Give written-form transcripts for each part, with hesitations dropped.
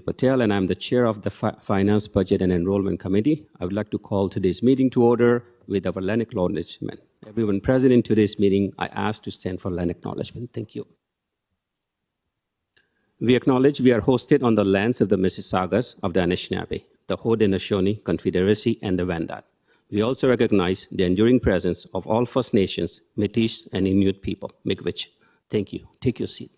Patel, and I'm the chair of the Finance, Budget, and Enrollment Committee. I would like to call today's meeting to order with our land acknowledgement. Everyone present in today's meeting, I ask to stand for land acknowledgement. Thank you. We acknowledge we are hosted on the lands of the Mississaugas of the Anishinaabe, the Haudenosaunee Confederacy, and the Wendat. We also recognize the enduring presence of all First Nations, Métis, and Inuit people. Miigwech. Thank you. Take your seat.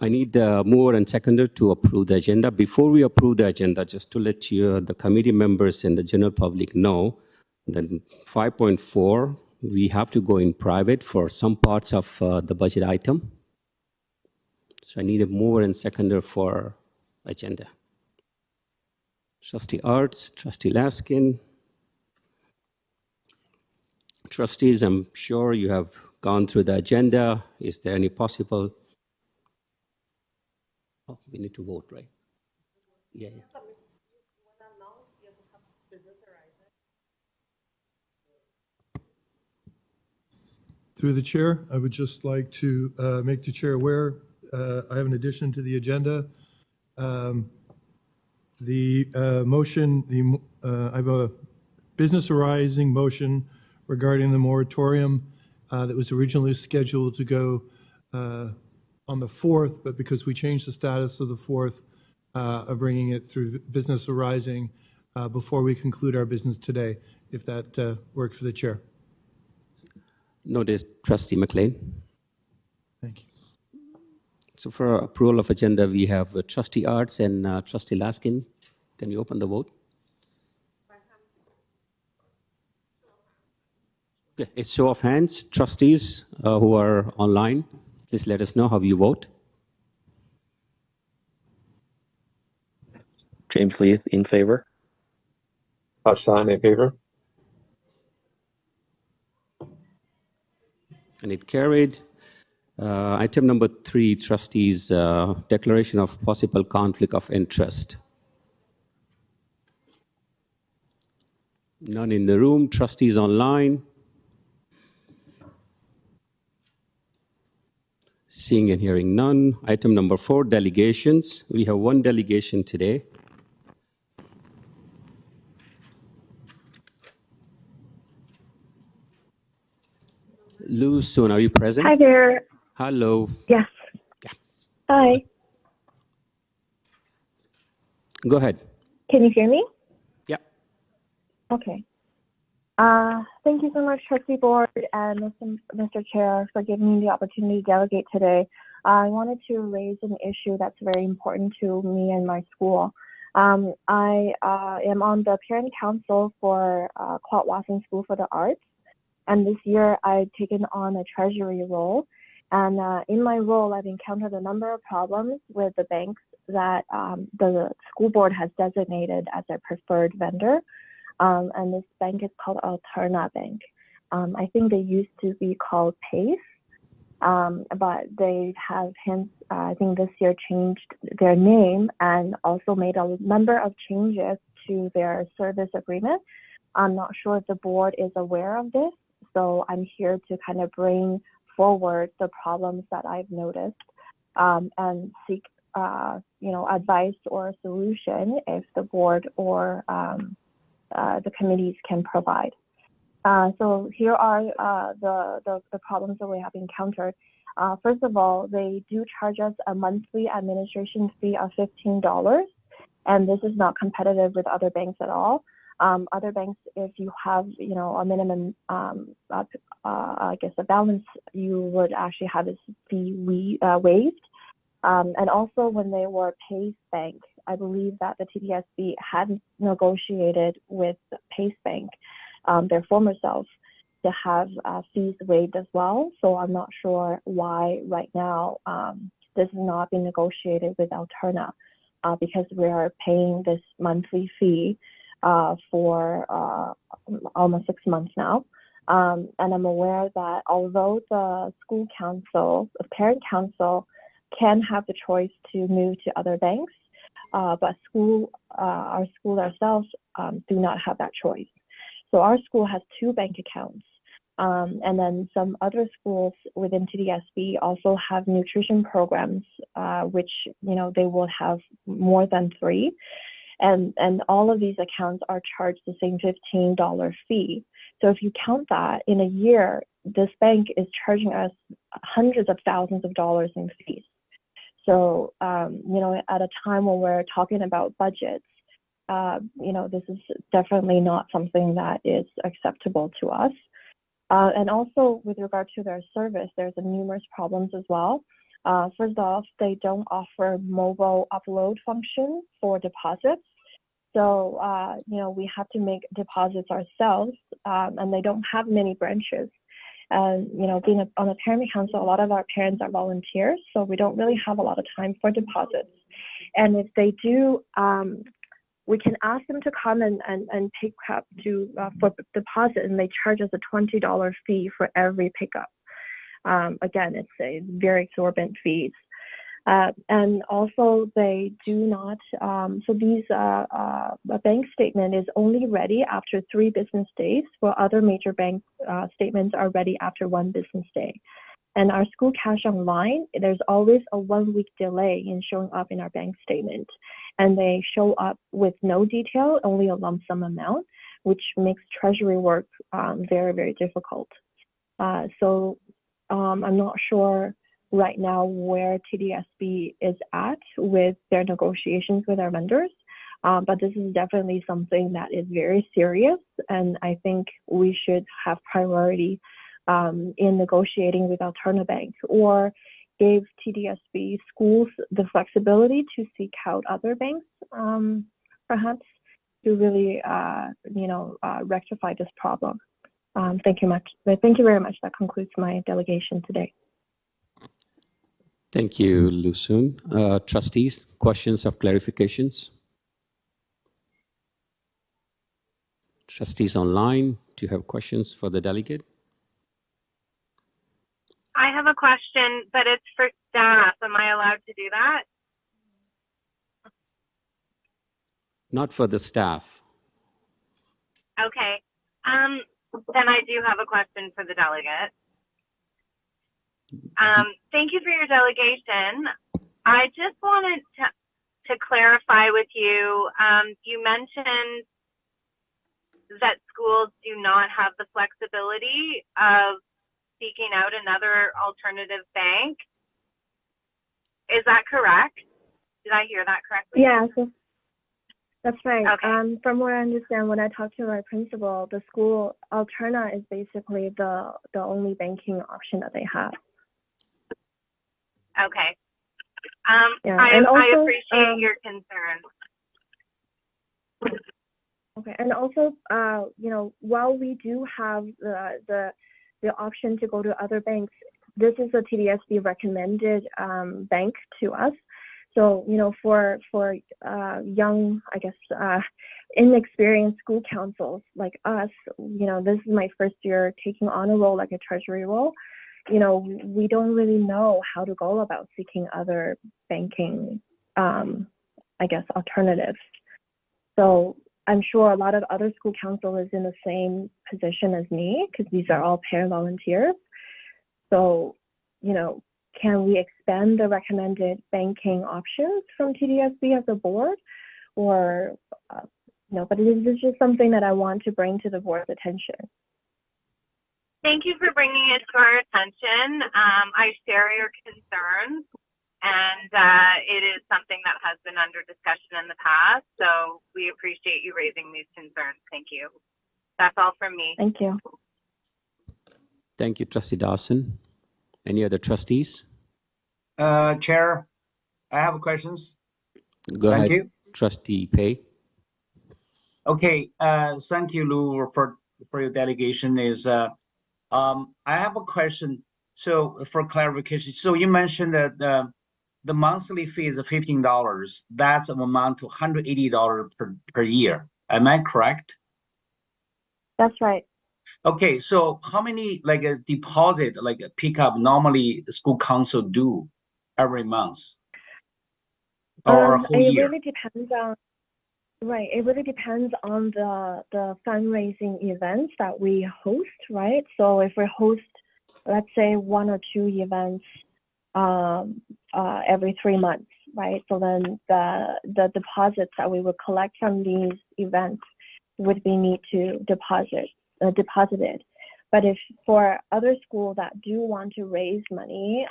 I need the mover and seconder to approve the agenda. Before we approve the agenda, just to let you, the committee members and the general public know, that 5.4, we have to go in private for some parts of the budget item. So I need a mover and seconder for agenda. Trustee Arts, Trustee Laskin. Trustees, I'm sure you have gone through the agenda. Is there any possible? Oh, we need to vote, right? Yeah. Through the chair, I would just like to make the chair aware, I have an addition to the agenda. The motion, I have a business arising motion regarding the moratorium that was originally scheduled to go on the 4th, but because we changed the status of the 4th, of bringing it through business arising before we conclude our business today, if that works for the chair. Notice, Trustee McLean. Thank you. So for approval of agenda, we have Trustee Arts and Trustee Laskin. Can you open the vote? Okay, a show of hands. Trustees who are online, please let us know how you vote. James Leith in favor. Hassan in favor. And it carried. Item number 3, trustees, declaration of possible conflict of interest. None in the room. Trustees online. Seeing and hearing none. Item number 4, delegations. We have one delegation today. Lou Soon, are you present? Hi there. Hello. Yes. Yeah. Hi. Go ahead. Can you hear me? Yeah. Okay. Thank you so much, Trustee Board and Mr. Chair, for giving me the opportunity to delegate today. I wanted to raise an issue that's very important to me and my school. I am on the parent council for Claude Watson School for the Arts, and this year I've taken on a treasury role. And in my role, I've encountered a number of problems with the banks that the school board has designated as a preferred vendor. And this bank is called Alterna Bank. I think they used to be called PACE, but they have hence, I think this year changed their name and also made a number of changes to their service agreement. I'm not sure if the board is aware of this, so I'm here to kind of bring forward the problems that I've noticed and seek, advice or a solution if the board or the committees can provide. So here are the problems that we have encountered. First of all, they do charge us a monthly administration fee of $15, and this is not competitive with other banks at all. Other banks, if you have, a minimum, I guess a balance, you would actually have this fee waived. And also when they were PACE Bank, I believe that the TDSB had negotiated with PACE Bank, their former self, to have fees waived as well. So I'm not sure why right now this is not being negotiated with Alterna, because we are paying this monthly fee for almost 6 months now. And I'm aware that although the school council, the parent council, can have the choice to move to other banks, but our school ourselves do not have that choice. So our school has 2 bank accounts. And then some other schools within TDSB also have nutrition programs, which, they will have more than 3. And all of these accounts are charged the same $15 fee. So if you count that in a year, this bank is charging us hundreds of thousands of dollars in fees. So, at a time when we're talking about budgets, this is definitely not something that is acceptable to us. And also with regard to their service, there's numerous problems as well. First off, they don't offer mobile upload function for deposits. So, we have to make deposits ourselves, and they don't have many branches. And, being on the parent council, a lot of our parents are volunteers, so we don't really have a lot of time for deposits. And if they do, we can ask them to come and pick up for deposit, and they charge us a $20 fee for every pickup. Again, it's a very exorbitant fees. And also they do not, so these, a bank statement is only ready after 3 business days, while other major bank statements are ready after 1 business day. And our school cash online, there's always a 1-week delay in showing up in our bank statement. And they show up with no detail, only a lump sum amount, which makes treasury work very, very difficult. So I'm not sure right now where TDSB is at with their negotiations with our vendors, but this is definitely something that is very serious, and I think we should have priority in negotiating with Alterna Bank, or give TDSB schools the flexibility to seek out other banks, perhaps, to really, rectify this problem. Thank you much. Thank you very much. That concludes my delegation today. Thank you, Lusun. Trustees, questions or clarifications? Trustees online, do you have questions for the delegate? I have a question, but it's for staff. Am I allowed to do that? Not for the staff. Okay. Then I do have a question for the delegate. Thank you for your delegation. I just wanted to clarify with you. You mentioned that schools do not have the flexibility of seeking out another alternative bank. Is that correct? Did I hear that correctly? Yeah, so that's right. Okay. From what I understand, when I talked to my principal, the school Alterna is basically the only banking option that they have. Okay. Yeah, I and also, appreciate your concern. Okay, and also, while we do have the option to go to other banks, this is a TDSB recommended bank to us. So, for young, I guess, inexperienced school councils like us, this is my first year taking on a role like a treasury role. We don't really know how to go about seeking other banking, I guess, alternatives. So I'm sure a lot of other school council is in the same position as me, because these are all parent volunteers. So, can we expand the recommended banking options from TDSB as a board? Or, but it is just something that I want to bring to the board's attention. Thank you for bringing it to our attention. I share your concerns, and it is something that has been under discussion in the past. So we appreciate you raising these concerns. Thank you. That's all from me. Thank you. Thank you, Trustee Dawson. Any other trustees? Chair, I have questions. Go Thank ahead, you. Trustee Pei. Okay, thank you, Lou, for your delegation. I have a question. So for clarification, so you mentioned that the monthly fee is $15. That's an amount to $180 per year. Am I correct? That's right. Okay, so how many like a deposit, like a pickup normally the school council do every month or a whole it year? really depends on. Right. It really depends on the fundraising events that we host, right? So if we host, let's say, 1 or 2 events every 3 months, right? So then the deposits that we would collect from these events would be need to deposited. But if for other schools that do want to raise money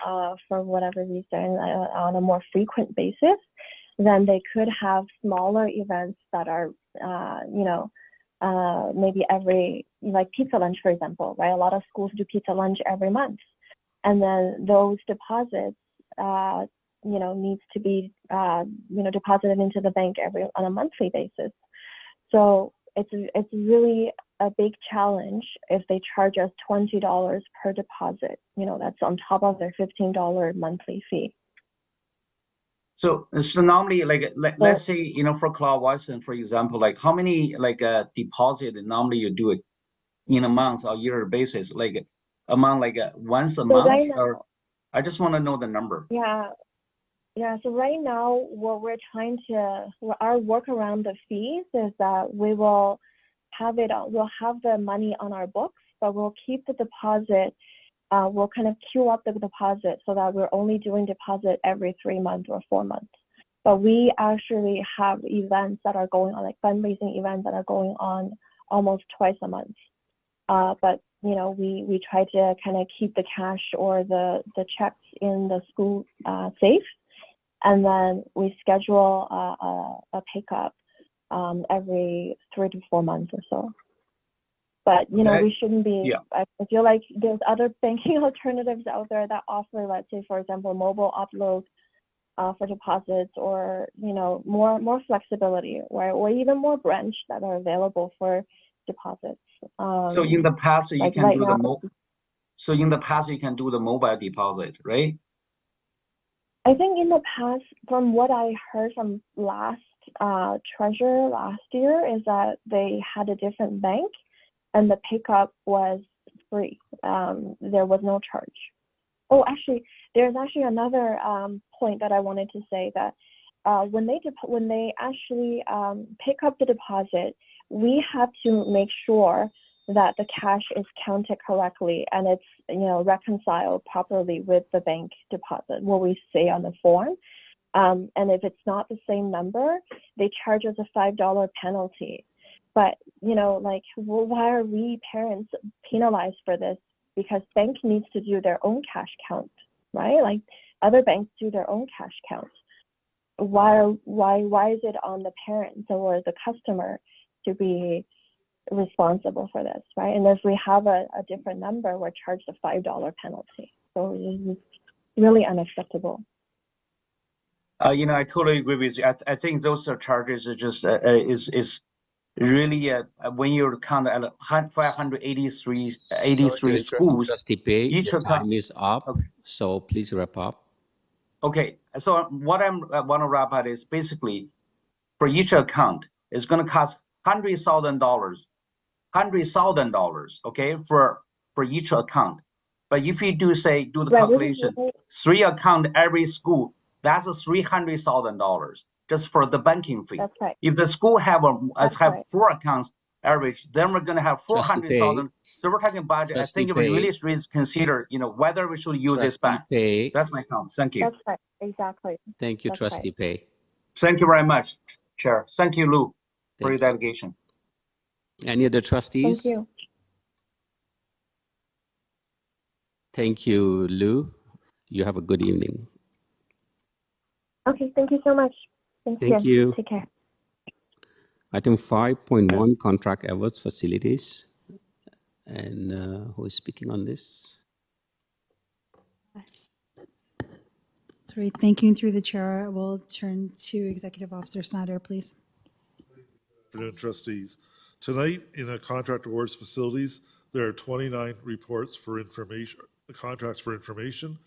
for whatever reason on a more frequent basis, then they could have smaller events that are, maybe every, like pizza lunch, for example, right? A lot of schools do pizza lunch every month. And then those deposits, needs to be, deposited into the bank on a monthly basis. So it's really a big challenge if they charge us $20 per deposit. That's on top of their $15 monthly fee. So normally, let's say, for Cloud Watson, for example, like how many deposit normally you do it in a month or year basis, like among once a month, right now, or I just want to know the number. Yeah. So right now, what our work around the fees is that we will we'll have the money on our books, but we'll keep the deposit. We'll kind of queue up the deposit so that we're only doing deposit every 3 months or 4 months. But we actually have events that are going on, like fundraising events that are going on almost twice a month. But we try to kind of keep the cash or the checks in the school safe, and then we schedule a pickup every 3 to 4 months or so. But we shouldn't be. Yeah. I feel like there's other banking alternatives out there that offer, let's say, for example, mobile upload for deposits, or more flexibility, or even more branch that are available for deposits. So in the past, you like can right do now, the mobile deposit, right? I think in the past, from what I heard from last treasurer last year, is that they had a different bank, and the pickup was free. There was no charge. Oh, actually, there's actually another point that I wanted to say, that when they actually pick up the deposit, we have to make sure that the cash is counted correctly and it's reconciled properly with the bank deposit, what we say on the form. And if it's not the same number, they charge us a $5 penalty. But why are we parents penalized for this? Because bank needs to do their own cash count, right? Like other banks do their own cash count. Why is it on the parents or the customer to be responsible for this, right? And if we have a different number, we're charged a $5 penalty. So it's really unacceptable. I totally agree with you. I think those charges are just is really when you count at 583 schools. Trustee Pei, Each your account. time is up, Okay. so please wrap up. Okay, so what I want to wrap up is basically for each account, it's going to cost $100,000, okay, for each account. But if you do the calculation, 3 account every school, that's $300,000 just for the banking fee. That's right. If the school have right. 4 accounts average, then we're going to have Trustee Pei. 400,000. So we're talking budget. I Trustee think we really Pei. should consider, whether we should use this Trustee bank. Pei. That's my count. Thank you. That's right. Exactly. Thank you, That's Trustee Pei. Thank you very much, Chair. Thank you, Lou, for your Thank you. delegation. Any other trustees? Thank you. Thank you, Lou. You have a good evening. Okay, thank you so much. Thanks Thank again. you. Take care. Item 5.1, contract awards facilities. And who is speaking on this? Sorry, thanking through the chair. We'll turn to Executive Officer Snyder, please. Good afternoon, trustees. Tonight, in a contract awards facilities, there are 29 reports for information, contracts for information.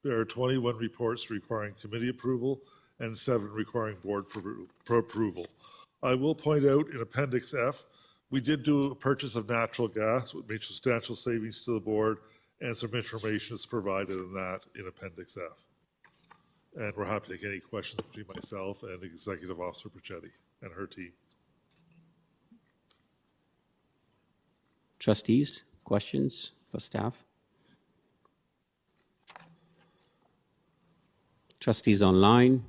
There are 21 reports requiring committee approval and 7 requiring board approval. I will point out in Appendix F, we did do a purchase of natural gas, which made substantial savings to the board, and some information is provided in that in Appendix F. And we're happy to take any questions between myself and Executive Officer Pachetti and her team. Trustees, questions for staff? Trustees online?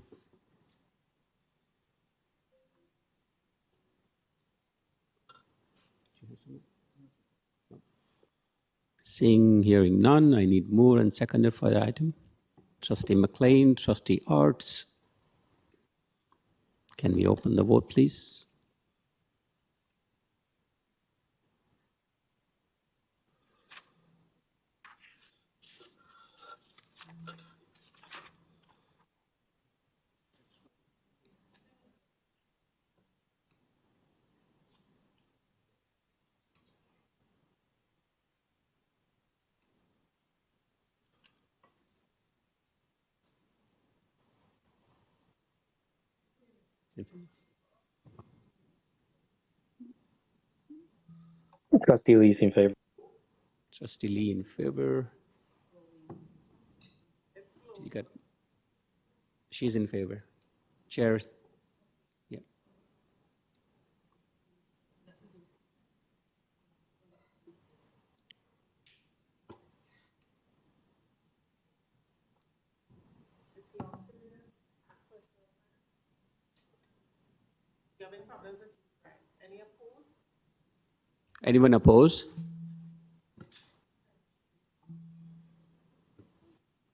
Seeing, hearing none, I need mover and seconder for the item. Trustee McLean, Trustee Arts. Can we open the vote, please? Trustee Lee's in favor. Trustee Lee in favor. You got, she's in favor. Chair, yeah. Anyone oppose?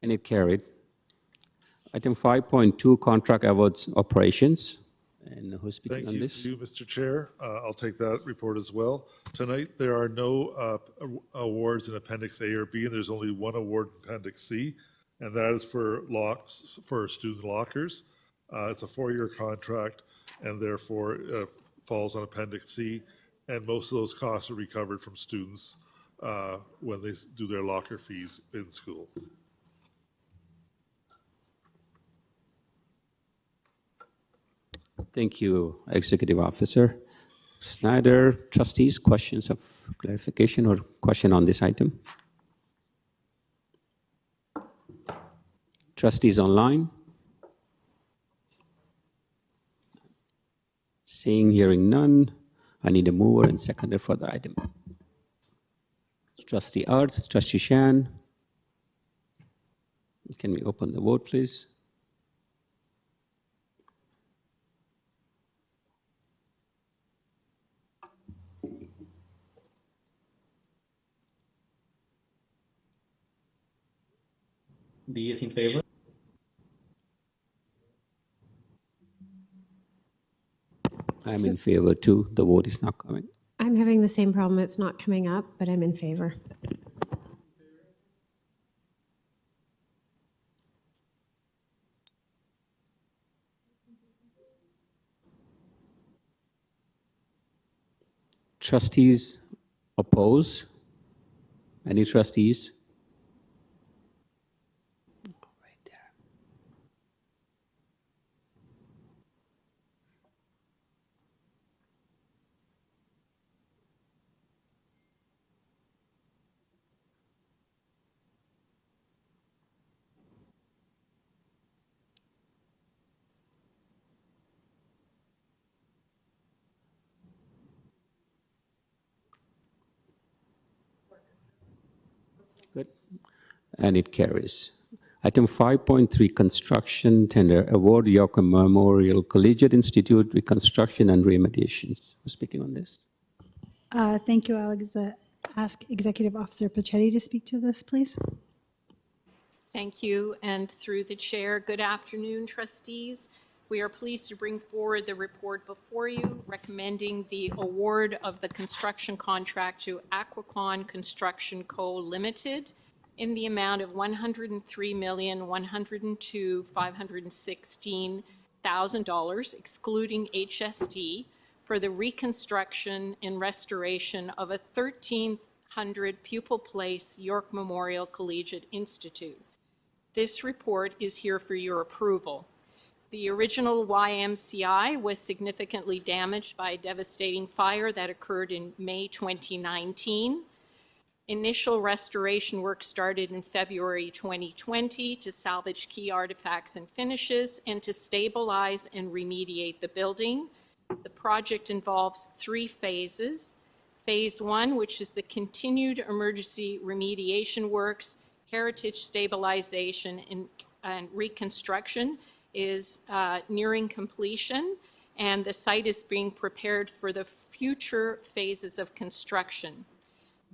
And it carried. Item 5.2, contract awards operations. And who's speaking Thank on you this? to you, Mr. Chair. I'll take that report as well. Tonight, there are no awards in Appendix A or B, and there's only one award in Appendix C, and that is for locks, for student lockers. It's a 4-year contract, and therefore falls on Appendix C, and most of those costs are recovered from students when they do their locker fees in school. Thank you, Executive Officer Snyder. Trustees, questions of clarification or question on this item? Trustees online? Seeing, hearing none, I need a mover and seconder for the item. Trustee Arts, Trustee Shan. Can we open the vote, please? D is in favor. I'm in favor too. The vote is not coming. I'm having the same problem. It's not coming up, but I'm in favor. Trustees oppose? Any trustees? Right there. Good. And it carries. Item 5.3, construction tender, award York Memorial Collegiate Institute reconstruction and remediations. Who's speaking on this? Thank you, Alex. Ask Executive Officer Pachetti to speak to this, please. Thank you, and through the chair, good afternoon, trustees. We are pleased to bring forward the report before you, recommending the award of the construction contract to Aquacon Construction Co. Limited in the amount of $103,102,516,000, excluding HST, for the reconstruction and restoration of a 1,300 Pupil Place York Memorial Collegiate Institute. This report is here for your approval. The original YMCI was significantly damaged by a devastating fire that occurred in May 2019. Initial restoration work started in February 2020 to salvage key artifacts and finishes and to stabilize and remediate the building. The project involves 3 phases. Phase 1, which is the continued emergency remediation works, heritage stabilization, and reconstruction, is nearing completion, and the site is being prepared for the future phases of construction.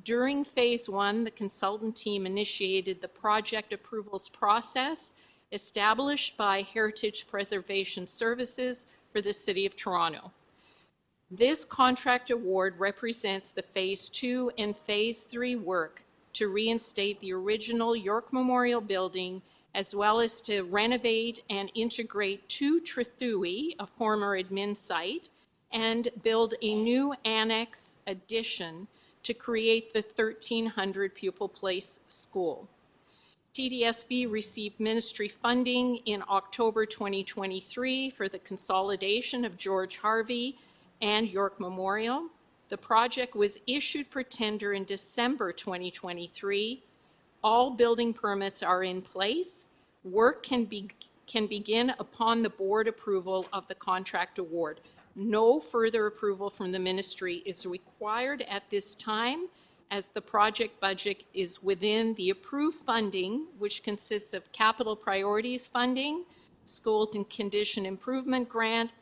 During Phase 1, the consultant team initiated the project approvals process established by Heritage Preservation Services for the City of Toronto. This contract award represents the Phase 2 and Phase 3 work to reinstate the original York Memorial Building, as well as to renovate and integrate 2 Trithui, a former admin site, and build a new annex addition to create the 1,300 pupil place school. TDSB received ministry funding in October 2023 for the consolidation of George Harvey and York Memorial. The project was issued for tender in December 2023. All building permits are in place. Work can begin upon the board approval of the contract award. No further approval from the ministry is required at this time, as the project budget is within the approved funding, which consists of capital priorities funding, school and condition improvement grant,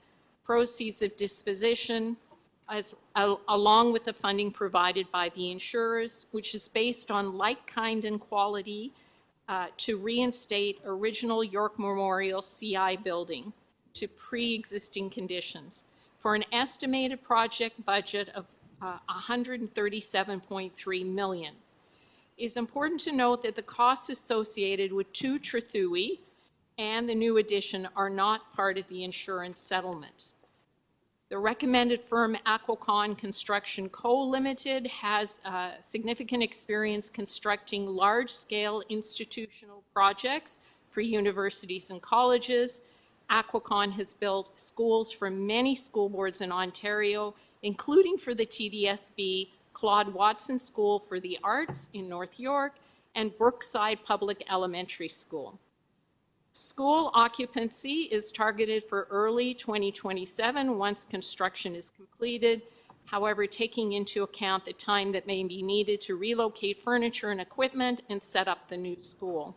proceeds of disposition, along with the funding provided by the insurers, which is based on like kind and quality to reinstate original York Memorial CI building to pre-existing conditions for an estimated project budget of $137.3 million. It is important to note that the costs associated with 2 Trithui and the new addition are not part of the insurance settlement. The recommended firm Aquacon Construction Co. Limited has significant experience constructing large-scale institutional projects for universities and colleges. Aquacon has built schools for many school boards in Ontario, including for the TDSB, Claude Watson School for the Arts in North York, and Brookside Public Elementary School. School occupancy is targeted for early 2027 once construction is completed. However, taking into account the time that may be needed to relocate furniture and equipment and set up the new school.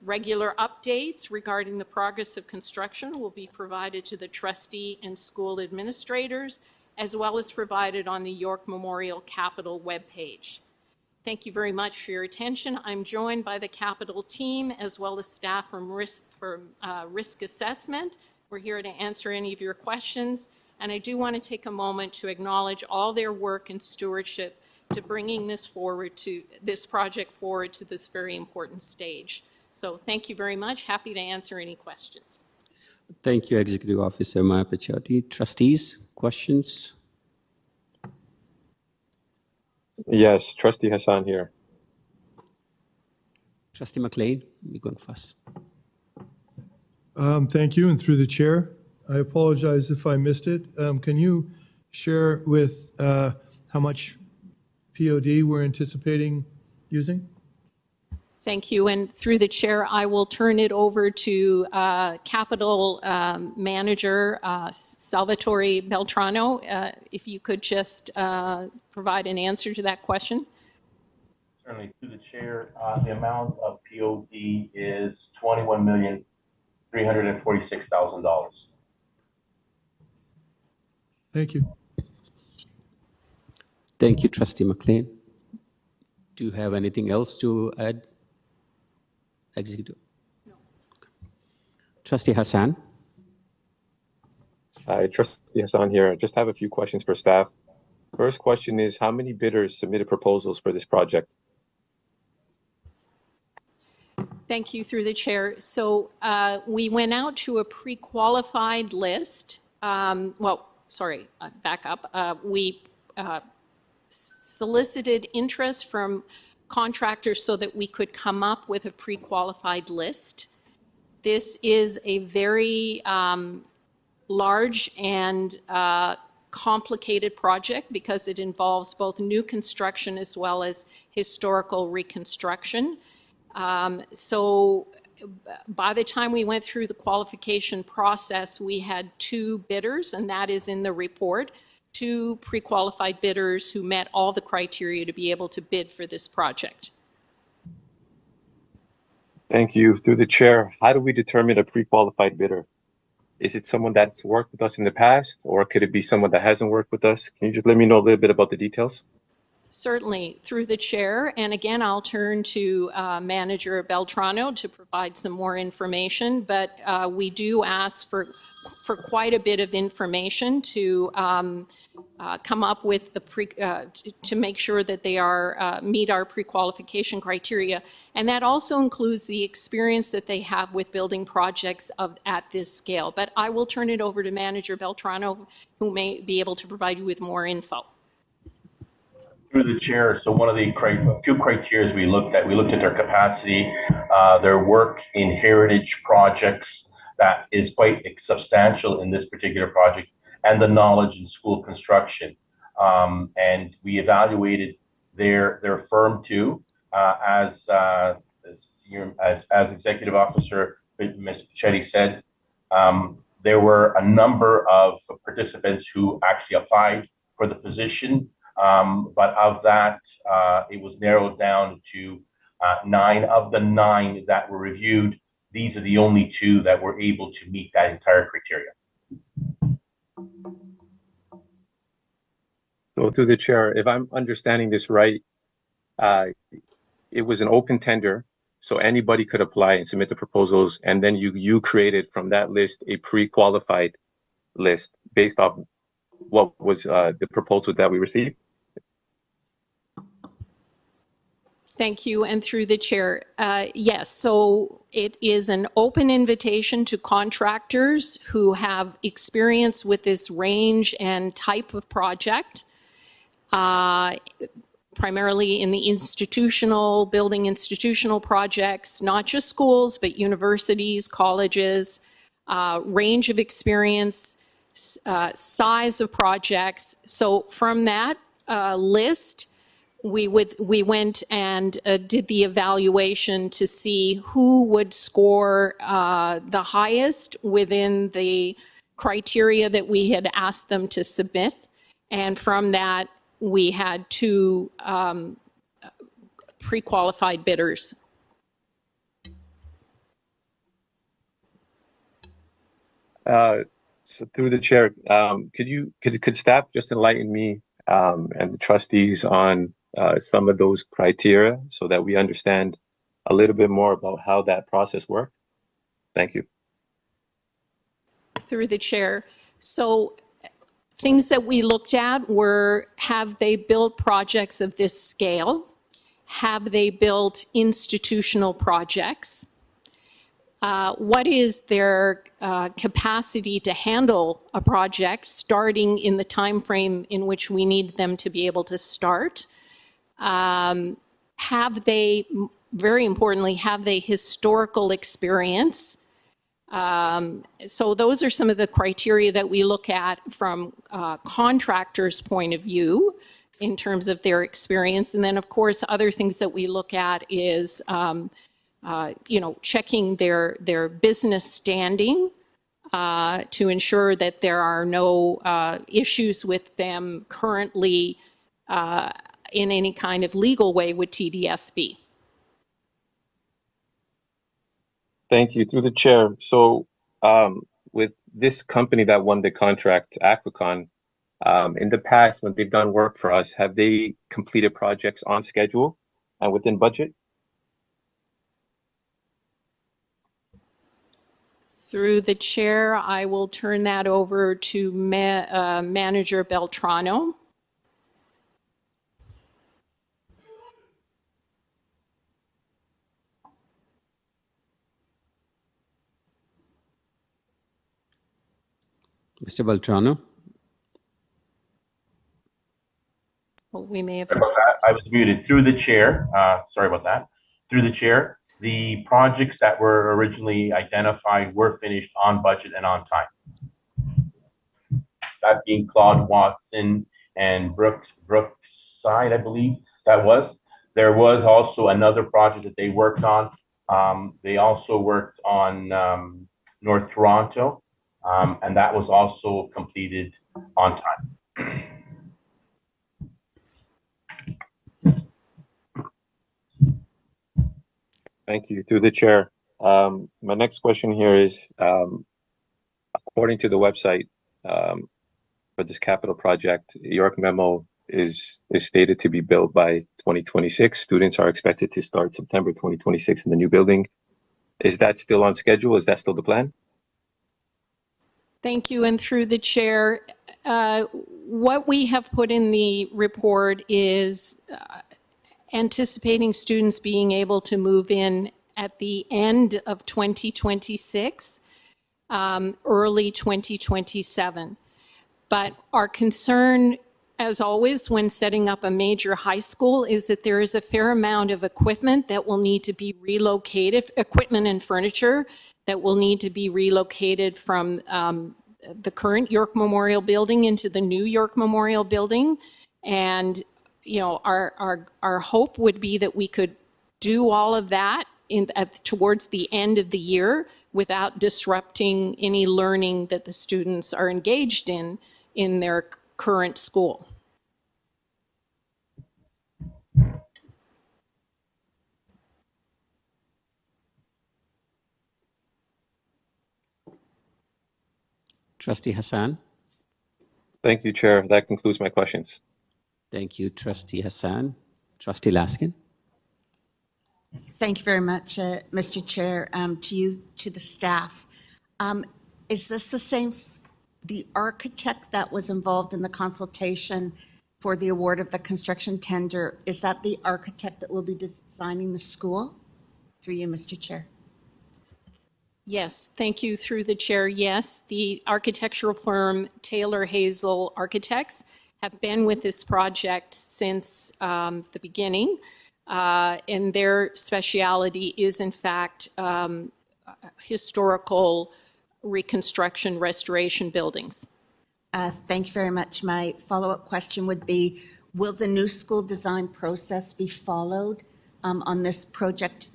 Regular updates regarding the progress of construction will be provided to the trustee and school administrators, as well as provided on the York Memorial Capital webpage. Thank you very much for your attention. I'm joined by the Capital team as well as staff from risk assessment. We're here to answer any of your questions. And I do want to take a moment to acknowledge all their work and stewardship to bringing this project forward to this very important stage. So thank you very much. Happy to answer any questions. Thank you, Executive Officer Maya Pichati. Trustees, questions? Yes, Trustee Hassan here. Trustee McLean, you're going first. Thank you, and through the chair, I apologize if I missed it. Can you share with how much POD we're anticipating using? Thank you. And through the chair, I will turn it over to Capital Manager Salvatore Beltrano. If you could just provide an answer to that question. Certainly, through the chair, the amount of POD is $21,346,000. Thank you. Thank you, Trustee McLean. Do you have anything else to add, Executive? No. Trustee Hassan. Hi, Trustee Hassan here. I just have a few questions for staff. First question is, how many bidders submitted proposals for this project? Thank you, through the chair. So we went out to a pre-qualified list. Back up. We solicited interest from contractors so that we could come up with a pre-qualified list. This is a very large and complicated project because it involves both new construction as well as historical reconstruction. So by the time we went through the qualification process, we had 2 bidders, and that is in the report. 2 pre-qualified bidders who met all the criteria to be able to bid for this project. Thank you. Through the chair, how do we determine a pre-qualified bidder? Is it someone that's worked with us in the past, or could it be someone that hasn't worked with us? Can you just let me know a little bit about the details? Certainly, through the chair. And again, I'll turn to Manager Beltrano to provide some more information, but we do ask for quite a bit of information to come up with the to make sure that they are meet our pre-qualification criteria. And that also includes the experience that they have with building projects at this scale. But I will turn it over to Manager Beltrano, who may be able to provide you with more info. Through the chair, so one of the 2 criteria we looked at their capacity, their work in heritage projects that is quite substantial in this particular project, and the knowledge in school construction. And we evaluated their firm too, as Executive Officer Ms. Pichetti said. There were a number of participants who actually applied for the position. But of that, it was narrowed down to 9 of the 9 that were reviewed. These are the only 2 that were able to meet that entire criteria. So through the chair, if I'm understanding this right, it was an open tender, so anybody could apply and submit the proposals, and then you created from that list a pre-qualified list based off what was the proposal that we received? Thank you, and through the chair, yes, so it is an open invitation to contractors who have experience with this range and type of project, primarily in the building institutional projects, not just schools, but universities, colleges, range of experience, size of projects. So from that list, we went and did the evaluation to see who would score the highest within the criteria that we had asked them to submit. And from that, we had 2 pre-qualified bidders. So through the chair, could staff just enlighten me and the trustees on some of those criteria so that we understand a little bit more about how that process worked? Thank you. Through the chair. So things that we looked at were, have they built projects of this scale? Have they built institutional projects? What is their capacity to handle a project starting in the time frame in which we need them to be able to start? Have they, very importantly, have they historical experience? So those are some of the criteria that we look at from contractors' point of view in terms of their experience. And then, of course, other things that we look at is, checking their business standing to ensure that there are no issues with them currently in any kind of legal way with TDSB. Thank you. Through the chair. So with this company that won the contract, Aquacon, in the past, when they've done work for us, have they completed projects on schedule and within budget? Through the chair, I will turn that over to Manager Beltrano. Mr. Beltrano? Well, we may have Sorry about that. I was muted. Through the chair, sorry about that. Through the chair, the projects that were originally identified were finished on budget and on time. That being Claude Watson and Brookside, I believe that was. There was also another project that they worked on. They also worked on North Toronto, and that was also completed on time. Thank you. Through the chair. My next question here is, according to the website, for this capital project, York Memo is stated to be built by 2026. Students are expected to start September 2026 in the new building. Is that still on schedule? Is that still the plan? Thank you. And through the chair, what we have put in the report is anticipating students being able to move in at the end of 2026, early 2027. But our concern, as always, when setting up a major high school is that there is a fair amount of equipment that will need to be relocated, equipment and furniture that will need to be relocated from the current York Memorial Building into the new York Memorial Building. And, you know, our hope would be that we could do all of that towards the end of the year without disrupting any learning that the students are engaged in their current school. Trustee Hassan. Thank you, Chair. That concludes my questions. Thank you, Trustee Hassan. Trustee Laskin. Thank you very much, Mr. Chair. To you, to the staff. Is this the same, the architect that was involved in the consultation for the award of the construction tender, is that the architect that will be designing the school? Through you, Mr. Chair. Yes, thank you. Through the chair, yes. The architectural firm Taylor Hazel Architects have been with this project since the beginning, and their speciality is, in fact, historical reconstruction, restoration buildings. Thank you very much. My follow-up question would be, will the new school design process be followed on this project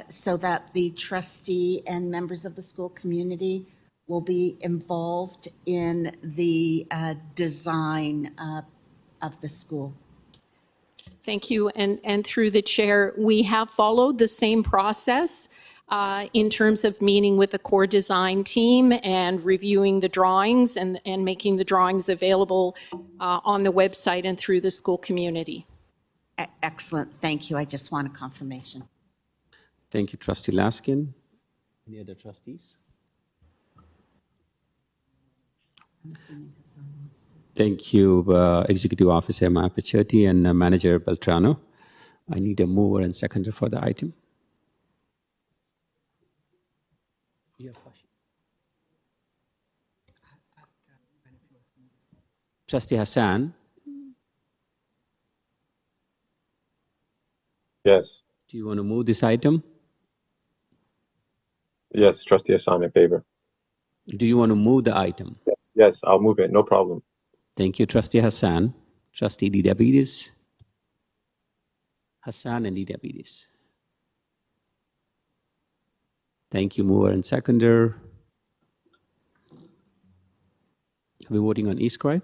so that the trustee and members of the school community will be involved in the design of the school? Thank you. And through the chair, we have followed the same process in terms of meeting with the core design team and reviewing the drawings and making the drawings available on the website and through the school community. Excellent. Thank you. I just want a confirmation. Thank you, Trustee Laskin. Any other trustees? Thank you, Executive Officer Mapichetti and Manager Beltrano. I need a mover and seconder for the item. Trustee Hassan. Yes. Do you want to move this item? Yes, Trustee Hassan in favor. Do you want to move the item? Yes, yes, I'll move it. No problem. Thank you, Trustee Hassan. Trustee Diabetes. Hassan and Diabetes. Thank you, mover and seconder. Are we voting on e-scribe?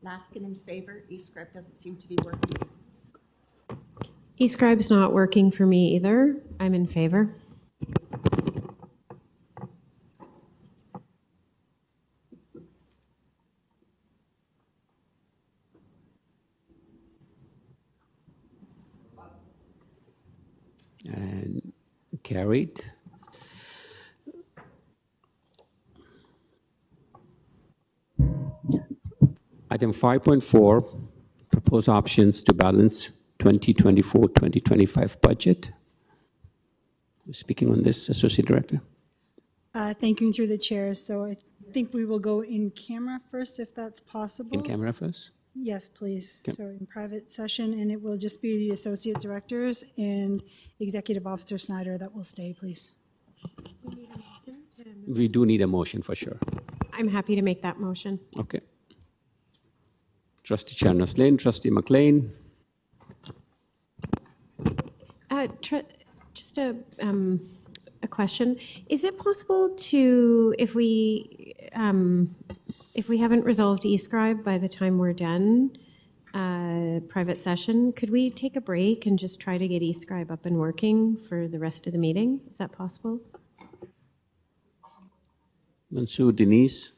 Laskin in favor. E-script doesn't seem to be working. eScribe's not working for me either. I'm in favor. And carried. Item 5.4, propose options to balance 2024-2025 budget. Who's speaking on this, Associate Director? Thank you through the chair. So I think we will go in camera first, if that's possible. In camera first? Yes, please. Okay. So in private session, and it will just be the associate directors and Executive Officer Snyder that will stay, please. We do need a motion for sure. I'm happy to make that motion. Okay. Trustee Chernos Lane, Trustee McLean. Just a question. Is it possible to, if we haven't resolved eScribe by the time we're done, private session, could we take a break and just try to get eScribe up and working for the rest of the meeting? Is that possible? And so Denise,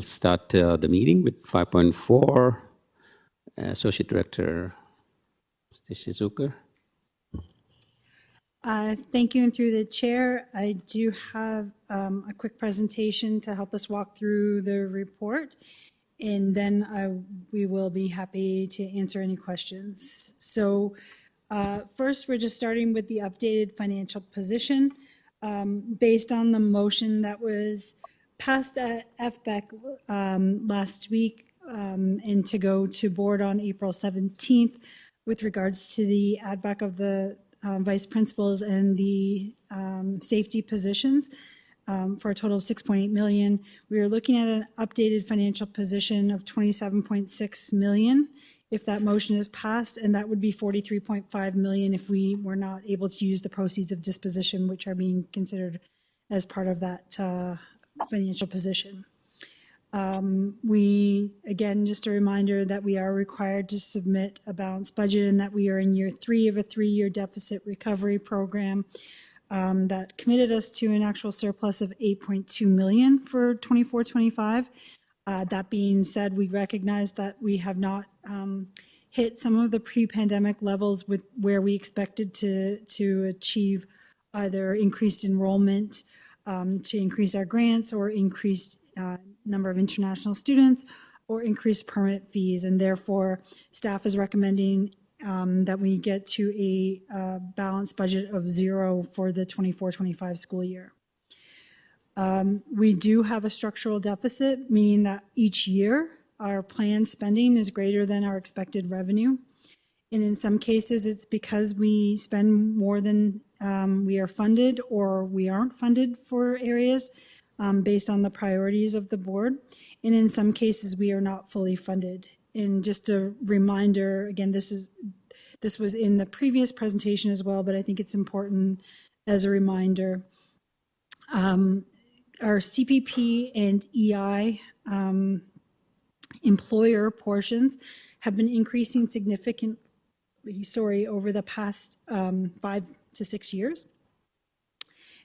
start the meeting with 5.4. Associate Director Mr. Shizuka. Thank you, and through the chair, I do have a quick presentation to help us walk through the report, and then we will be happy to answer any questions. So first, we're just starting with the updated financial position. Based on the motion that was passed at FBEC last week and to go to board on April 17th with regards to the add back of the vice principals and the safety positions for a total of 6.8 million. We are looking at an updated financial position of 27.6 million if that motion is passed, and that would be 43.5 million if we were not able to use the proceeds of disposition, which are being considered as part of that financial position. Again, just a reminder that we are required to submit a balanced budget and that we are in year 3 of a 3-year deficit recovery program that committed us to an actual surplus of 8.2 million for 24-25. That being said, we recognize that we have not hit some of the pre-pandemic levels with where we expected to achieve either increased enrollment, to increase our grants, or increased number of international students, or increased permit fees. And therefore, staff is recommending that we get to a balanced budget of 0 for the 24-25 school year. We do have a structural deficit, meaning that each year our planned spending is greater than our expected revenue. And in some cases, it's because we spend more than we are funded, or we aren't funded for areas based on the priorities of the board. And in some cases, we are not fully funded. And just a reminder, again, this was in the previous presentation as well, but I think it's important as a reminder. Our CPP and EI employer portions have been increasing significantly, over the past 5 to 6 years.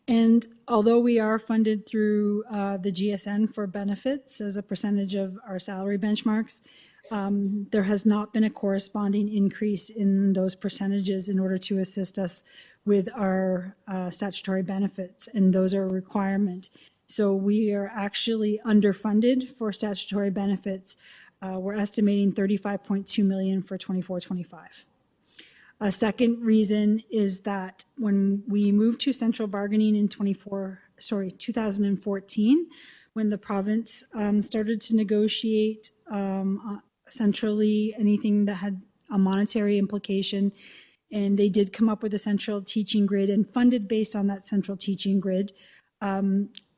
And although we are funded through the GSN for benefits as a percentage of our salary benchmarks, there has not been a corresponding increase in those percentages in order to assist us with our statutory benefits, and those are a requirement. So we are actually underfunded for statutory benefits. We're estimating 35.2 million for 24-25. A second reason is that when we moved to central bargaining in 2014, when the province started to negotiate centrally anything that had a monetary implication, and they did come up with a central teaching grid and funded based on that central teaching grid.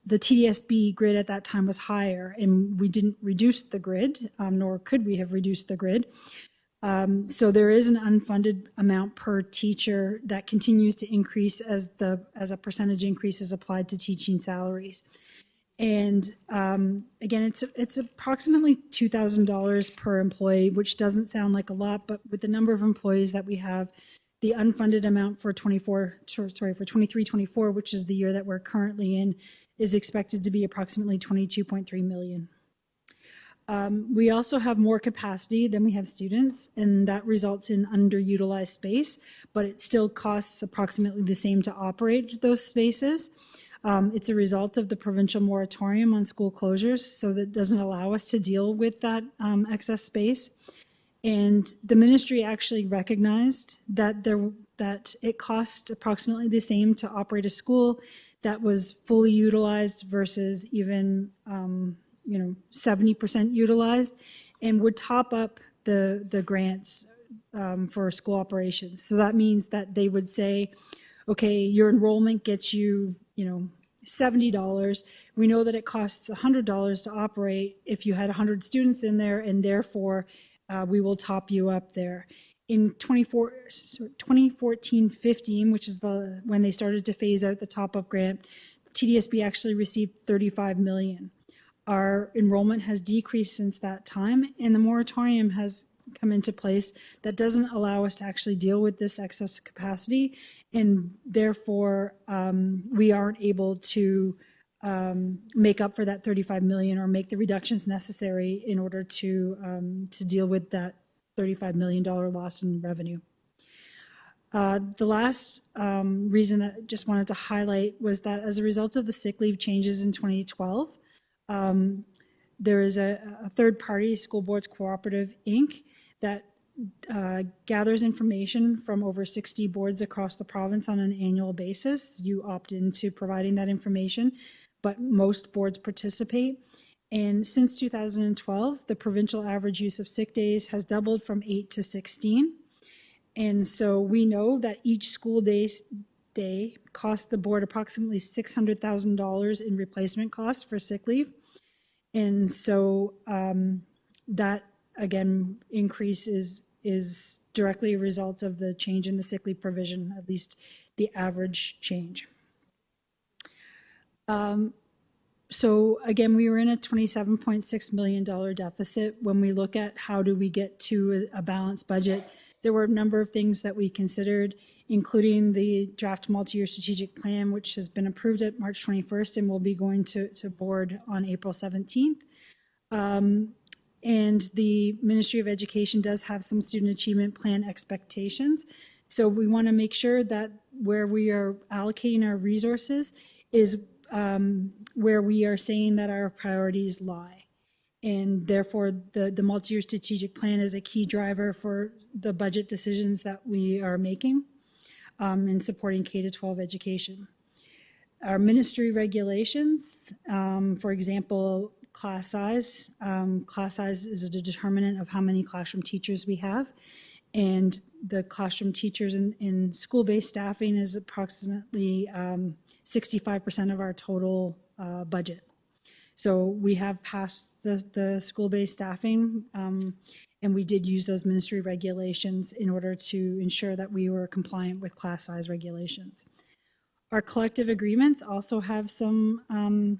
The TDSB grid at that time was higher, and we didn't reduce the grid, nor could we have reduced the grid. So there is an unfunded amount per teacher that continues to increase as a percentage increase is applied to teaching salaries. And again, it's approximately $2,000 per employee, which doesn't sound like a lot, but with the number of employees that we have, the unfunded amount for 23-24, which is the year that we're currently in, is expected to be approximately 22.3 million. We also have more capacity than we have students, and that results in underutilized space, but it still costs approximately the same to operate those spaces. It's a result of the provincial moratorium on school closures, so that doesn't allow us to deal with that excess space. And the ministry actually recognized that it cost approximately the same to operate a school that was fully utilized versus even 70% utilized, and would top up the grants for school operations. So that means that they would say, okay, your enrollment gets you, $70. We know that it costs $100 to operate if you had 100 students in there, and therefore we will top you up there. In 2014-15, which is when they started to phase out the top-up grant, TDSB actually received 35 million. Our enrollment has decreased since that time, and the moratorium has come into place that doesn't allow us to actually deal with this excess capacity, and therefore we aren't able to make up for that 35 million or make the reductions necessary in order to deal with that $35 million loss in revenue. The last reason that I just wanted to highlight was that as a result of the sick leave changes in 2012, there is a third-party School Boards Cooperative, Inc. that gathers information from over 60 boards across the province on an annual basis. You opt into providing that information, but most boards participate. And since 2012, the provincial average use of sick days has doubled from 8 to 16. And so we know that each school day costs the board approximately $600,000 in replacement costs for sick leave. And so that, again, increase is directly a result of the change in the sick leave provision, at least the average change. So again, we were in a $27.6 million deficit. When we look at how do we get to a balanced budget, there were a number of things that we considered, including the draft multi-year strategic plan, which has been approved at March 21st and will be going to board on April 17th. And the Ministry of Education does have some student achievement plan expectations. So we want to make sure that where we are allocating our resources is where we are saying that our priorities lie. And therefore, the multi-year strategic plan is a key driver for the budget decisions that we are making in supporting K-12 education. Our ministry regulations, for example, class size. Class size is a determinant of how many classroom teachers we have. And the classroom teachers in school-based staffing is approximately 65% of our total budget. So we have passed the school-based staffing, and we did use those ministry regulations in order to ensure that we were compliant with class size regulations. Our collective agreements also have some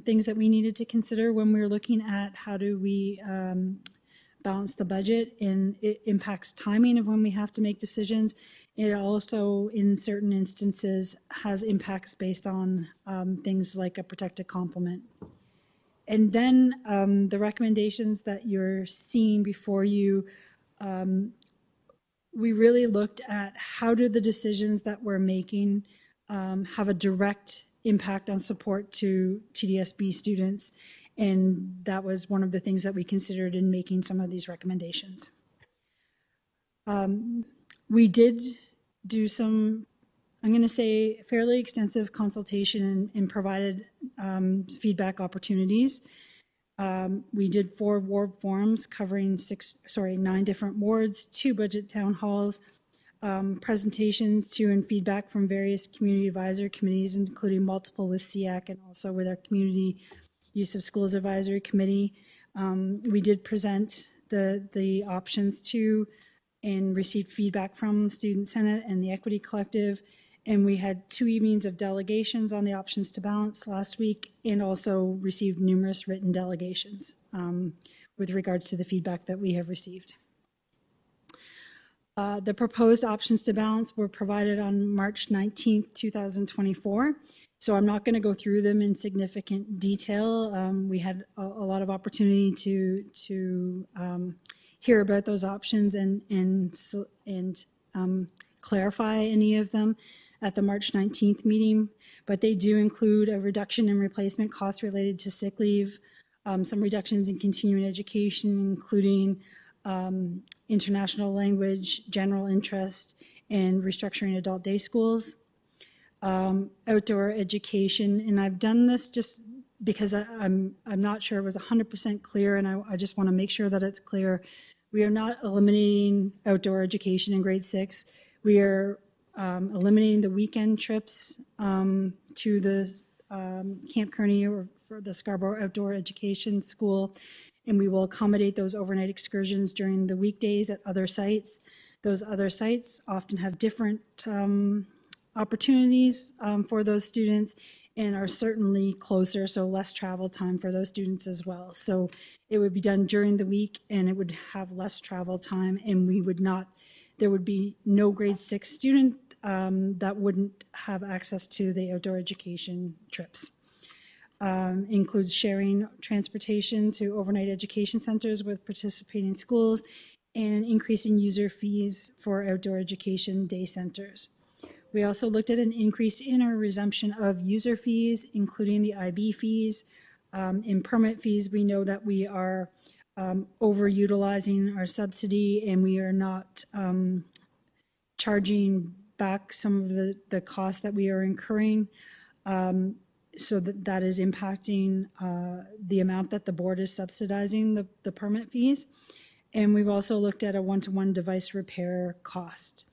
things that we needed to consider when we were looking at how do we balance the budget, and it impacts timing of when we have to make decisions. It also, in certain instances, has impacts based on things like a protected complement. And then the recommendations that you're seeing before you, we really looked at how do the decisions that we're making have a direct impact on support to TDSB students. And that was one of the things that we considered in making some of these recommendations. We did do some, I'm going to say, fairly extensive consultation and provided feedback opportunities. We did 4 ward forums covering 9 different wards, 2 budget town halls, presentations to and feedback from various community advisory committees, including multiple with SEAC and also with our Community Use of Schools Advisory Committee. We did present the options to and received feedback from Student Senate and the Equity Collective. And we had 2 evenings of delegations on the options to balance last week, and also received numerous written delegations with regards to the feedback that we have received. The proposed options to balance were provided on March 19th, 2024. So I'm not going to go through them in significant detail. We had a lot of opportunity to hear about those options and clarify any of them at the March 19th meeting, but they do include a reduction in replacement costs related to sick leave, some reductions in continuing education, including international language, general interest, and restructuring adult day schools. Outdoor education, and I've done this just because I'm not sure it was 100% clear, and I just want to make sure that it's clear. We are not eliminating outdoor education in grade 6. We are eliminating the weekend trips to the Camp Kearney or for the Scarborough Outdoor Education School, and we will accommodate those overnight excursions during the weekdays at other sites. Those other sites often have different opportunities for those students and are certainly closer, so less travel time for those students as well. So it would be done during the week, and it would have less travel time, and we would not, there would be no grade 6 student that wouldn't have access to the outdoor education trips. includes sharing transportation to overnight education centers with participating schools, and an increase in user fees for outdoor education day centers. We also looked at an increase in our resumption of user fees, including the IB fees. In permit fees, we know that we are overutilizing our subsidy, and we are not charging back some of the costs that we are incurring. So that is impacting the amount that the board is subsidizing the permit fees. And we've also looked at a one-to-one device repair cost.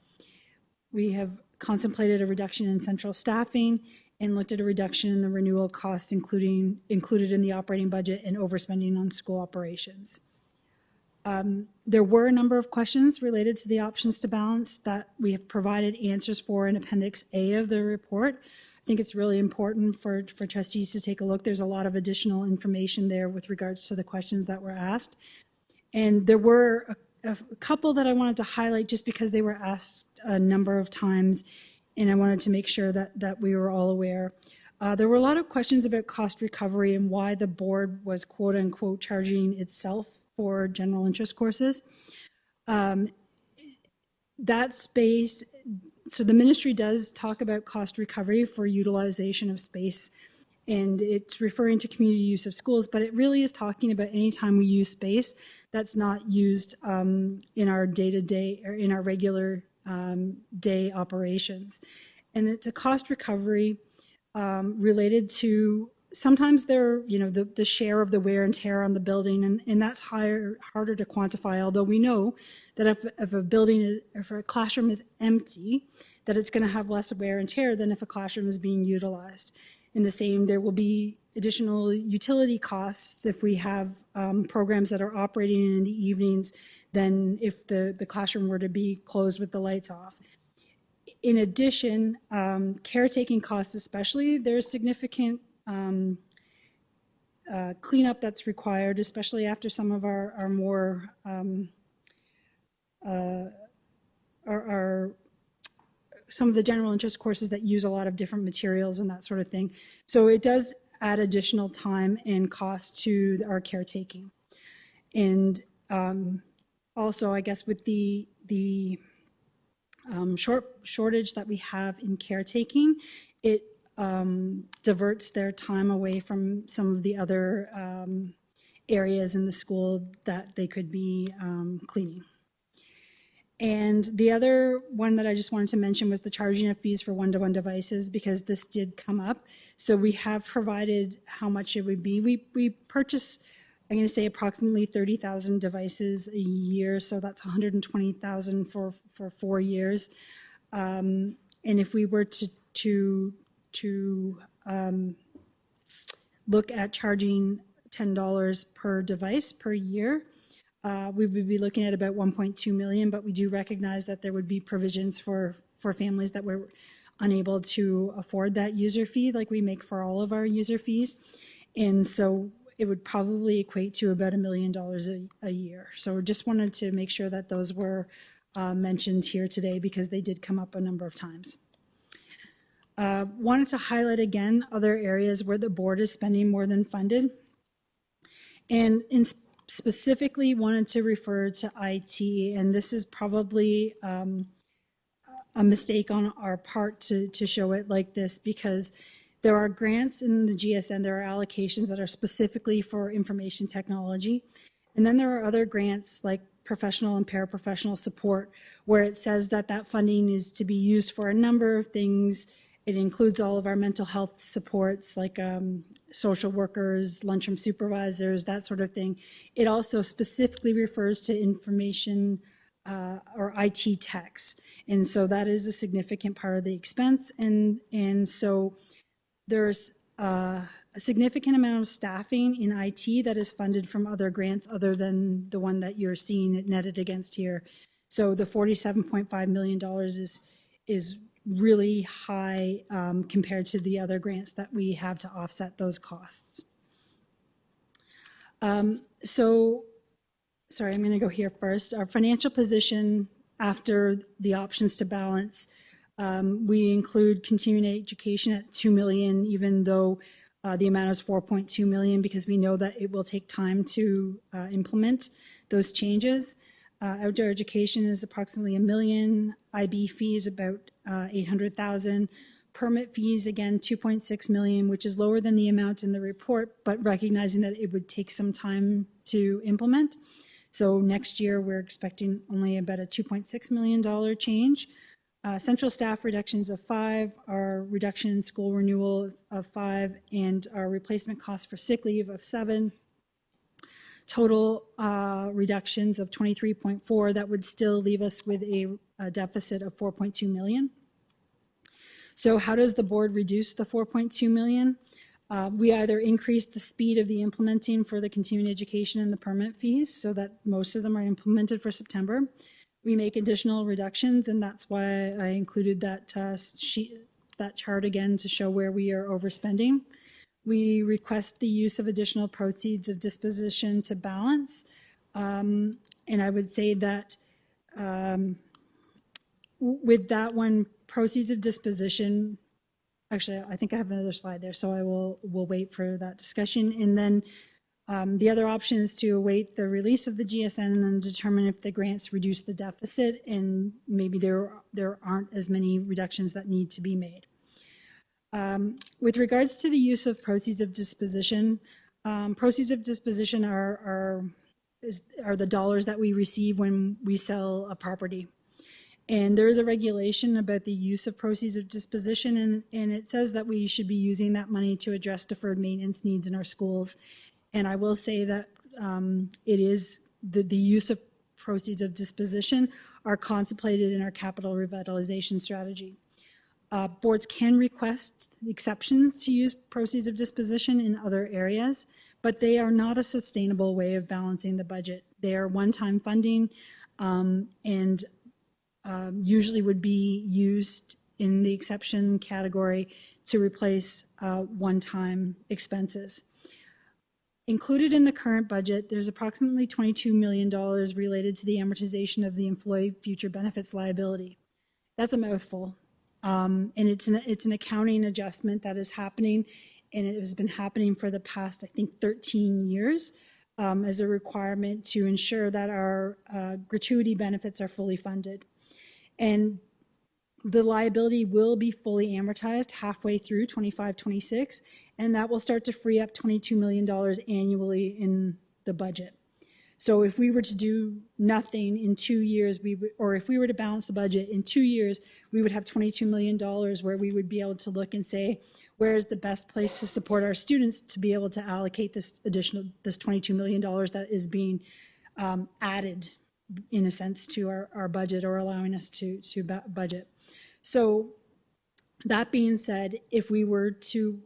We have contemplated a reduction in central staffing and looked at a reduction in the renewal costs, included in the operating budget, and overspending on school operations. There were a number of questions related to the options to balance that we have provided answers for in Appendix A of the report. I think it's really important for trustees to take a look. There's a lot of additional information there with regards to the questions that were asked. And there were a couple that I wanted to highlight just because they were asked a number of times, and I wanted to make sure that we were all aware. There were a lot of questions about cost recovery and why the board was quote unquote charging itself for general interest courses. That space, so the ministry does talk about cost recovery for utilization of space, and it's referring to community use of schools, but it really is talking about any time we use space that's not used in our day-to-day or in our regular day operations. And it's a cost recovery related to, sometimes they're, the share of the wear and tear on the building, and that's harder to quantify, although we know that if a classroom is empty, that it's gonna have less wear and tear than if a classroom is being utilized. In the same, there will be additional utility costs if we have programs that are operating in the evenings than if the classroom were to be closed with the lights off. In addition, caretaking costs especially, there's significant cleanup that's required, especially after some of our more some of the general interest courses that use a lot of different materials and that sort of thing. So it does add additional time and cost to our caretaking. And also, I guess with the shortage that we have in caretaking, it diverts their time away from some of the other areas in the school that they could be cleaning. And the other one that I just wanted to mention was the charging of fees for one-to-one devices, because this did come up. So we have provided how much it would be. We purchase, I'm going to say, approximately 30,000 devices a year, so that's 120,000 for 4 years. And if we were to look at charging $10 per device per year, we would be looking at about 1.2 million, but we do recognize that there would be provisions for families that were unable to afford that user fee, like we make for all of our user fees. And so it would probably equate to about $1 million a year. So just wanted to make sure that those were mentioned here today, because they did come up a number of times. Wanted to highlight again other areas where the board is spending more than funded. And specifically wanted to refer to IT, and this is probably a mistake on our part to show it like this, because there are grants in the GSN, there are allocations that are specifically for information technology, and then there are other grants like professional and paraprofessional support, where it says that that funding is to be used for a number of things. It includes all of our mental health supports, like social workers, lunchroom supervisors, that sort of thing. It also specifically refers to information or IT techs. And so that is a significant part of the expense. And so there's a significant amount of staffing in IT that is funded from other grants other than the one that you're seeing it netted against here. So the $47.5 million is really high compared to the other grants that we have to offset those costs. So, sorry, I'm going to go here first. Our financial position after the options to balance, we include continuing education at $2 million, even though The amount is 4.2 million because we know that it will take time to implement those changes. Outdoor education is approximately $1 million. IB fees about 800,000. Permit fees, again, 2.6 million, which is lower than the amount in the report, but recognizing that it would take some time to implement. So next year, we're expecting only about a $2.6 million change. Central staff reductions of 5, our reduction in school renewal of 5, and our replacement cost for sick leave of 7. Total reductions of 23.4, that would still leave us with a deficit of 4.2 million. So how does the board reduce the 4.2 million? We either increase the speed of the implementing for the continuing education and the permit fees so that most of them are implemented for September. We make additional reductions, and that's why I included that that chart again to show where we are overspending. We request the use of additional proceeds of disposition to balance. And I would say that with that one, proceeds of disposition, actually, I think I have another slide there, so we'll wait for that discussion. And then the other option is to await the release of the GSN and then determine if the grants reduce the deficit, and maybe there aren't as many reductions that need to be made. With regards to the use of proceeds of disposition are the dollars that we receive when we sell a property. And there is a regulation about the use of proceeds of disposition, and it says that we should be using that money to address deferred maintenance needs in our schools. And I will say that it is the use of proceeds of disposition are contemplated in our capital revitalization strategy. Boards can request exceptions to use proceeds of disposition in other areas, but they are not a sustainable way of balancing the budget. They are one-time funding and usually would be used in the exception category to replace one-time expenses. Included in the current budget, there's approximately $22 million related to the amortization of the employee future benefits liability. That's a mouthful. And it's an accounting adjustment that is happening, and it has been happening for the past, I think, 13 years as a requirement to ensure that our gratuity benefits are fully funded. And the liability will be fully amortized halfway through 25-26, and that will start to free up $22 million annually in the budget. So if we were to do nothing in 2 years, or if we were to balance the budget in 2 years, we would have $22 million where we would be able to look and say, where is the best place to support our students to be able to allocate this $22 million that is being added, in a sense, to our budget, or allowing us to budget. So that being said, if we were to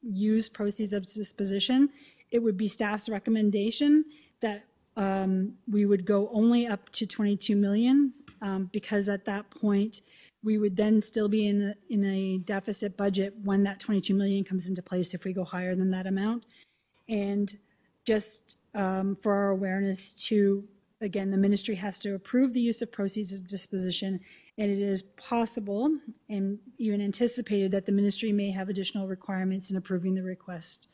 use proceeds of disposition, it would be staff's recommendation that we would go only up to 22 million because at that point we would then still be in a deficit budget when that 22 million comes into place if we go higher than that amount. And just for our awareness too, again, the ministry has to approve the use of proceeds of disposition, and it is possible and even anticipated that the ministry may have additional requirements in approving the request,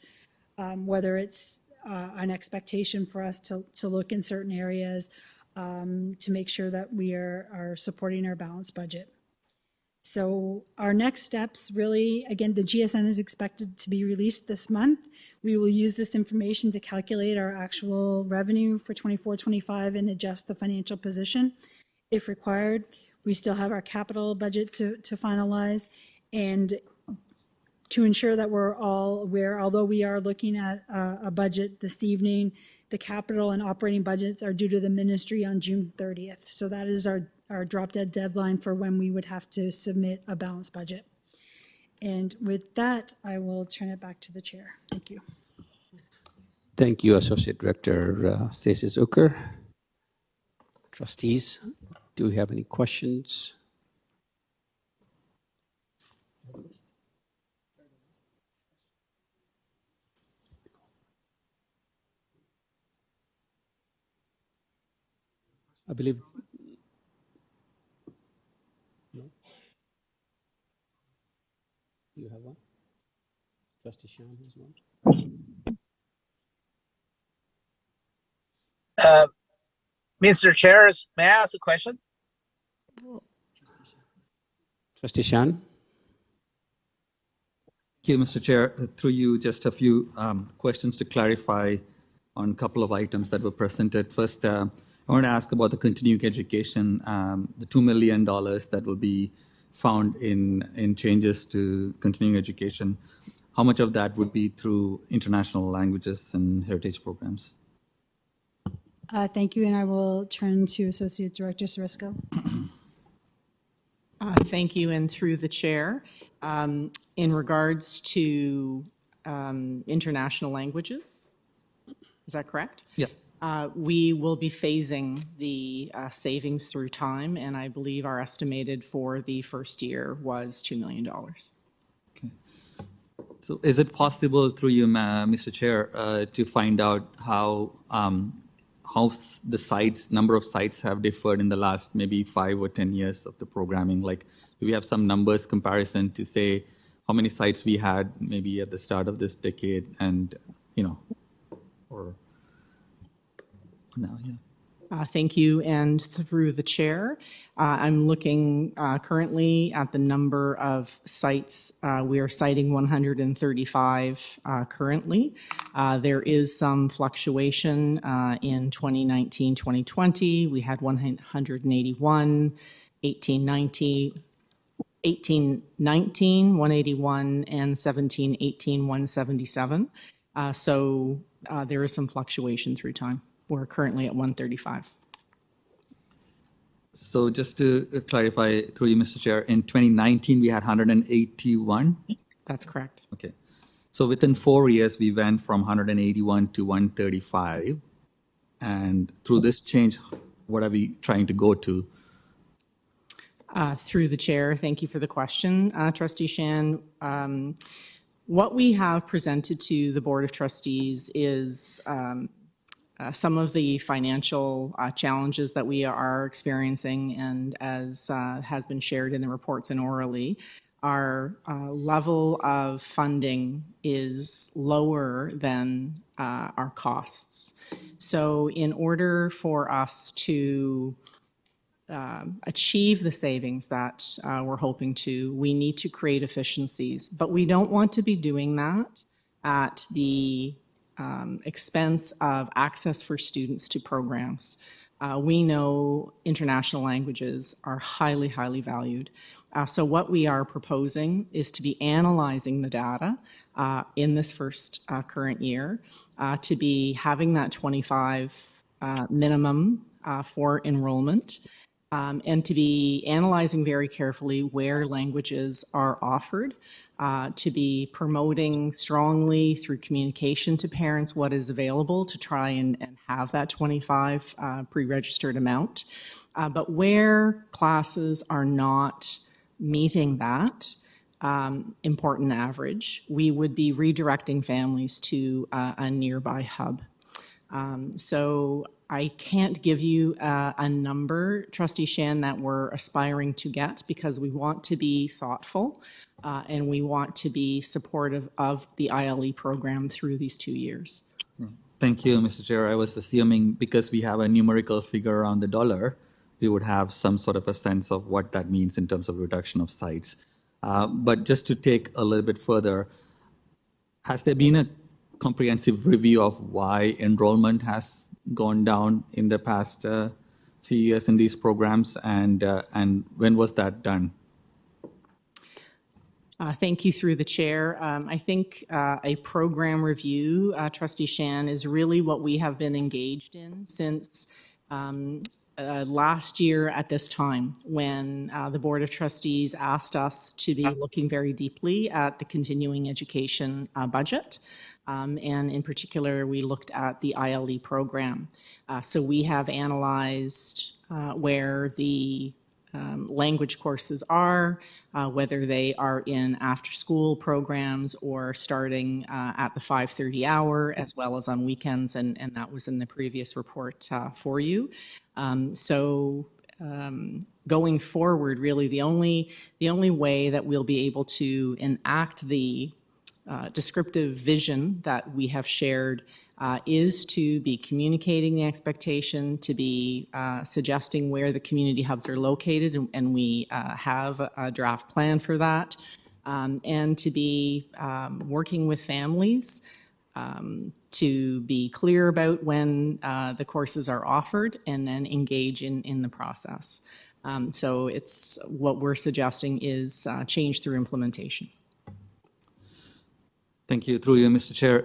whether it's an expectation for us to look in certain areas to make sure that we are supporting our balanced budget. So our next steps really, again, the GSN is expected to be released this month. We will use this information to calculate our actual revenue for 24-25 and adjust the financial position if required. We still have our capital budget to finalize, and to ensure that we're all aware, although we are looking at a budget this evening, the capital and operating budgets are due to the ministry on June 30th. So that is our drop dead deadline for when we would have to submit a balanced budget. And with that, I will turn it back to the chair. Thank you. Thank you, Associate Director Stacey Zucker. Trustees, do we have any questions? I believe. No? You have one? Trustee Shan has one. Mr. Chairs, may I ask a question? Trustee Shan? Thank you, Mr. Chair. Through you, just a few questions to clarify on a couple of items that were presented. First, I want to ask about the continuing education, the $2 million that will be found in changes to continuing education. How much of that would be through international languages and heritage programs? Thank you, and I will turn to Associate Director Sarisco. Thank you, and through the chair. In regards to international languages, is that correct? Yeah. We will be phasing the savings through time, and I believe our estimated for the first year was $2 million. Okay. So is it possible through you, Mr. Chair, to find out how the sites, number of sites have differed in the last maybe 5 or 10 years of the programming? Like, do we have some numbers comparison to say how many sites we had maybe at the start of this decade and, or now, yeah. Thank you, and through the chair, I'm looking currently at the number of sites. We are citing 135 currently. There is some fluctuation in 2019, 2020. We had 181, 1819, 181, and 1718, 177. So there is some fluctuation through time. We're currently at 135. So just to clarify through you, Mr. Chair, in 2019, we had 181? That's correct. Okay. So within 4 years, we went from 181 to 135. And through this change, what are we trying to go to? Through the chair, thank you for the question, Trustee Shan. What we have presented to the Board of Trustees is some of the financial challenges that we are experiencing, and as has been shared in the reports and orally, our level of funding is lower than our costs. So in order for us to achieve the savings that we're hoping to, we need to create efficiencies, but we don't want to be doing that at the expense of access for students to programs. We know international languages are highly, highly valued. So what we are proposing is to be analyzing the data in this first current year, to be having that 25 minimum for enrollment, and to be analyzing very carefully where languages are offered, to be promoting strongly through communication to parents what is available to try and have that 25 pre-registered amount. But where classes are not meeting that important average, we would be redirecting families to a nearby hub. So I can't give you a number, Trustee Shan, that we're aspiring to get, because we want to be thoughtful and we want to be supportive of the ILE program through these 2 years. Thank you, Mr. Chair. I was assuming because we have a numerical figure around the dollar, we would have some sort of a sense of what that means in terms of reduction of sites. But just to take a little bit further, has there been a comprehensive review of why enrollment has gone down in the past few years in these programs, and when was that done? Thank you through the chair. I think a program review, Trustee Shan, is really what we have been engaged in since last year at this time, when the Board of Trustees asked us to be looking very deeply at the continuing education budget. And in particular, we looked at the ILE program. So we have analyzed where the language courses are, whether they are in after-school programs or starting at the 5:30 hour, as well as on weekends, and that was in the previous report for you. Going forward, really, the only way that we'll be able to enact the descriptive vision that we have shared is to be communicating the expectation, to be suggesting where the community hubs are located, and we have a draft plan for that, and to be working with families to be clear about when the courses are offered and then engage in the process. So it's what we're suggesting is change through implementation. Thank you. Through you, Mr. Chair.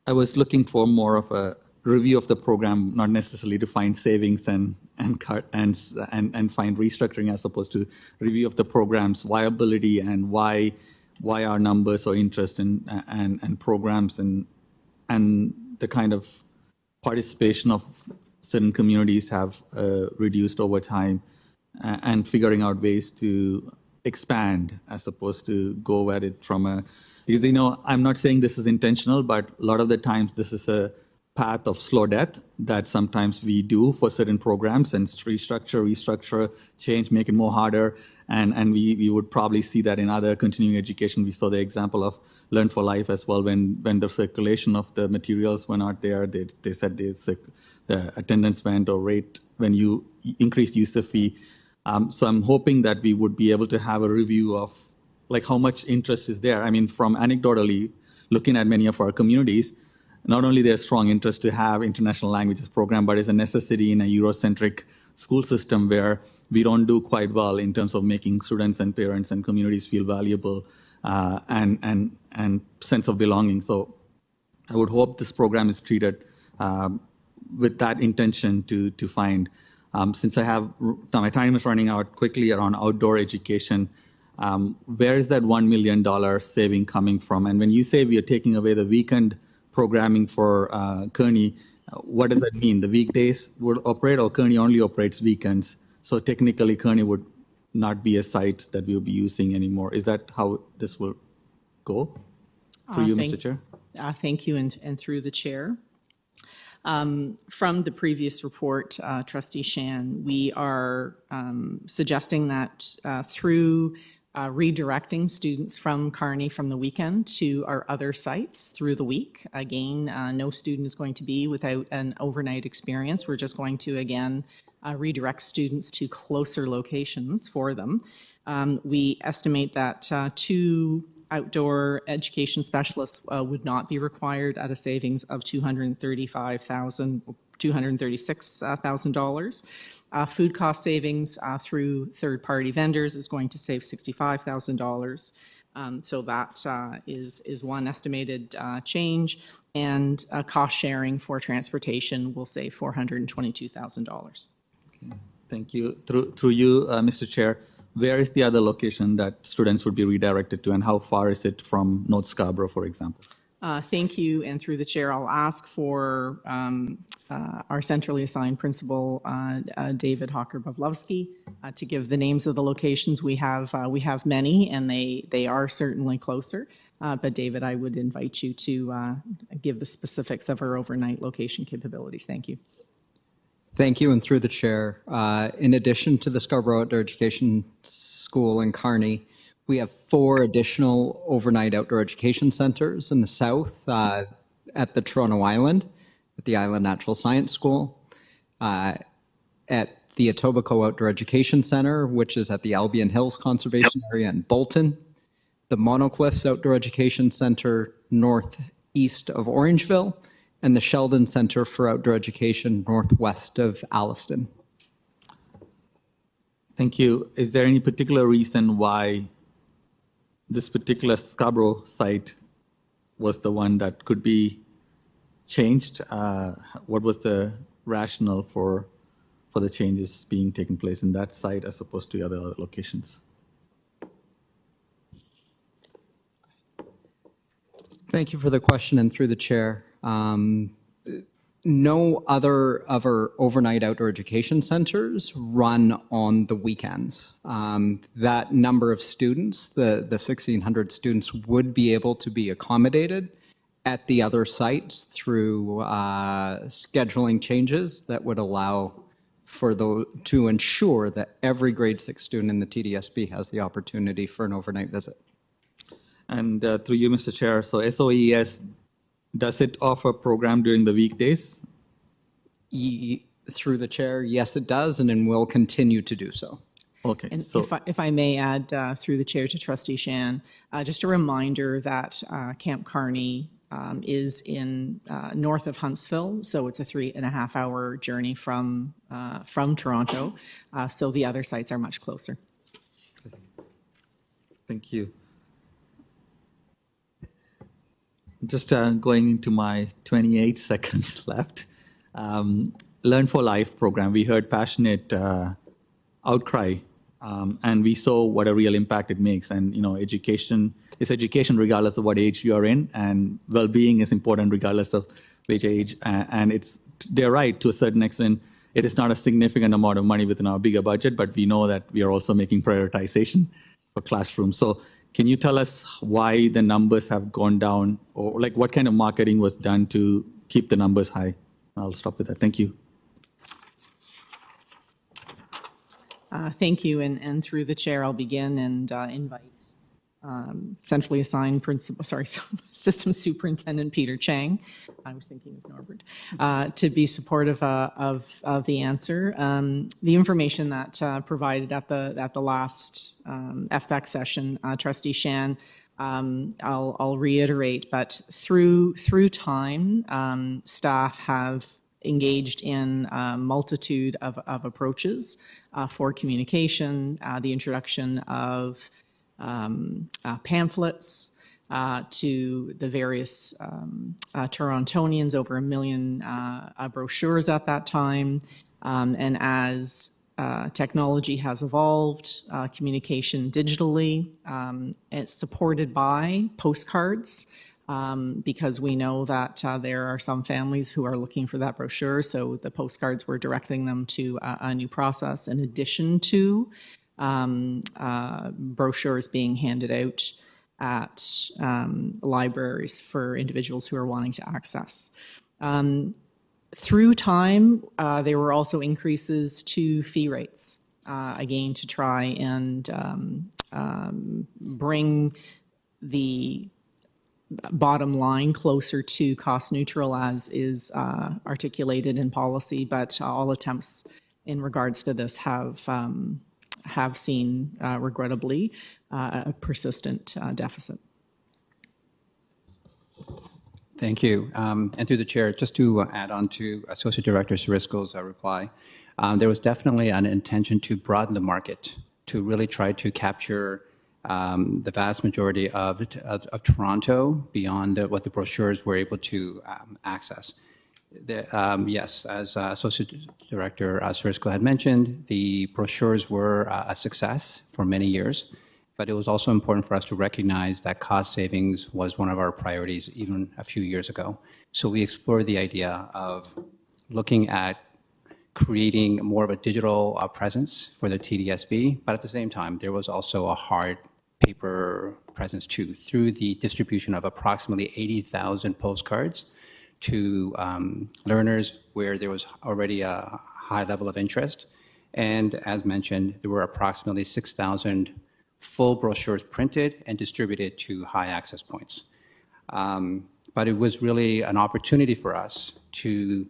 I was looking for more of a review of the program, not necessarily to find savings and cut and find restructuring, as opposed to review of the program's viability and why our numbers or interest and programs and the kind of participation of certain communities have reduced over time, and figuring out ways to expand as opposed to go at it from a, because, I'm not saying this is intentional, but a lot of the times this is a path of slow death that sometimes we do for certain programs, and restructure, change, make it more harder. And we would probably see that in other continuing education. We saw the example of Learn for Life as well. When the circulation of the materials were not there, they said the attendance went or rate when you increased user fee. So I'm hoping that we would be able to have a review of like how much interest is there. I mean, from anecdotally looking at many of our communities, not only there's strong interest to have international languages program, but it's a necessity in a Eurocentric school system where we don't do quite well in terms of making students and parents and communities feel valuable and sense of belonging. So I would hope this program is treated with that intention to find. Since my time is running out quickly around outdoor education, where is that $1 million saving coming from? And when you say we are taking away the weekend programming for Kearney, what does that mean? The weekdays would operate, or Kearney only operates weekends? So technically, Kearney would not be a site that we'll be using anymore. Is that how this will go? Through you, Mr. Chair. Thank you, and through the chair. From the previous report, Trustee Shan, we are suggesting that through redirecting students from Kearney from the weekend to our other sites through the week. Again, no student is going to be without an overnight experience. We're just going to, again, redirect students to closer locations for them. We estimate that 2 outdoor education specialists would not be required at a savings of $236,000. Food cost savings through third-party vendors is going to save $65,000. So that is one estimated change. And cost sharing for transportation will save $422,000. Okay. Thank you. Through you, Mr. Chair, where is the other location that students would be redirected to, and how far is it from North Scarborough, for example? Thank you, and through the chair, I'll ask for our centrally assigned principal, David Hawker-Bavlovsky, to give the names of the locations. We have many, and they are certainly closer. But David, I would invite you to give the specifics of our overnight location capabilities. Thank you. Thank you, and through the chair, in addition to the Scarborough Outdoor Education School in Kearney, we have 4 additional overnight outdoor education centers in the south at the Toronto Island, at the Island Natural Science School, at the Etobicoke Outdoor Education Center, which is at the Albion Hills Conservation Area in Bolton, the Monocliffs Outdoor Education Center northeast of Orangeville, and the Sheldon Center for Outdoor Education northwest of Alliston. Thank you. Is there any particular reason why this particular Scarborough site was the one that could be changed? What was the rationale for the changes being taken place in that site as opposed to other locations? Thank you for the question, and through the chair. No other of our overnight outdoor education centers run on the weekends. That number of students, the 1,600 students, would be able to be accommodated at the other sites through scheduling changes that would allow to ensure that every grade 6 student in the TDSB has the opportunity for an overnight visit. And through you, Mr. Chair, so SOES, does it offer program during the weekdays? Through the chair, yes, it does, and then will continue to do so. Okay, And so if I may add, through the chair to Trustee Shan, just a reminder that Camp Kearney is in north of Huntsville, so it's a 3.5-hour journey from Toronto. So the other sites are much closer. thank you. Just going into my 28 seconds left. Learn for Life program, we heard passionate outcry, and we saw what a real impact it makes. And education is education regardless of what age you are in, and well-being is important regardless of which age. And they're right to a certain extent. It is not a significant amount of money within our bigger budget, but we know that we are also making prioritization for classrooms. So can you tell us why the numbers have gone down, or like what kind of marketing was done to keep the numbers high? I'll stop with that. Thank you. Thank you, and through the chair, I'll begin and invite centrally assigned System Superintendent Peter Chang, I was thinking of Norbert, to be supportive of the answer. The information that provided at the last FPAC session, Trustee Shan, I'll reiterate, but through time, staff have engaged in a multitude of approaches for communication, the introduction of pamphlets to the various Torontonians, over 1 million brochures at that time. And as technology has evolved, communication digitally, it's supported by postcards, because we know that there are some families who are looking for that brochure. So the postcards, were directing them to a new process, in addition to brochures being handed out at libraries for individuals who are wanting to access. Through time, there were also increases to fee rates, again, to try and bring the bottom line closer to cost neutral, as is articulated in policy, but all attempts in regards to this have seen, regrettably, a persistent deficit. Thank you. And through the chair, just to add on to Associate Director Sarisco's reply, there was definitely an intention to broaden the market, to really try to capture the vast majority of Toronto beyond what the brochures were able to access. Yes, as Associate Director Sarisco had mentioned, the brochures were a success for many years, but it was also important for us to recognize that cost savings was one of our priorities even a few years ago. So we explored the idea of looking at creating more of a digital presence for the TDSB, but at the same time, there was also a hard paper presence too, through the distribution of approximately 80,000 postcards to learners where there was already a high level of interest. And as mentioned, there were approximately 6,000 full brochures printed and distributed to high access points. But it was really an opportunity for us to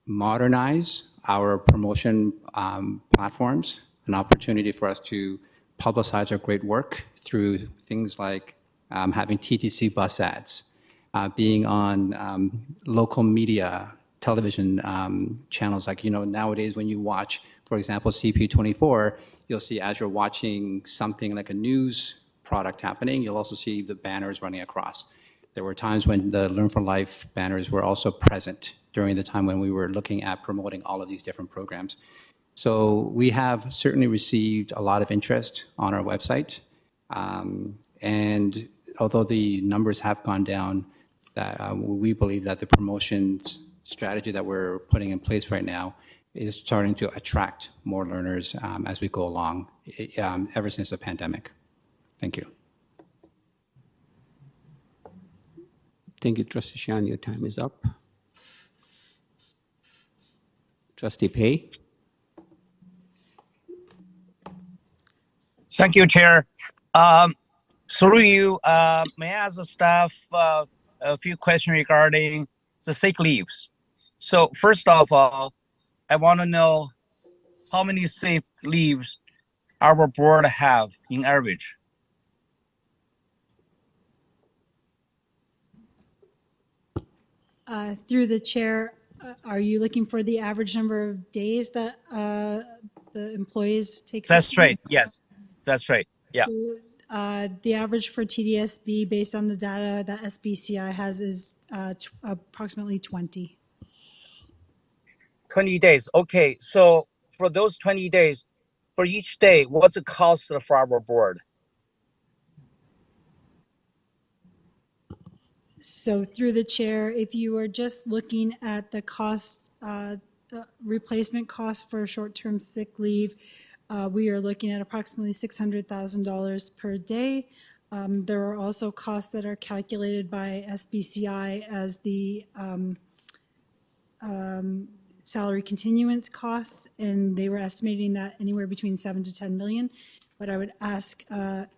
modernize our promotion platforms, an opportunity for us to publicize our great work through things like having TTC bus ads, being on local media, television channels. Like, nowadays when you watch, for example, CP24, you'll see as you're watching something like a news product happening, you'll also see the banners running across. There were times when the Learn for Life banners were also present during the time when we were looking at promoting all of these different programs. So we have certainly received a lot of interest on our website. And although the numbers have gone down, we believe that the promotions strategy that we're putting in place right now is starting to attract more learners as we go along, ever since the pandemic. Thank you. Thank you, Trustee Shan. Your time is up. Trustee Pei. Thank you, Chair. Through you, may I ask the staff a few questions regarding the sick leaves? So first of all, I want to know how many sick leaves our board have in average. Through the chair, are you looking for the average number of days that the employees take? That's right. Yes, that's right. Yeah. So the average for TDSB, based on the data that SBCI has, is approximately 20. 20 days. Okay. So for those 20 days, for each day, what's the cost for our board? So through the chair, if you are just looking at the cost, replacement cost for short-term sick leave, we are looking at approximately $600,000 per day. There are also costs that are calculated by SBCI as the salary continuance costs, and they were estimating that anywhere between 7 to 10 million. But I would ask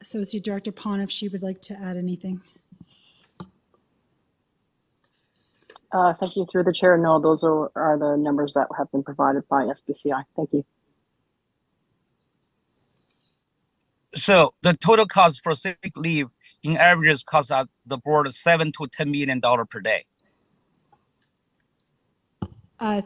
Associate Director Pon if she would like to add anything. Thank you. Through the chair, no, those are the numbers that have been provided by SBCI. Thank you. So the total cost for sick leave in averages costs the board $7 to $10 million per day.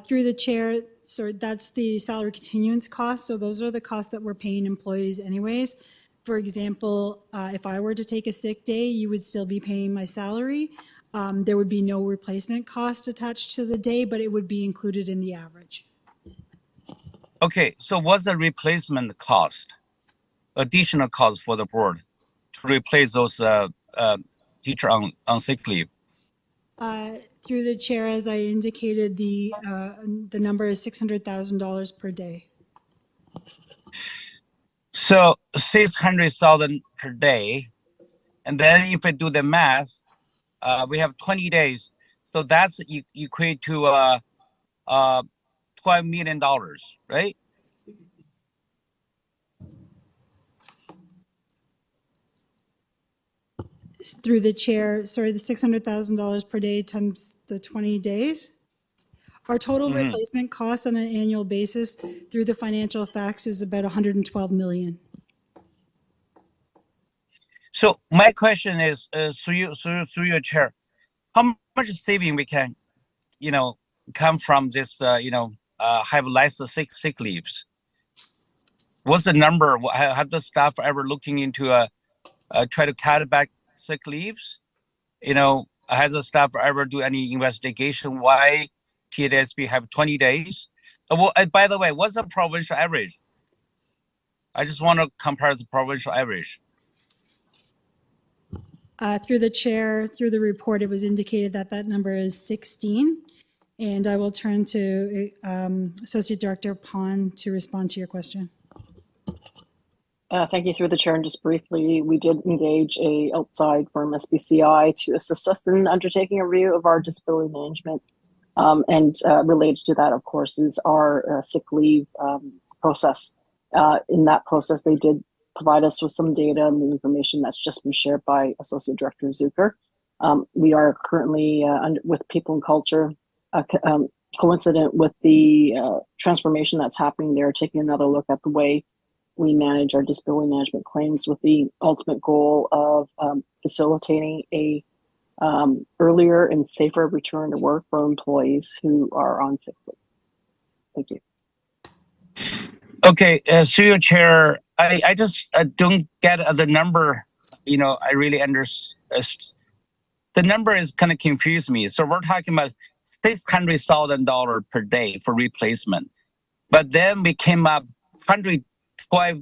Through the chair, so that's the salary continuance cost. So those are the costs that we're paying employees anyways. For example, if I were to take a sick day, you would still be paying my salary. There would be no replacement cost attached to the day, but it would be included in the average. Okay, so what's the replacement cost, additional cost for the board to replace those teacher on sick leave? Through the chair, as I indicated, the number is $600,000 per day. So 600,000 per day, and then if I do the math, we have 20 days, so that's equate to $12 million, right? Through the chair, sorry, the $600,000 per day times the 20 days. Our total replacement cost on an annual basis through the financial facts is about 112 million. So my question is, through your chair, how much saving we can, come from this, have less sick leaves? What's the number? Have the staff ever looking into try to cut back sick leaves? Has the staff ever do any investigation why TDSB have 20 days? Well, by the way, what's the provincial average? I just want to compare the provincial average. Through the chair, through the report, it was indicated that that number is 16. And I will turn to Associate Director Pon to respond to your question. Thank you. Through the chair, and just briefly, we did engage a outside firm, SBCI, to assist us in undertaking a review of our disability management. And related to that, of course, is our sick leave process. In that process, they did provide us with some data and the information that's just been shared by Associate Director Zucker. We are currently, with People and Culture, coincident with the transformation that's happening there, taking another look at the way we manage our disability management claims with the ultimate goal of facilitating a earlier and safer return to work for employees who are on sick leave. Thank you. Okay, through your chair, I just don't get the number. I really understand. The number is kind of confused me. So we're talking about $600,000 per day for replacement, but then we came up $112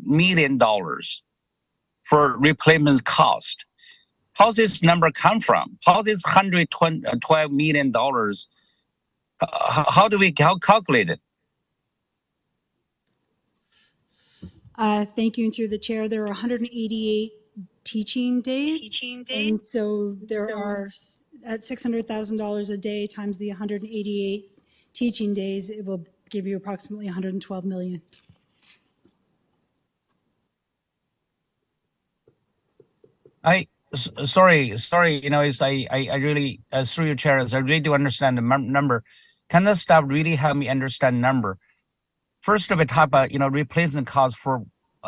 million for replacement cost. How does this number come from? How does $112 million? How do we calculate it? Thank you. And through the chair, there are 188 teaching days. And so there are, at $600,000 a day times the 188 teaching days, it will give you approximately 112 million. Sorry, you know, I really, through your chair, I really do understand the number. Can the staff really help me understand number? First of all, talk about, you know, replacement cost for,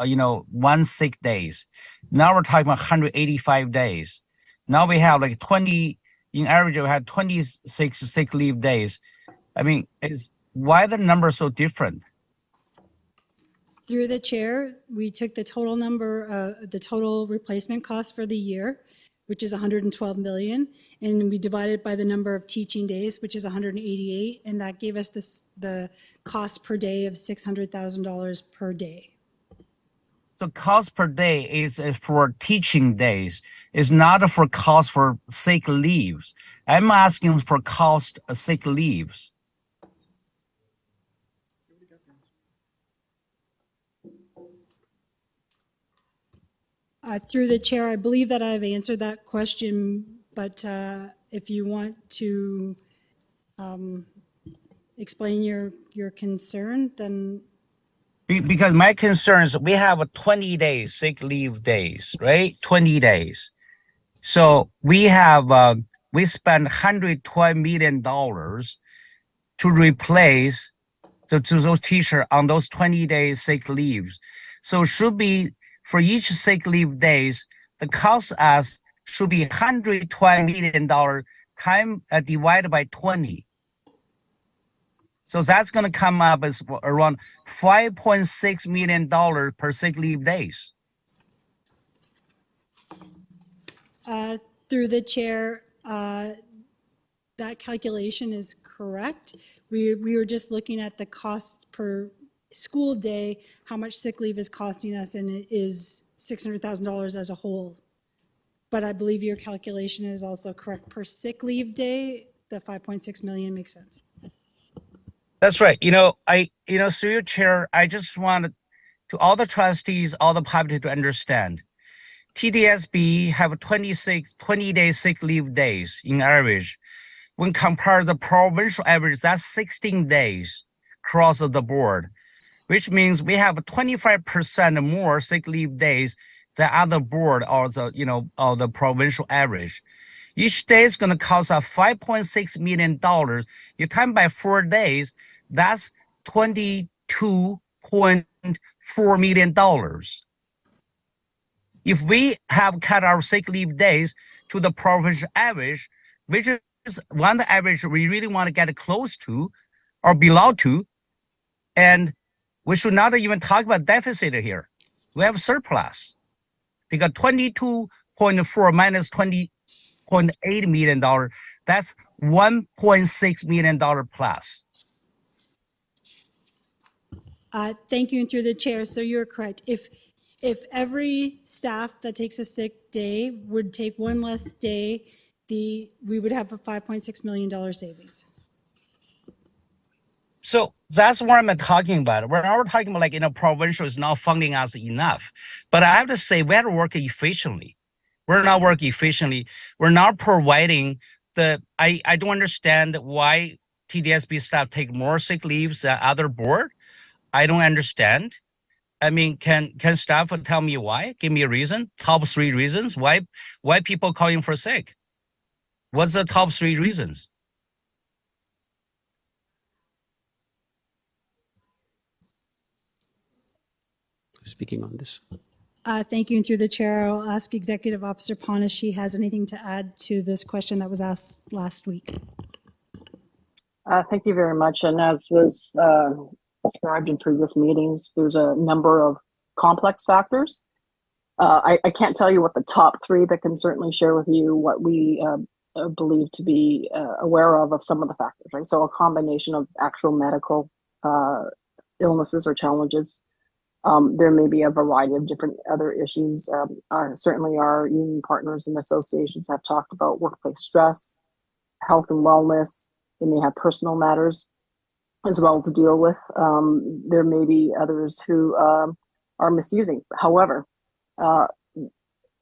you know, 1 sick days. Now we're talking about 185 days. Now we have like 20, in average, we had 26 sick leave days. I mean, why the number so different? Through the chair, we took the total number, the total replacement cost for the year, which is 112 million, and we divided by the number of teaching days, which is 188, and that gave us the cost per day of $600,000 per day. So cost per day is for teaching days, is not for cost for sick leaves. I'm asking for cost of sick leaves. Through the chair, I believe that I've answered that question, but if you want to explain your concern, then. Because my concern is we have a 20 days sick leave days, right? 20 days. So we have, we spend $112 million to replace to those teachers on those 20 days sick leaves. So should be, for each sick leave days, the cost us should be $112 million time divided by 20. So that's going to come up as around $5.6 million per sick leave days. Through the chair, that calculation is correct. We were just looking at the cost per school day, how much sick leave is costing us, and it is $600,000 as a whole. But I believe your calculation is also correct. Per sick leave day, the 5.6 million makes sense. That's right. You know, through your chair, I just wanted to all the trustees, all the public to understand. TDSB have 20-day sick leave days in average. When compared the provincial average, that's 16 days across the board, which means we have 25% more sick leave days than other board or the, you know, or the provincial average. Each day is going to cost us $5.6 million. You time by 4 days, that's $22.4 million. If we have cut our sick leave days to the provincial average, which is one average we really want to get close to or below to, and we should not even talk about deficit here. We have surplus because 22.4 minus $20.8 million, that's $1.6 million plus. Thank you, and through the chair, so you're correct. If every staff that takes a sick day would take one less day, we would have a $5.6 million savings. So that's what I'm talking about. We're not talking about like, you know, provincial is not funding us enough. But I have to say we have to work efficiently. We're not working efficiently. We're not providing the, I don't understand why TDSB staff take more sick leaves than other board. I don't understand. I mean, can staff tell me why? Give me a reason. Top 3 reasons why people calling for sick. What's the top 3 reasons? Speaking on this. Thank you, and through the chair, I'll ask Executive Officer Pon if she has anything to add to this question that was asked last week. Thank you very much. And as was described in previous meetings, there's a number of complex factors. I can't tell you what the top 3, but can certainly share with you what we believe to be aware of some of the factors, right? So a combination of actual medical illnesses or challenges. There may be a variety of different other issues. Certainly our union partners and associations have talked about workplace stress, health and wellness. They may have personal matters as well to deal with. There may be others who are misusing. However,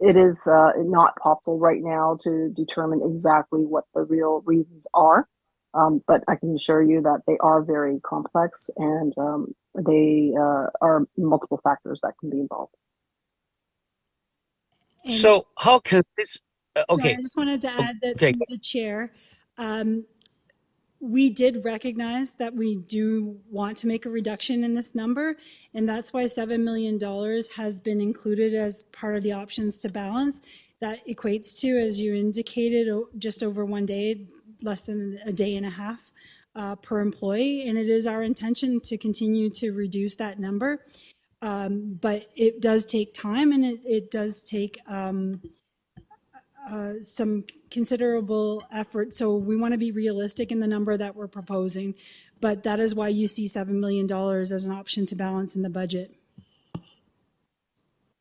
it is not possible right now to determine exactly what the real reasons are. But I can assure you that they are very complex, and they are multiple factors that can be involved. And how can this, sorry, okay, I just wanted to add that okay. through the chair, we did recognize that we do want to make a reduction in this number, and that's why $7 million has been included as part of the options to balance. That equates to, as you indicated, just over 1 day, less than a day and a half per employee, and it is our intention to continue to reduce that number. But it does take time, and it does take some considerable effort. So we want to be realistic in the number that we're proposing, but that is why you see $7 million as an option to balance in the budget.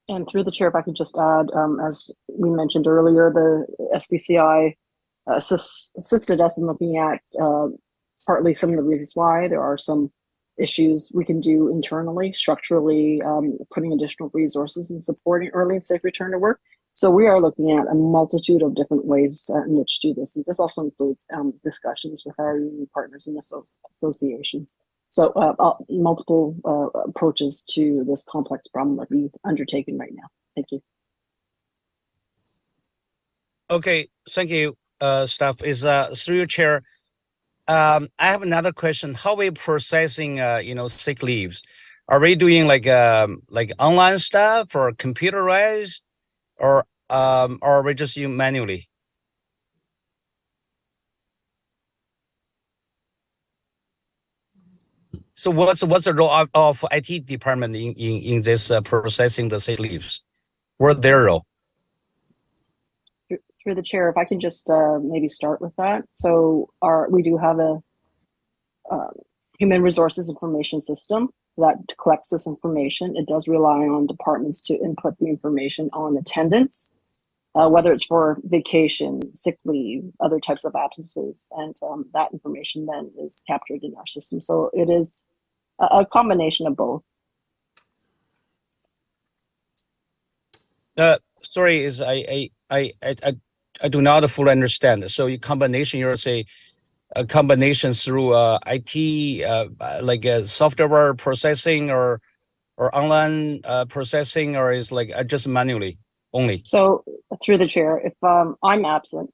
And through the chair, if I could just add, as we mentioned earlier, the SBCI assisted us in looking at partly some of the reasons why there are some issues we can do internally, structurally, putting additional resources and supporting early and safe return to work. So we are looking at a multitude of different ways in which to do this. And this also includes discussions with our union partners and associations. So multiple approaches to this complex problem that we've undertaken right now. Thank you. Okay, thank you, staff. Is through your chair. I have another question. How are we processing, sick leaves? Are we doing like online stuff or computerized, or are we just using manually? So what's the role of IT department in this processing the sick leaves? What's their role? Through the chair, if I can just maybe start with that. So we do have a human resources information system that collects this information. It does rely on departments to input the information on attendance, whether it's for vacation, sick leave, other types of absences, and that information then is captured in our system. So it is a combination of both. Sorry, is I do not fully understand. So your combination, you're saying a combination through IT, like software processing or online processing, or is like just manually only? So through the chair, if I'm absent,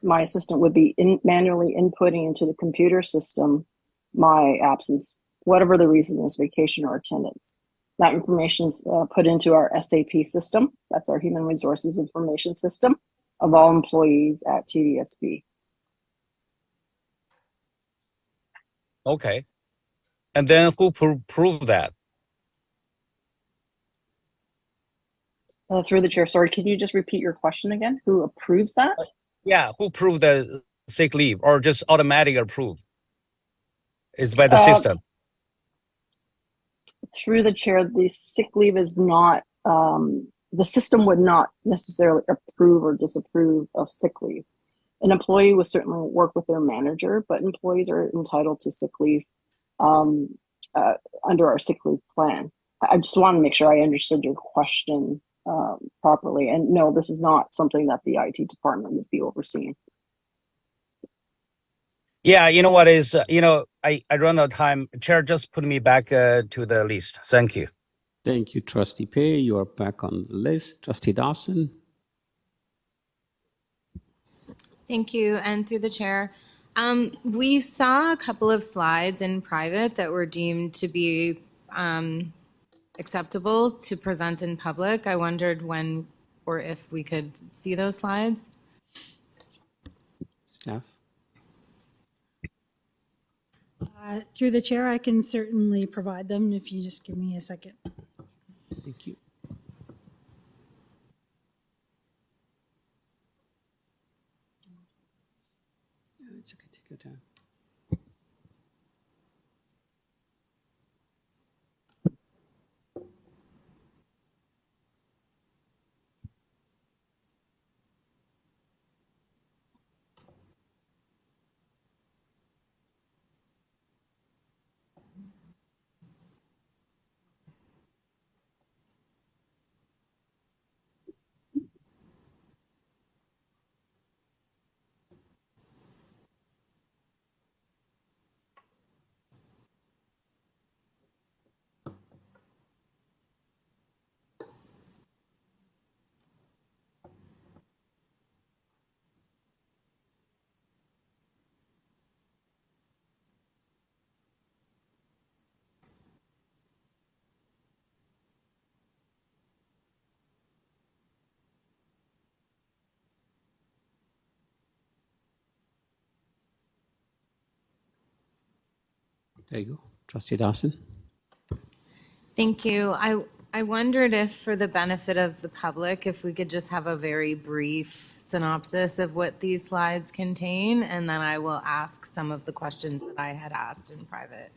my assistant would be manually inputting into the computer system my absence, whatever the reason is, vacation or attendance. That information is put into our SAP system. That's our human resources information system of all employees at TDSB. Okay. And then who prove that? Through the chair, sorry, can you just repeat your question again? Who approves that? Yeah, who prove the sick leave, or just automatic approve? It's by the system. Through the chair, the sick leave is not, the system would not necessarily approve or disapprove of sick leave. An employee would certainly work with their manager, but employees are entitled to sick leave under our sick leave plan. I just want to make sure I understood your question properly. And no, this is not something that the IT department would be overseeing. Yeah, you know what is, I run out of time. Chair, just put me back to the list. Thank you. Thank you, Trustee Pei. You are back on the list. Trustee Dawson. Thank you, and through the chair. We saw a couple of slides in private that were deemed to be acceptable to present in public. I wondered when or if we could see those slides. Staff. Through the chair, I can certainly provide them if you just give me a second. Thank you. It's okay, take your time. There you go. Trustee Dawson. Thank you. I wondered if, for the benefit of the public, if we could just have a very brief synopsis of what these slides contain, and then I will ask some of the questions that I had asked in private.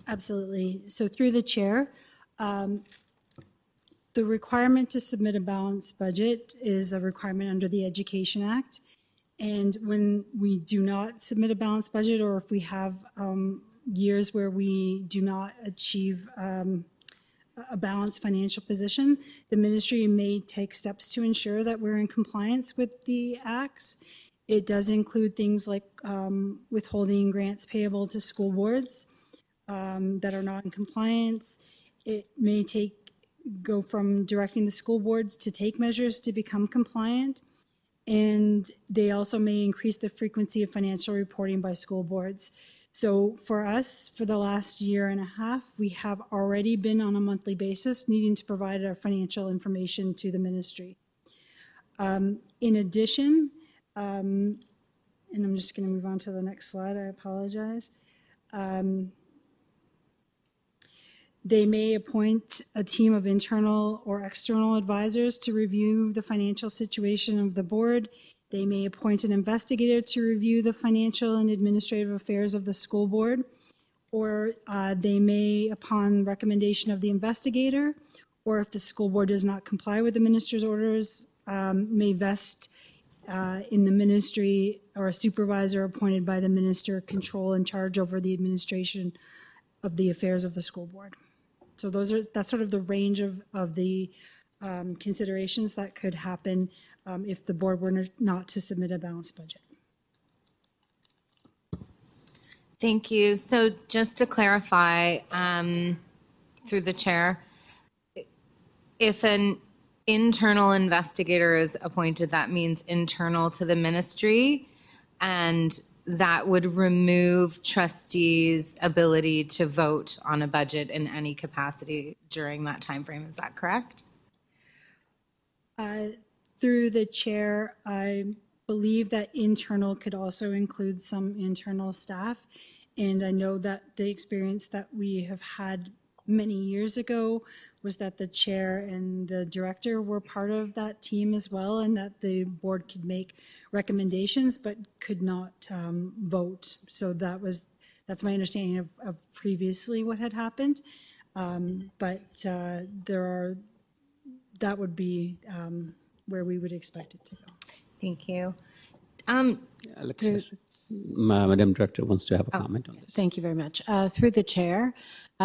Absolutely. So through the chair, the requirement to submit a balanced budget is a requirement under the Education Act. And when we do not submit a balanced budget, or if we have years where we do not achieve a balanced financial position, the ministry may take steps to ensure that we're in compliance with the acts. It does include things like withholding grants payable to school boards that are not in compliance. It may go from directing the school boards to take measures to become compliant. And they also may increase the frequency of financial reporting by school boards. So for us, for the last year and a half, we have already been on a monthly basis needing to provide our financial information to the ministry. In addition, and I'm just going to move on to the next slide, I apologize. They may appoint a team of internal or external advisors to review the financial situation of the board. They may appoint an investigator to review the financial and administrative affairs of the school board, or they may, upon recommendation of the investigator, or if the school board does not comply with the minister's orders, may vest in the ministry or a supervisor appointed by the minister control and charge over the administration of the affairs of the school board. So that's sort of the range of the considerations that could happen if the board were not to submit a balanced budget. Thank you. So just to clarify, through the chair, if an internal investigator is appointed, that means internal to the ministry, and that would remove trustees' ability to vote on a budget in any capacity during that time frame. Is that correct? Through the chair, I believe that internal could also include some internal staff. And I know that the experience that we have had many years ago was that the chair and the director were part of that team as well, and that the board could make recommendations but could not vote. So that's my understanding of previously what had happened. That would be where we would expect it to go. Thank you. Alexis, Madam Director wants to have a comment on this. Thank you very much. Through the chair,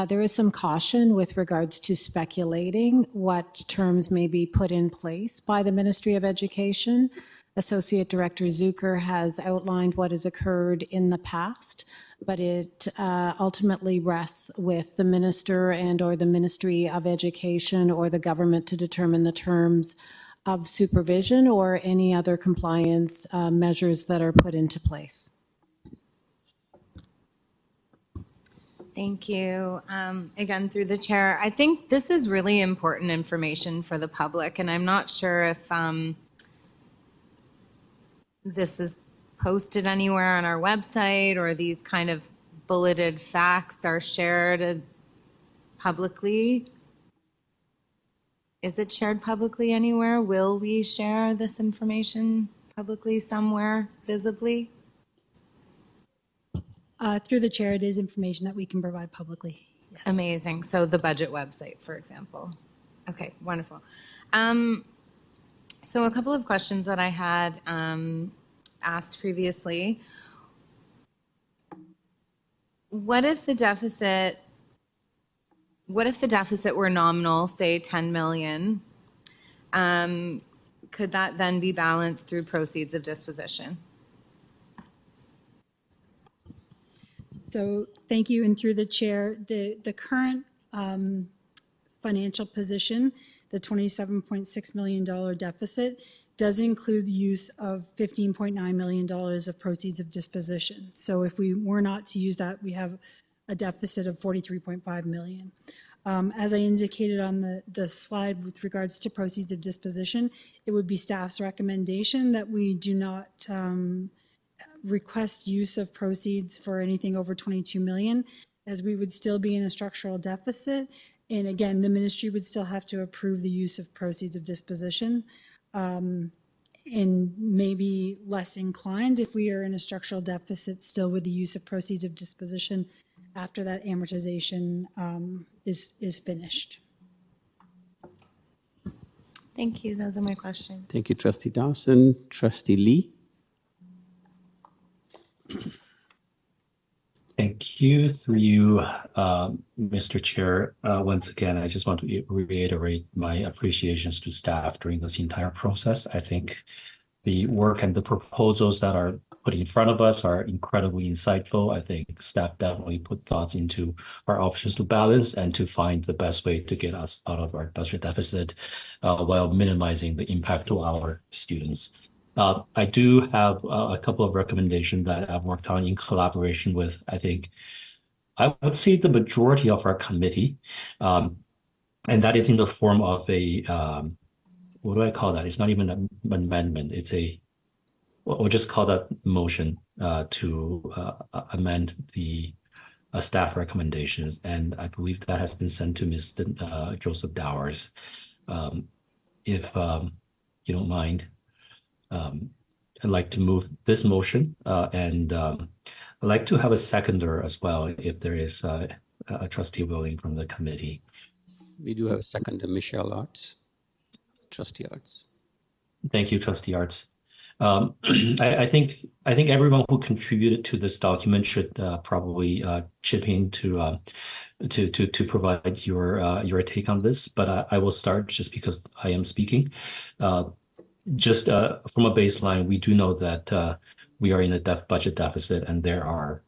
there is some caution with regards to speculating what terms may be put in place by the Ministry of Education. Associate Director Zucker has outlined what has occurred in the past, but it ultimately rests with the minister and or the Ministry of Education or the government to determine the terms of supervision or any other compliance measures that are put into place. Thank you. Again, through the chair, I think this is really important information for the public, and I'm not sure if this is posted anywhere on our website or these kind of bulleted facts are shared publicly. Is it shared publicly anywhere? Will we share this information publicly somewhere visibly? Through the chair, it is information that we can provide publicly. Yes. Amazing. So the budget website, for example. Okay, wonderful. So a couple of questions that I had asked previously. What if the deficit were nominal, say 10 million? Could that then be balanced through proceeds of disposition? So thank you, and through the chair, the current financial position, the $27.6 million deficit, does include the use of $15.9 million of proceeds of disposition. So if we were not to use that, we have a deficit of $43.5 million. As I indicated on the slide with regards to proceeds of disposition, it would be staff's recommendation that we do not request use of proceeds for anything over 22 million, as we would still be in a structural deficit. And again, the ministry would still have to approve the use of proceeds of disposition. And maybe less inclined if we are in a structural deficit still with the use of proceeds of disposition after that amortization is finished. Thank you. Those are my questions. Thank you, Trustee Dawson. Trustee Lee? Thank you. Through you, Mr. Chair. Once again, I just want to reiterate my appreciations to staff during this entire process. I think the work and the proposals that are put in front of us are incredibly insightful. I think staff definitely put thoughts into our options to balance and to find the best way to get us out of our budget deficit while minimizing the impact to our students. I do have a couple of recommendations that I've worked on in collaboration with, I think, I would say the majority of our committee, and that is in the form of a, what do I call that? It's not even an amendment. It's a, we'll just call that motion to amend the staff recommendations. And I believe that has been sent to Mr. Joseph Dowers. If you don't mind. I'd like to move this motion and I'd like to have a seconder as well if there is a trustee willing from the committee. We do have a seconder, Michelle Arts. Trustee Arts. Thank you, Trustee Arts. I think everyone who contributed to this document should probably chip in to provide your take on this. But I will start just because I am speaking. Just from a baseline, we do know that we are in a budget deficit, and there are,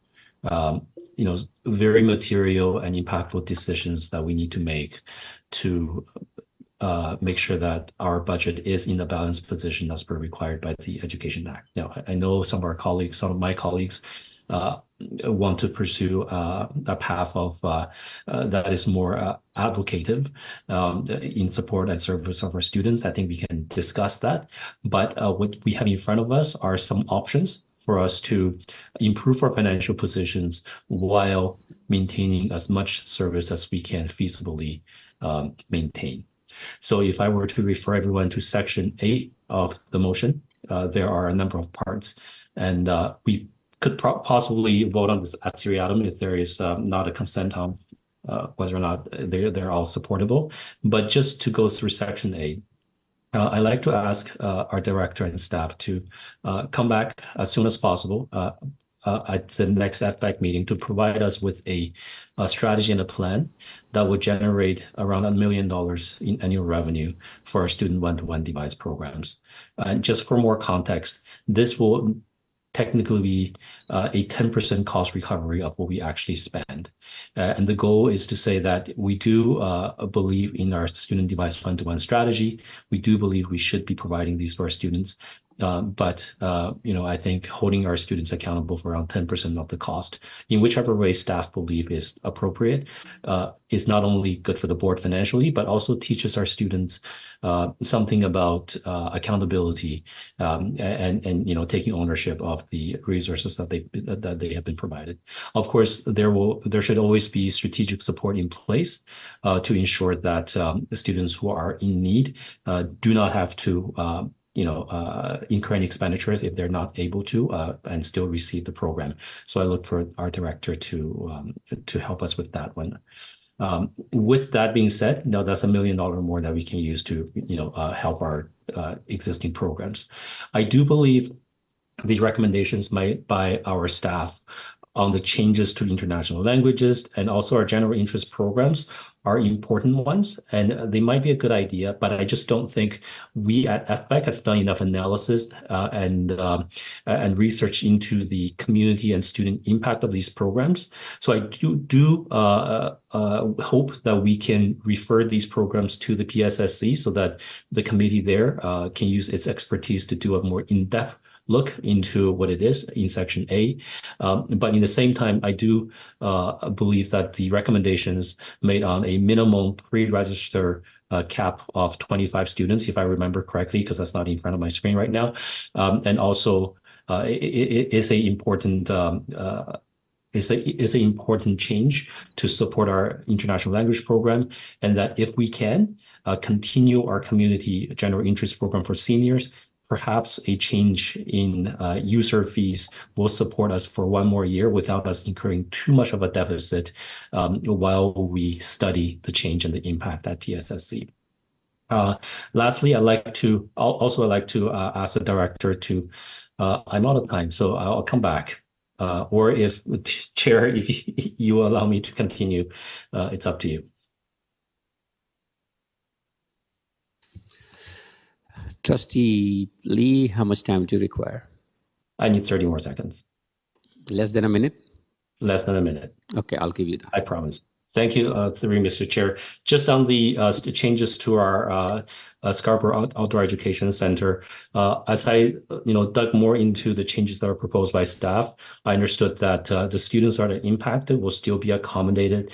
very material and impactful decisions that we need to make to make sure that our budget is in a balanced position as per required by the Education Act. Now, I know some of my colleagues want to pursue a path of that is more advocative in support and service of our students. I think we can discuss that. But what we have in front of us are some options for us to improve our financial positions while maintaining as much service as we can feasibly maintain. So if I were to refer everyone to Section 8 of the motion, there are a number of parts, and we could possibly vote on this ad seriatim if there is not a consent on whether or not they're all supportable. But just to go through Section 8, I'd like to ask our director and staff to come back as soon as possible at the next FPAC meeting to provide us with a strategy and a plan that would generate around $1 million in annual revenue for our student one-to-one device programs. And just for more context, this will technically be a 10% cost recovery of what we actually spend. And the goal is to say that we do believe in our student device one-to-one strategy. We do believe we should be providing these for our students. But I think holding our students accountable for around 10% of the cost, in whichever way staff believe is appropriate, is not only good for the board financially, but also teaches our students something about accountability and taking ownership of the resources that they have been provided. Of course, there should always be strategic support in place to ensure that the students who are in need do not have to incur any expenditures if they're not able to and still receive the program. So I look for our director to help us with that one. With that being said, now that's $1 million more that we can use to help our existing programs. I do believe the recommendations made by our staff on the changes to international languages and also our general interest programs are important ones, and they might be a good idea, but I just don't think we at FPAC has done enough analysis and research into the community and student impact of these programs. So I do hope that we can refer these programs to the PSSC so that the committee there can use its expertise to do a more in-depth look into what it is in Section A. But in the same time, I do believe that the recommendations made on a minimum pre-register cap of 25 students, if I remember correctly, because that's not in front of my screen right now, and also is a important is an important change to support our international language program, and that if we can continue our community general interest program for seniors, perhaps a change in user fees will support us for one more year without us incurring too much of a deficit while we study the change and the impact at PSSC. Lastly, I'd like to ask the director to, I'm out of time, so I'll come back. Or if Chair, if you allow me to continue, it's up to you. Trustee Lee, how much time do you require? I need 30 more seconds. Less than a minute? Less than a minute. Okay, I'll give you that. I promise. Thank you, through Mr. Chair. Just on the changes to our Scarborough Outdoor Education Center, as I dug more into the changes that are proposed by staff, I understood that the students that are impacted will still be accommodated.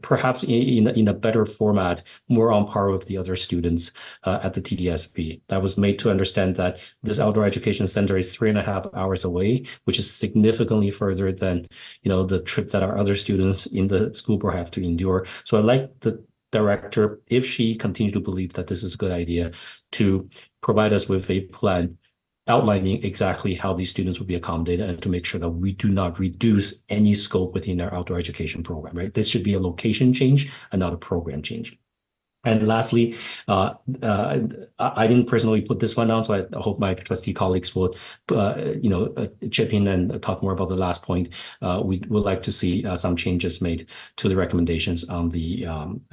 Perhaps in a better format, more on par with the other students at the TDSB. I was made to understand that this outdoor education center is 3.5 hours away, which is significantly further than the trip that our other students in the school board have to endure. So I'd like the director, if she continues to believe that this is a good idea, to provide us with a plan outlining exactly how these students will be accommodated and to make sure that we do not reduce any scope within our outdoor education program, right? This should be a location change and not a program change. And lastly, I didn't personally put this one down, so I hope my trustee colleagues will, chip in and talk more about the last point. We would like to see some changes made to the recommendations on the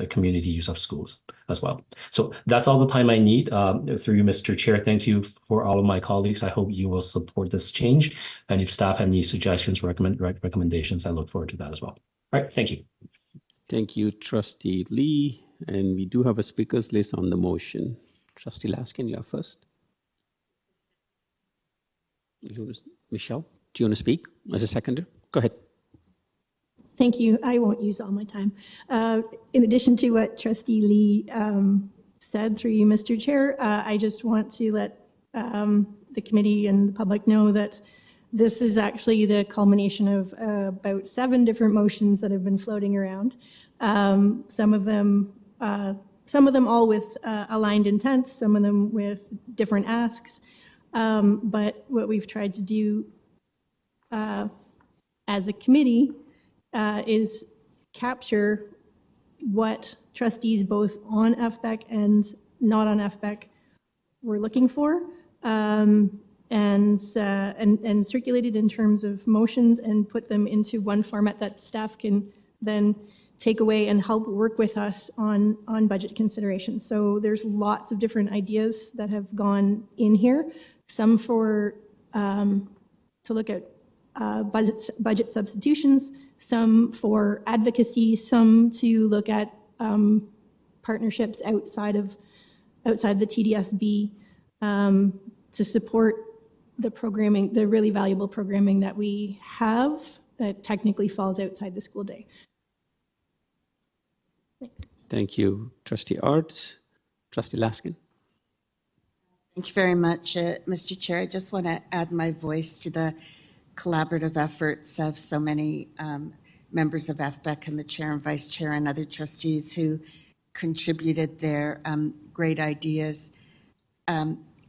community use of schools as well. So that's all the time I need. Through you, Mr. Chair, thank you for all of my colleagues. I hope you will support this change. And if staff have any suggestions, recommendations, I look forward to that as well. All right, thank you. Thank you, Trustee Lee. And we do have a speakers list on the motion. Trustee Laskin, you are first. Michelle, do you want to speak as a seconder? Go ahead. Thank you. I won't use all my time. In addition to what Trustee Lee said through you, Mr. Chair, I just want to let the committee and the public know that this is actually the culmination of about 7 different motions that have been floating around. Some of them all with aligned intent, some of them with different asks. But what we've tried to do as a committee is capture what trustees both on FBEC and not on FBEC were looking for, and circulate it in terms of motions and put them into one format that staff can then take away and help work with us on budget considerations. So there's lots of different ideas that have gone in here, some for to look at budget substitutions, some for advocacy, some to look at partnerships outside the TDSB to support the programming, the really valuable programming that we have that technically falls outside the school day. Thanks. Thank you, Trustee Arts. Trustee Laskin. Thank you very much, Mr. Chair. I just want to add my voice to the collaborative efforts of so many members of FBEC and the chair and vice chair and other trustees who contributed their great ideas,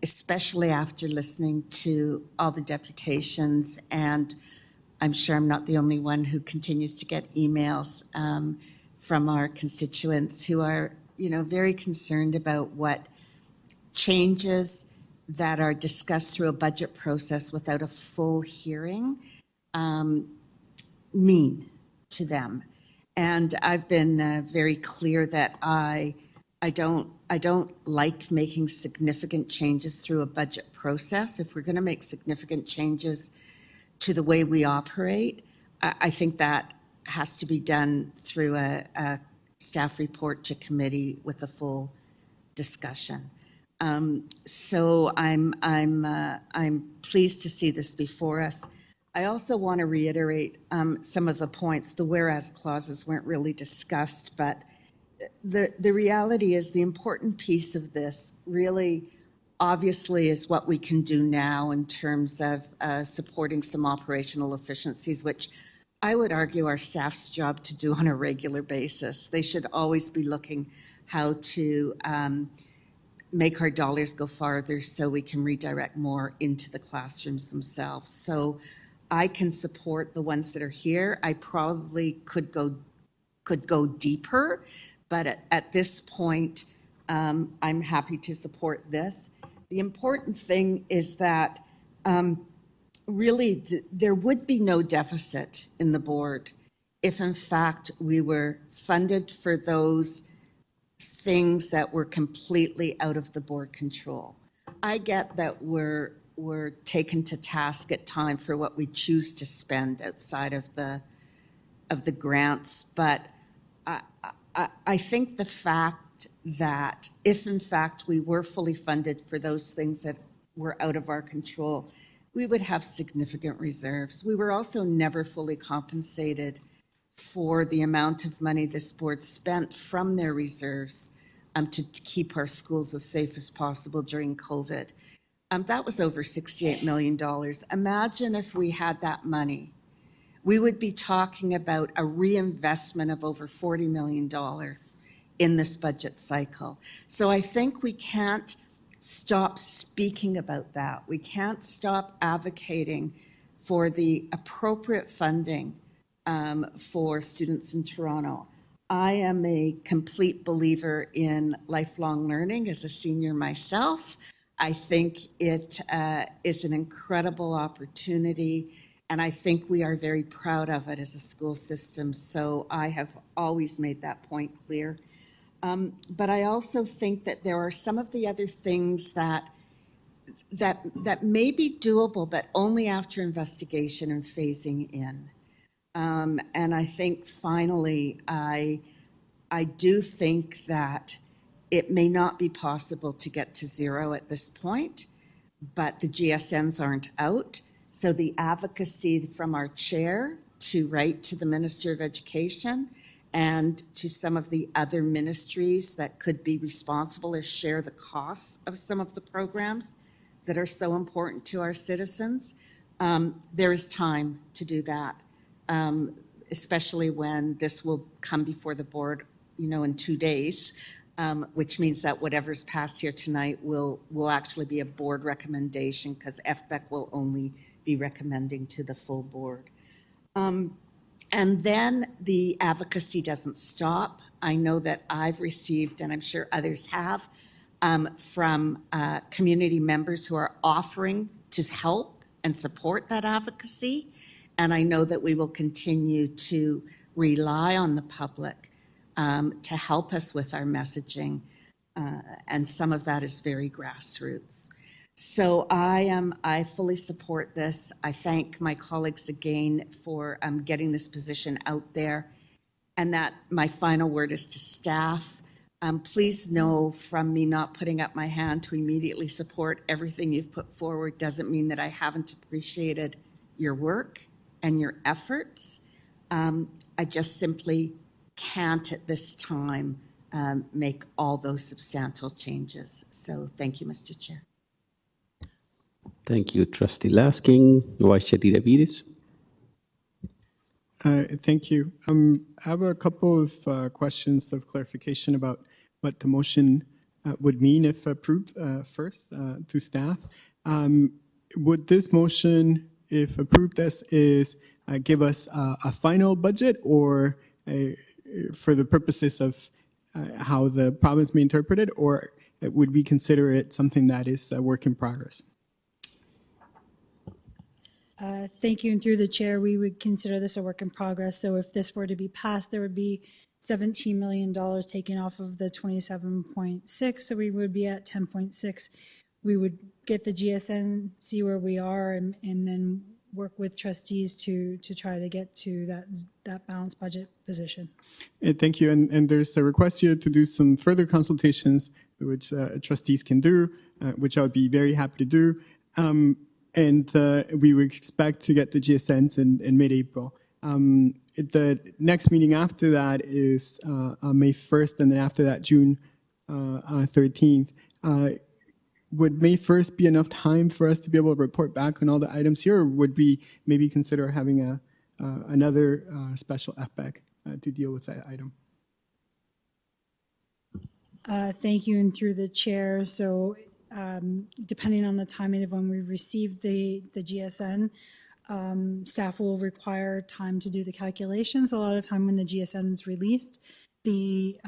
especially after listening to all the deputations. And I'm sure I'm not the only one who continues to get emails from our constituents who are, very concerned about what changes that are discussed through a budget process without a full hearing mean to them. And I've been very clear that I don't like making significant changes through a budget process. If we're going to make significant changes to the way we operate, I think that has to be done through a staff report to committee with a full discussion. So I'm pleased to see this before us. I also want to reiterate some of the points. The whereas clauses weren't really discussed, but the reality is the important piece of this really obviously is what we can do now in terms of supporting some operational efficiencies, which I would argue our staff's job to do on a regular basis. They should always be looking how to make our dollars go farther so we can redirect more into the classrooms themselves. So I can support the ones that are here. I probably could go deeper, but at this point, I'm happy to support this. The important thing is that really there would be no deficit in the board if in fact we were funded for those things that were completely out of the board control. I get that we're taken to task at time for what we choose to spend outside of the grants, but I think the fact that if in fact we were fully funded for those things that were out of our control, we would have significant reserves. We were also never fully compensated for the amount of money this board spent from their reserves to keep our schools as safe as possible during COVID. That was over $68 million. Imagine if we had that money. We would be talking about a reinvestment of over $40 million in this budget cycle. So I think we can't stop speaking about that. We can't stop advocating for the appropriate funding for students in Toronto. I am a complete believer in lifelong learning as a senior myself. I think it is an incredible opportunity, and I think we are very proud of it as a school system. So I have always made that point clear. But I also think that there are some of the other things that may be doable, but only after investigation and phasing in. And I think finally, I do think that it may not be possible to get to zero at this point, but the GSNs aren't out. So the advocacy from our chair to write to the Minister of Education and to some of the other ministries that could be responsible or share the costs of some of the programs that are so important to our citizens, there is time to do that. Especially when this will come before the board, in 2 days, which means that whatever's passed here tonight will actually be a board recommendation because FBEC will only be recommending to the full board. And then the advocacy doesn't stop. I know that I've received, and I'm sure others have, from community members who are offering to help and support that advocacy. And I know that we will continue to rely on the public to help us with our messaging. And some of that is very grassroots. So I fully support this. I thank my colleagues again for getting this position out there. And that my final word is to staff. Please know from me not putting up my hand to immediately support everything you've put forward doesn't mean that I haven't appreciated your work and your efforts. I just simply can't at this time make all those substantial changes. So thank you, Mr. Chair. Thank you, Trustee Lasking. Vice Chair TDSB. Thank you. I have a couple of questions of clarification about what the motion would mean if approved first to staff. Would this motion, if approved as is, give us a final budget or for the purposes of how the province may interpret it, or would we consider it something that is a work in progress? Thank you. And through the chair, we would consider this a work in progress. So if this were to be passed, there would be $17 million taken off of the 27.6. So we would be at 10.6. We would get the GSN, see where we are, and then work with trustees to try to get to that balanced budget position. Thank you. And there's a request here to do some further consultations, which trustees can do, which I would be very happy to do. And we would expect to get the GSNs in mid-April. The next meeting after that is May 1st, and then after that, June 13th. would May 1st be enough time for us to be able to report back on all the items here, or would we maybe consider having another special FBEC to deal with that item? Thank you, and through the chair. So depending on the timing of when we receive the GSN, staff will require time to do the calculations. A lot of time when the GSN is released, the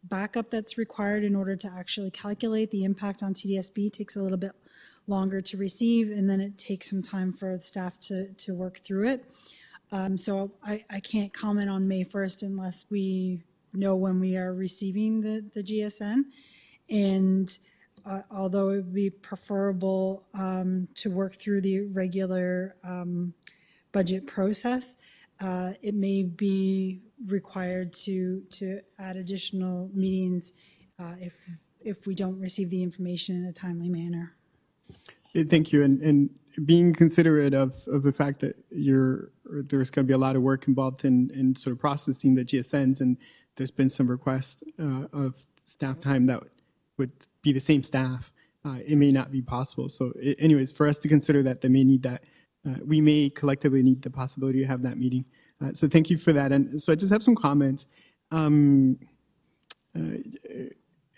backup that's required in order to actually calculate the impact on TDSB takes a little bit longer to receive, and then it takes some time for the staff to work through it. So I can't comment on May 1st unless we know when we are receiving the GSN. And although it would be preferable to work through the regular budget process, it may be required to add additional meetings if we don't receive the information in a timely manner. Thank you, and being considerate of the fact that there's going to be a lot of work involved in sort of processing the GSNs, and there's been some requests of staff time that would be the same staff. It may not be possible. So anyways, for us to consider that, they may need that. We may collectively need the possibility to have that meeting. So thank you for that. And so I just have some comments.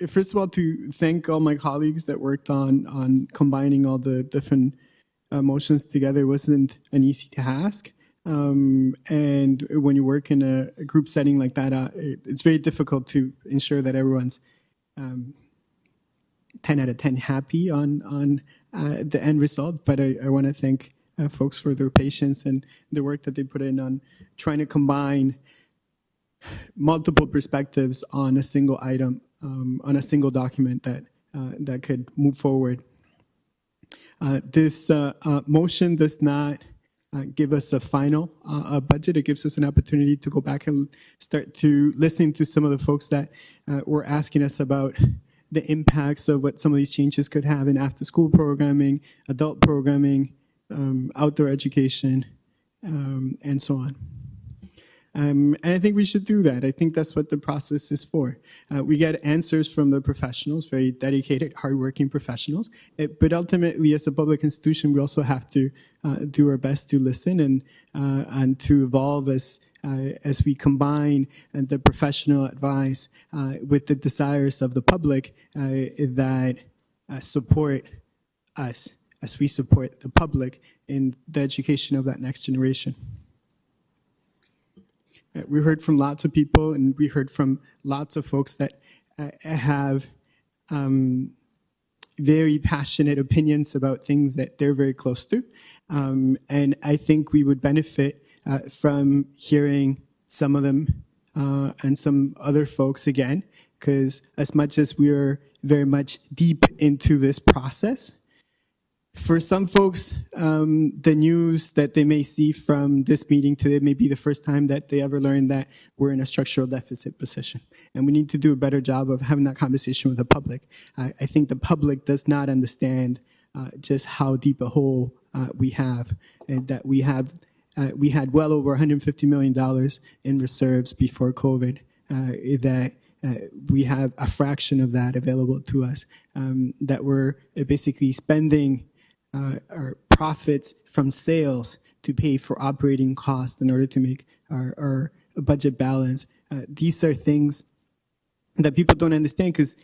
First of all, to thank all my colleagues that worked on combining all the different motions together. It wasn't an easy task. And when you work in a group setting like that, it's very difficult to ensure that everyone's 10 out of 10 happy on the end result. But I want to thank folks for their patience and the work that they put in on trying to combine multiple perspectives on a single item, on a single document that could move forward. This motion does not give us a final budget. It gives us an opportunity to go back and start to listen to some of the folks that were asking us about the impacts of what some of these changes could have in after-school programming, adult programming, outdoor education, and so on. And I think we should do that. I think that's what the process is for. We get answers from the professionals, very dedicated, hardworking professionals. But ultimately, as a public institution, we also have to do our best to listen and to evolve as we combine the professional advice with the desires of the public that support us as we support the public in the education of that next generation. We heard from lots of people, and we heard from lots of folks that have very passionate opinions about things that they're very close to. And I think we would benefit from hearing some of them and some other folks again, because as much as we are very much deep into this process, for some folks, the news that they may see from this meeting today may be the first time that they ever learned that we're in a structural deficit position. And we need to do a better job of having that conversation with the public. I think the public does not understand just how deep a hole we have, and that we had well over $150 million in reserves before COVID, that we have a fraction of that available to us, that we're basically spending our profits from sales to pay for operating costs in order to make our budget balance. These are things that people don't understand because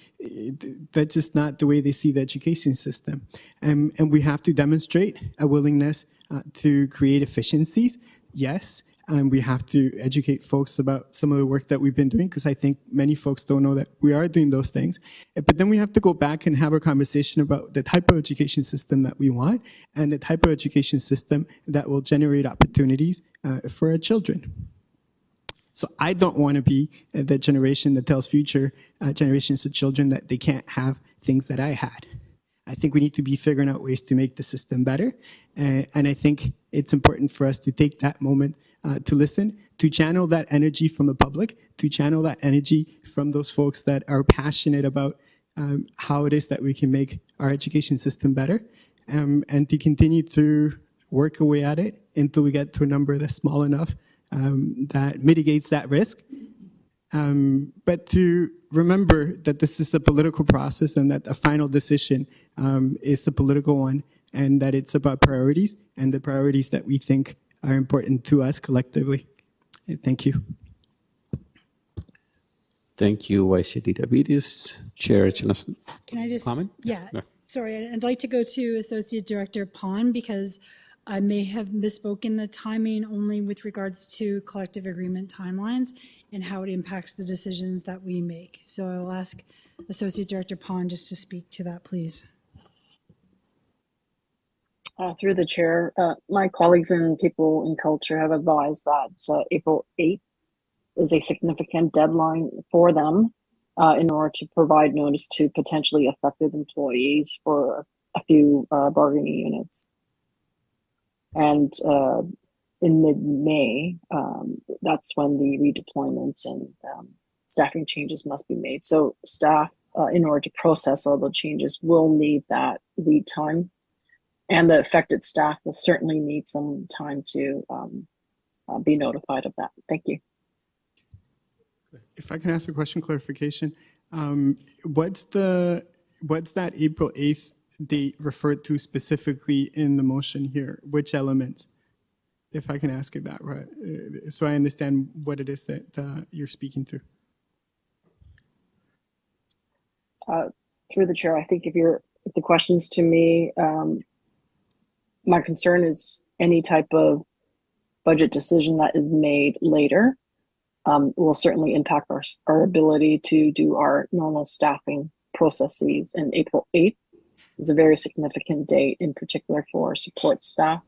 that's just not the way they see the education system. And we have to demonstrate a willingness to create efficiencies, yes, and we have to educate folks about some of the work that we've been doing, because I think many folks don't know that we are doing those things. But then we have to go back and have a conversation about the type of education system that we want and the type of education system that will generate opportunities for our children. So I don't want to be the generation that tells future generations of children that they can't have things that I had. I think we need to be figuring out ways to make the system better. And I think it's important for us to take that moment to listen, to channel that energy from the public, to channel that energy from those folks that are passionate about how it is that we can make our education system better, and to continue to work away at it until we get to a number that's small enough that mitigates that risk. But to remember that this is a political process and that the final decision is the political one, and that it's about priorities and the priorities that we think are important to us collectively. Thank you. Thank you, Vice Chair Diabetes. Chair Chanas. Can I just, Comment? yeah, No. sorry, I'd like to go to Associate Director Pon because I may have misspoken the timing only with regards to collective agreement timelines and how it impacts the decisions that we make. So I'll ask Associate Director Pon just to speak to that, please. Through the chair, my colleagues and people in culture have advised that April 8th is a significant deadline for them in order to provide notice to potentially affected employees for a few bargaining units. And in mid-May, that's when the redeployment and staffing changes must be made. So staff, in order to process all the changes, will need that lead time. And the affected staff will certainly need some time to be notified of that. Thank you. If I can ask a question, clarification, what's that April 8th date referred to specifically in the motion here? Which elements? If I can ask it that right, so I understand what it is that you're speaking to. Through the chair, I think if the question's to me, my concern is any type of budget decision that is made later will certainly impact our ability to do our normal staffing processes. And April 8th is a very significant date, in particular for support staff,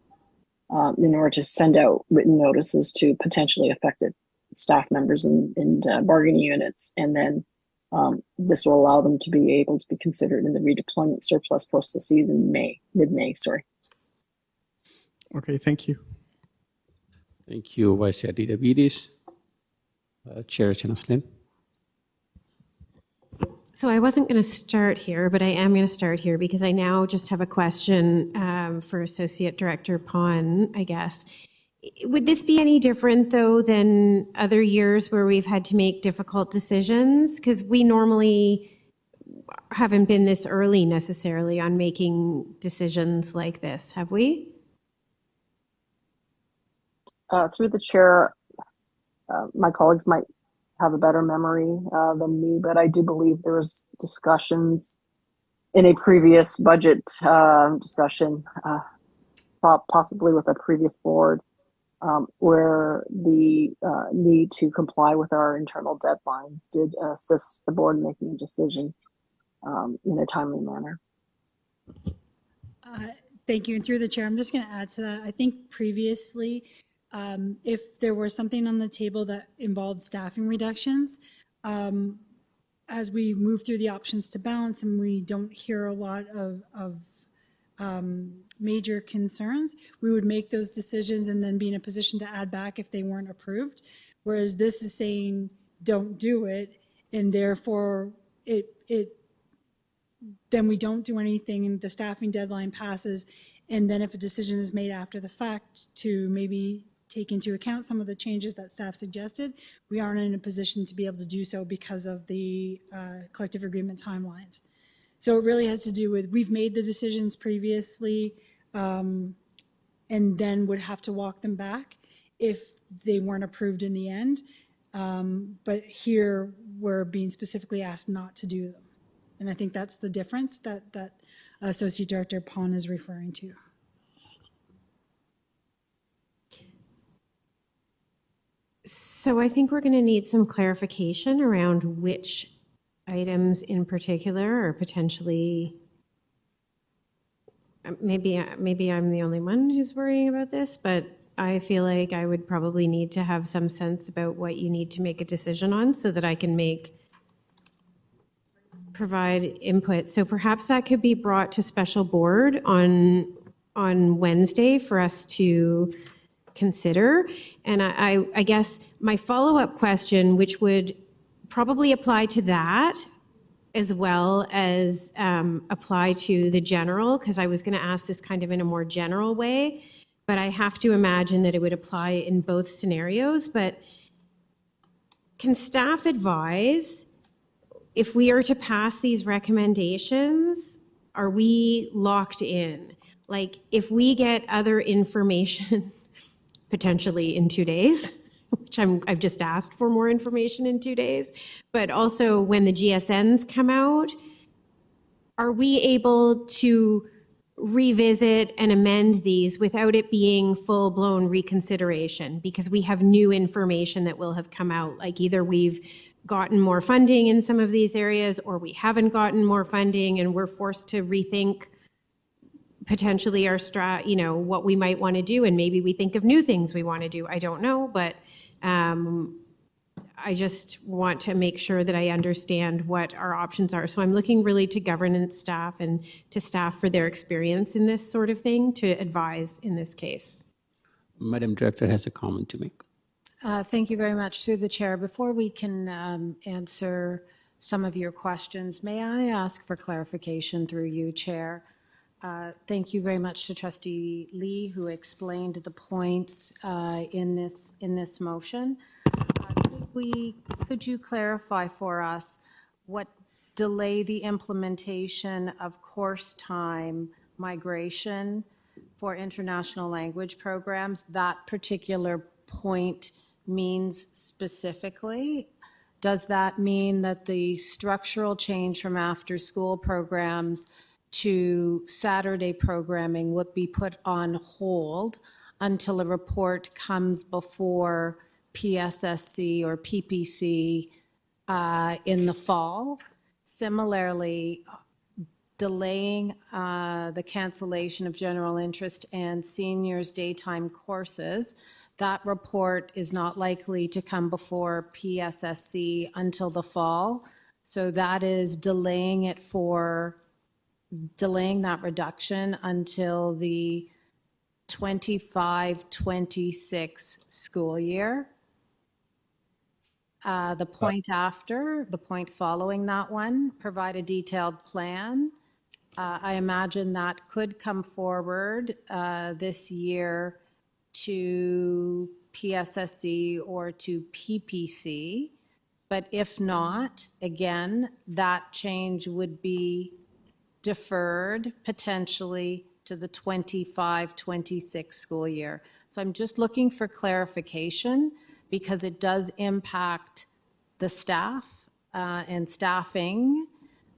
in order to send out written notices to potentially affected staff members in bargaining units. And then this will allow them to be able to be considered in the redeployment surplus processes in mid-May, sorry. Okay, thank you. Thank you, Vice Chair Diabetes. Chair Chanaslin. So I wasn't going to start here, but I am going to start here because I now just have a question for Associate Director Pon, I guess. Would this be any different, though, than other years where we've had to make difficult decisions? Because we normally haven't been this early necessarily on making decisions like this, have we? Through the chair, my colleagues might have a better memory than me, but I do believe there was discussions in a previous budget discussion, possibly with a previous board, where the need to comply with our internal deadlines did assist the board in making a decision in a timely manner. Thank you. And through the chair, I'm just going to add to that. I think previously, if there was something on the table that involved staffing reductions, as we move through the options to balance and we don't hear a lot of major concerns, we would make those decisions and then be in a position to add back if they weren't approved. Whereas this is saying, don't do it, and therefore then we don't do anything and the staffing deadline passes. And then if a decision is made after the fact to maybe take into account some of the changes that staff suggested, we aren't in a position to be able to do so because of the collective agreement timelines. So it really has to do with, we've made the decisions previously and then would have to walk them back if they weren't approved in the end. But here we're being specifically asked not to do them. And I think that's the difference that Associate Director Pon is referring to. So I think we're going to need some clarification around which items in particular are potentially, maybe I'm the only one who's worrying about this, but I feel like I would probably need to have some sense about what you need to make a decision on so that I can provide input. So perhaps that could be brought to special board on Wednesday for us to consider. And I guess my follow-up question, which would probably apply to that as well as apply to the general, because I was going to ask this kind of in a more general way, but I have to imagine that it would apply in both scenarios. But can staff advise if we are to pass these recommendations, are we locked in? Like, if we get other information potentially in 2 days, which I've just asked for more information in 2 days, but also when the GSNs come out, are we able to revisit and amend these without it being full-blown reconsideration? Because we have new information that will have come out, like either we've gotten more funding in some of these areas or we haven't gotten more funding and we're forced to rethink potentially our what we might want to do, and maybe we think of new things we want to do. I don't know, but I just want to make sure that I understand what our options are. So I'm looking really to governance staff and to staff for their experience in this sort of thing to advise in this case. Madam Director has a comment to make. Thank you very much. Through the chair, before we can answer some of your questions, may I ask for clarification through you, Chair? Thank you very much to Trustee Lee, who explained the points in this motion. Could you clarify for us what delay the implementation of course time migration for international language programs, that particular point means specifically? Does that mean that the structural change from after-school programs to Saturday programming would be put on hold until a report comes before PSSC or PPC in the fall? Similarly, delaying the cancellation of general interest and seniors daytime courses, that report is not likely to come before PSSC until the fall. So that is delaying that reduction until the 25-26 school year. The point following that one, provide a detailed plan. I imagine that could come forward this year to PSSC or to PPC. But if not, again, that change would be deferred potentially to the 25-26 school year. So I'm just looking for clarification because it does impact the staff and staffing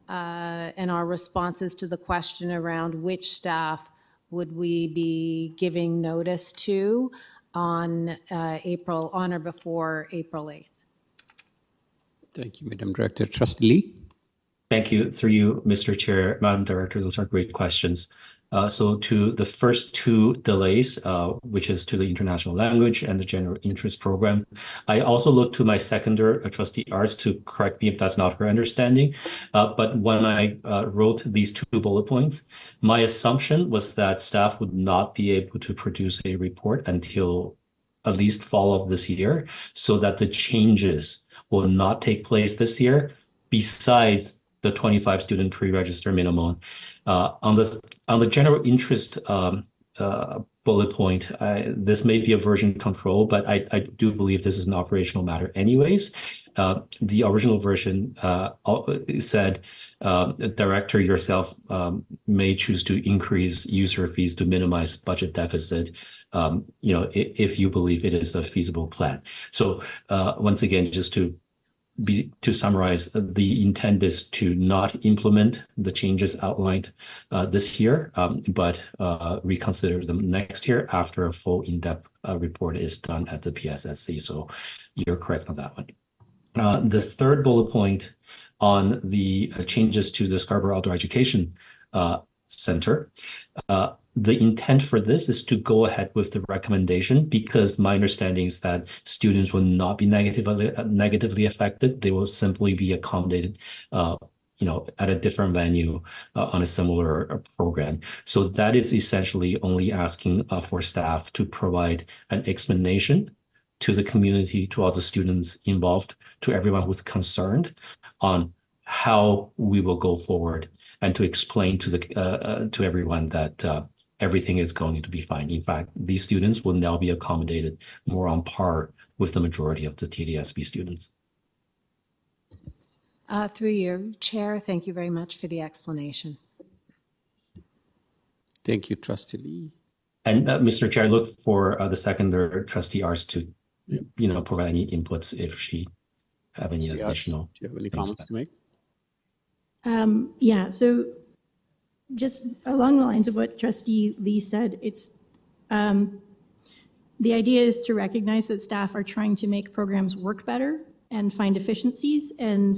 and our responses to the question around which staff would we be giving notice to on or before April 8th. Thank you, Madam Director. Trustee Lee? Thank you. Through you, Mr. Chair, Madam Director, those are great questions. So to the first two delays, which is to the international language and the general interest program, I also looked to my seconder, Trustee Arts, to correct me if that's not her understanding. But when I wrote these two bullet points, my assumption was that staff would not be able to produce a report until at least fall of this year, so that the changes will not take place this year, besides the 25 student pre-register minimum. On the general interest bullet point, this may be a version control, but I do believe this is an operational matter anyways. The original version said director yourself may choose to increase user fees to minimize budget deficit, if you believe it is a feasible plan. So once again, just to summarize, the intent is to not implement the changes outlined this year, but reconsider them next year after a full in-depth report is done at the PSSC. So you're correct on that one. The third bullet point on the changes to the Scarborough Outdoor Education Center, the intent for this is to go ahead with the recommendation, because my understanding is that students will not be negatively affected. They will simply be accommodated, at a different venue on a similar program. So that is essentially only asking for staff to provide an explanation to the community, to all the students involved, to everyone who's concerned on how we will go forward, and to explain to everyone that everything is going to be fine. In fact, these students will now be accommodated more on par with the majority of the TDSB students. Through you, Chair, thank you very much for the explanation. Thank you, Trustee Lee. And Mr. Chair, look for the seconder, Trustee Ars, to provide any inputs if she have any Trustee Arts, additional. do you have any things comments to make? Yeah, so just along the lines of what Trustee Lee said, it's the idea is to recognize that staff are trying to make programs work better and find efficiencies. And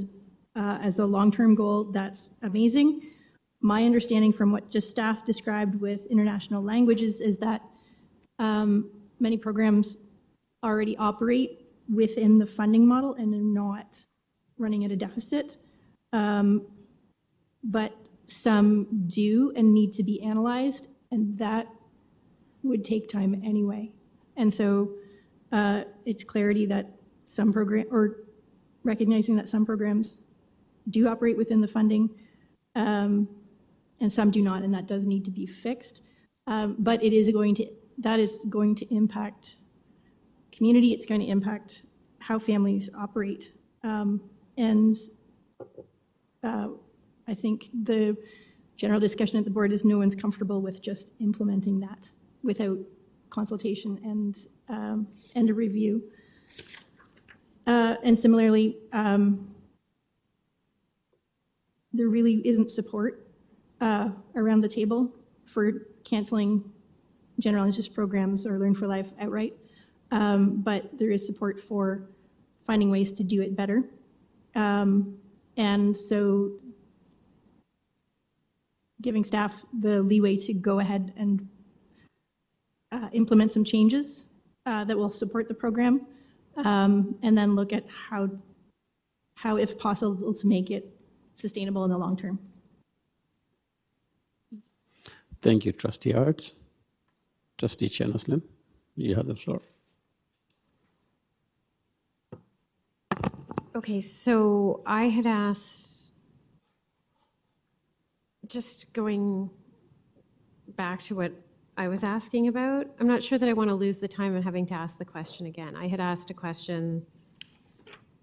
as a long-term goal, that's amazing. My understanding from what just staff described with international languages is that many programs already operate within the funding model and they're not running at a deficit. But some do and need to be analyzed, and that would take time anyway. And so it's clarity that some program, or recognizing that some programs do operate within the funding and some do not, and that does need to be fixed. But it is that is going to impact community, it's going to impact how families operate. I think the general discussion at the board is no one's comfortable with just implementing that without consultation and a review. And similarly, there really isn't support around the table for canceling general interest programs or Learn for Life outright. But there is support for finding ways to do it better. And so giving staff the leeway to go ahead and implement some changes that will support the program, and then look at how, if possible, to make it sustainable in the long term. Thank you, Trustee Arts. Trustee Chenoslim, you have the floor. Okay, so I had asked, just going back to what I was asking about, I'm not sure that I want to lose the time of having to ask the question again. I had asked a question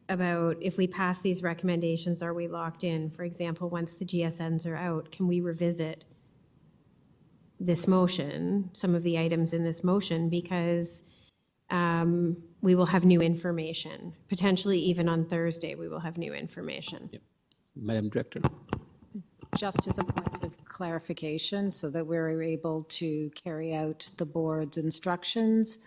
about if we pass these recommendations, are we locked in? For example, once the GSNs are out, can we revisit this motion, some of the items in this motion, because we will have new information. Potentially even on Thursday, we will have new information. Yep. Madam Director. Just as a point of clarification, so that we're able to carry out the board's instructions,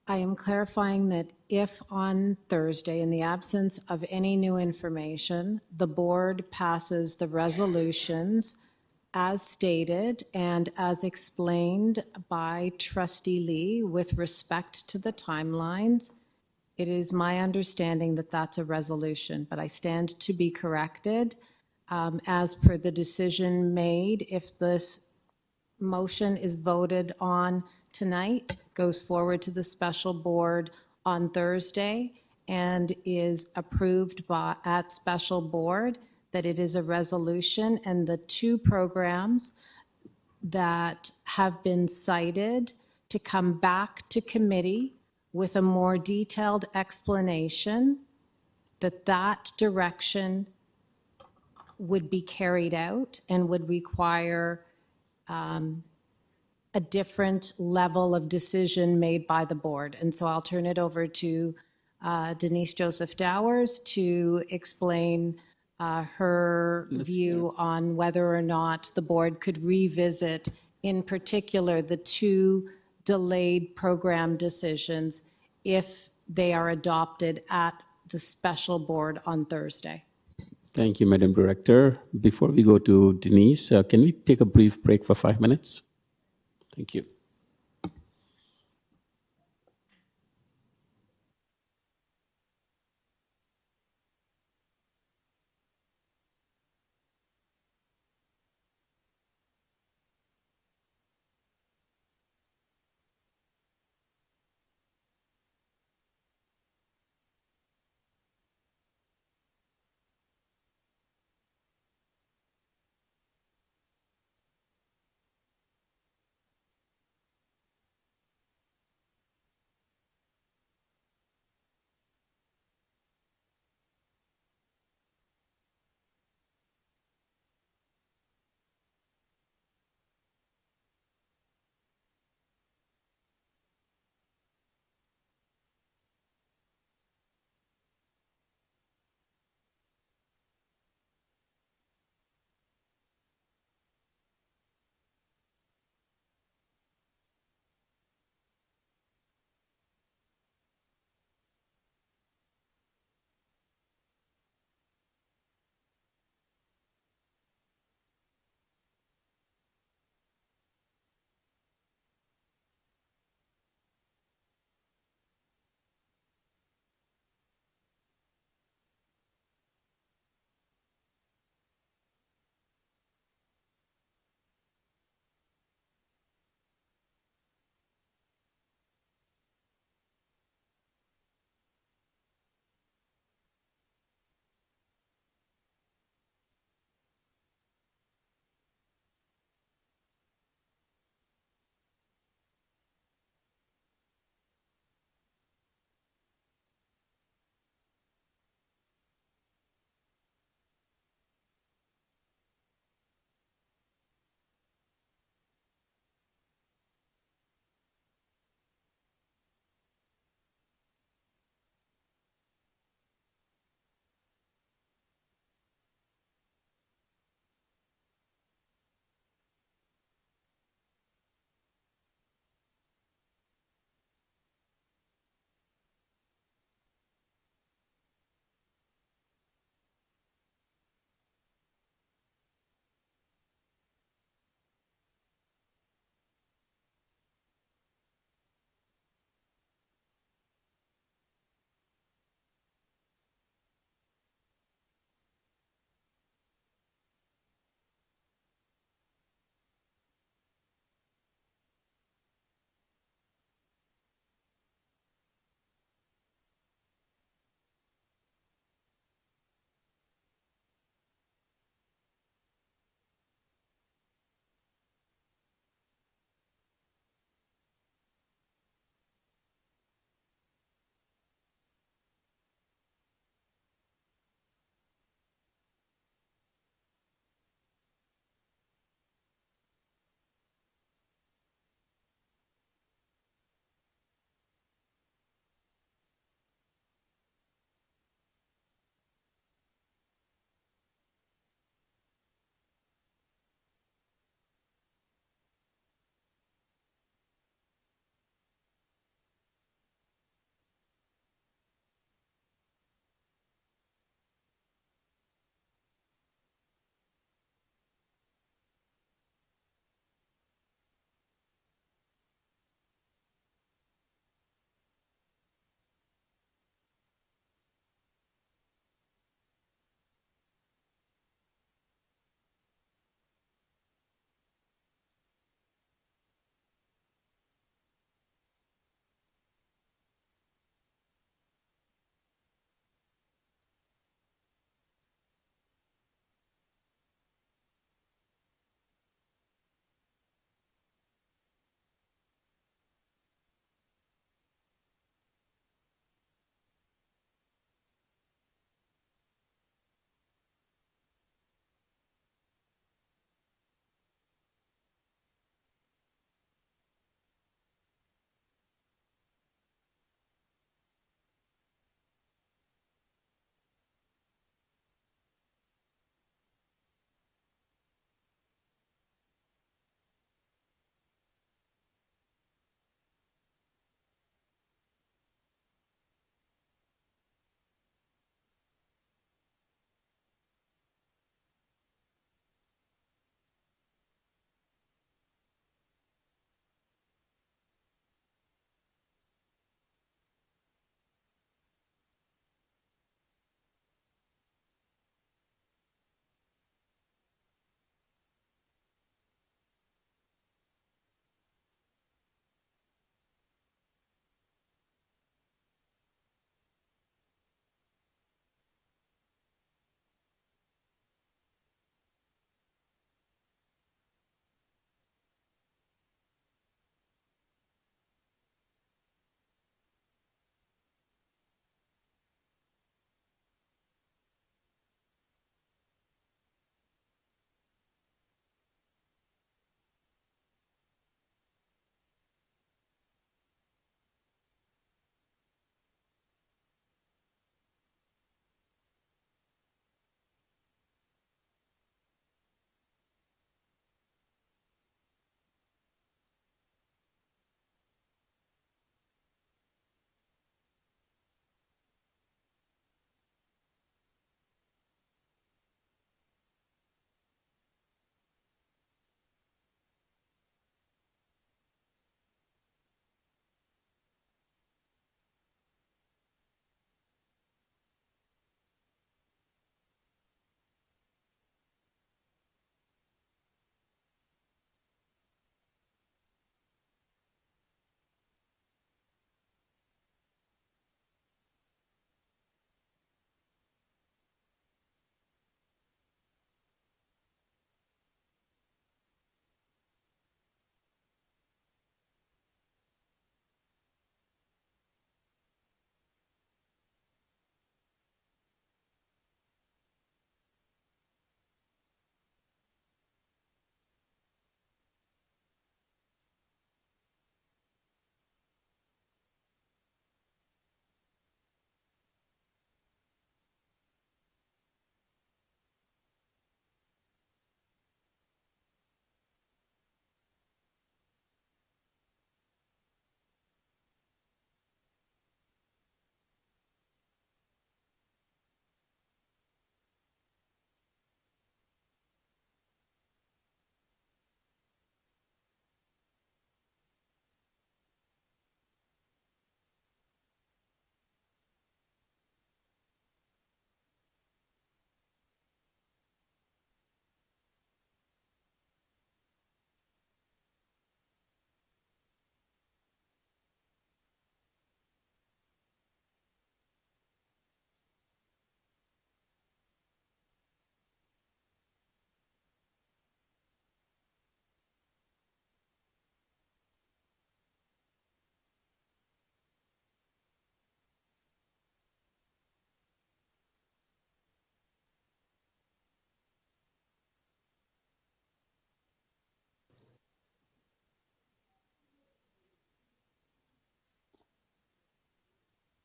I am clarifying that if on Thursday, in the absence of any new information, the board passes the resolutions as stated and as explained by Trustee Lee with respect to the timelines, it is my understanding that that's a resolution, but I stand to be corrected. As per the decision made, if this motion is voted on tonight, goes forward to the special board on Thursday, and is approved at special board, that it is a resolution, and the two programs that have been cited to come back to committee with a more detailed explanation, that direction would be carried out and would require a different level of decision made by the board. And so I'll turn it over to Denise Joseph Dowers to explain her view on whether or not the board could revisit, in particular, the two delayed program decisions if they are adopted at the special board on Thursday. Thank you, Madam Director. Before we go to Denise, can we take a brief break for 5 minutes? Thank you.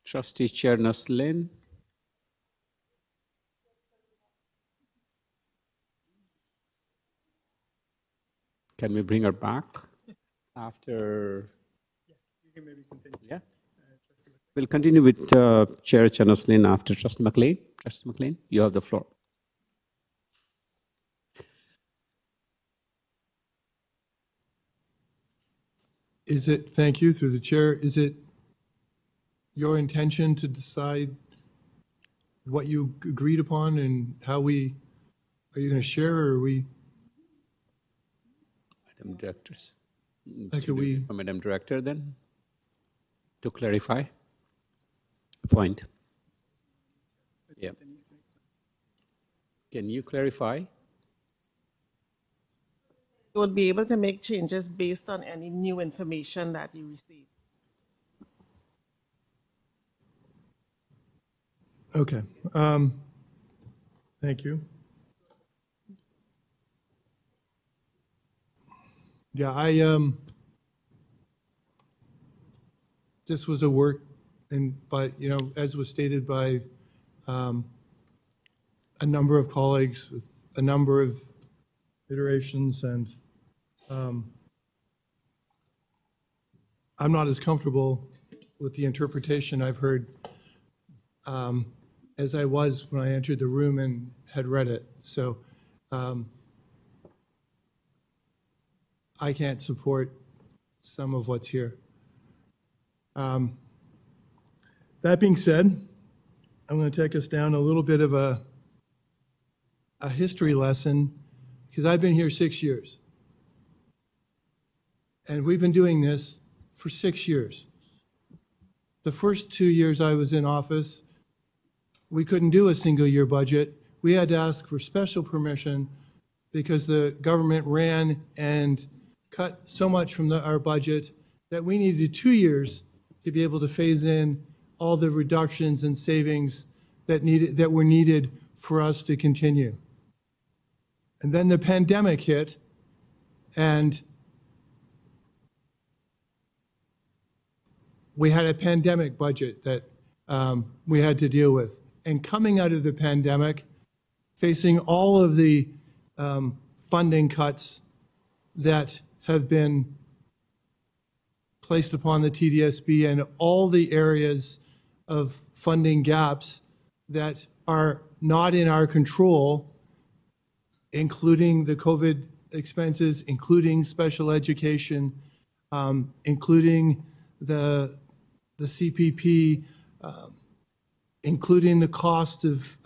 Trustee Chair Naslin. Can we bring her back after? Yeah. We'll continue with Chair Naslin after Trustee McLean. Trustee McLean, you have the floor. Is it, thank you, through the chair, is it your intention to decide what you agreed upon and how we, are you going to share, or are we? Madam Directors. Like, are we? Madam Director then, to clarify the point. Yeah. Can you clarify? You will be able to make changes based on any new information that you receive. Okay. Thank you. Yeah, this was a work, and but you know, as was stated by a number of colleagues with a number of iterations, and I'm not as comfortable with the interpretation I've heard as I was when I entered the room and had read it. So I can't support some of what's here. That being said, I'm going to take us down a little bit of a history lesson, because I've been here 6 years. And we've been doing this for 6 years. The first 2 years I was in office, we couldn't do a single year budget. We had to ask for special permission because the government ran and cut so much from our budget that we needed 2 years to be able to phase in all the reductions and savings that were needed for us to continue. And then the pandemic hit, and we had a pandemic budget that we had to deal with. And coming out of the pandemic, facing all of the funding cuts that have been placed upon the TDSB and all the areas of funding gaps that are not in our control, including the COVID expenses, including special education, including the CPP, including the cost of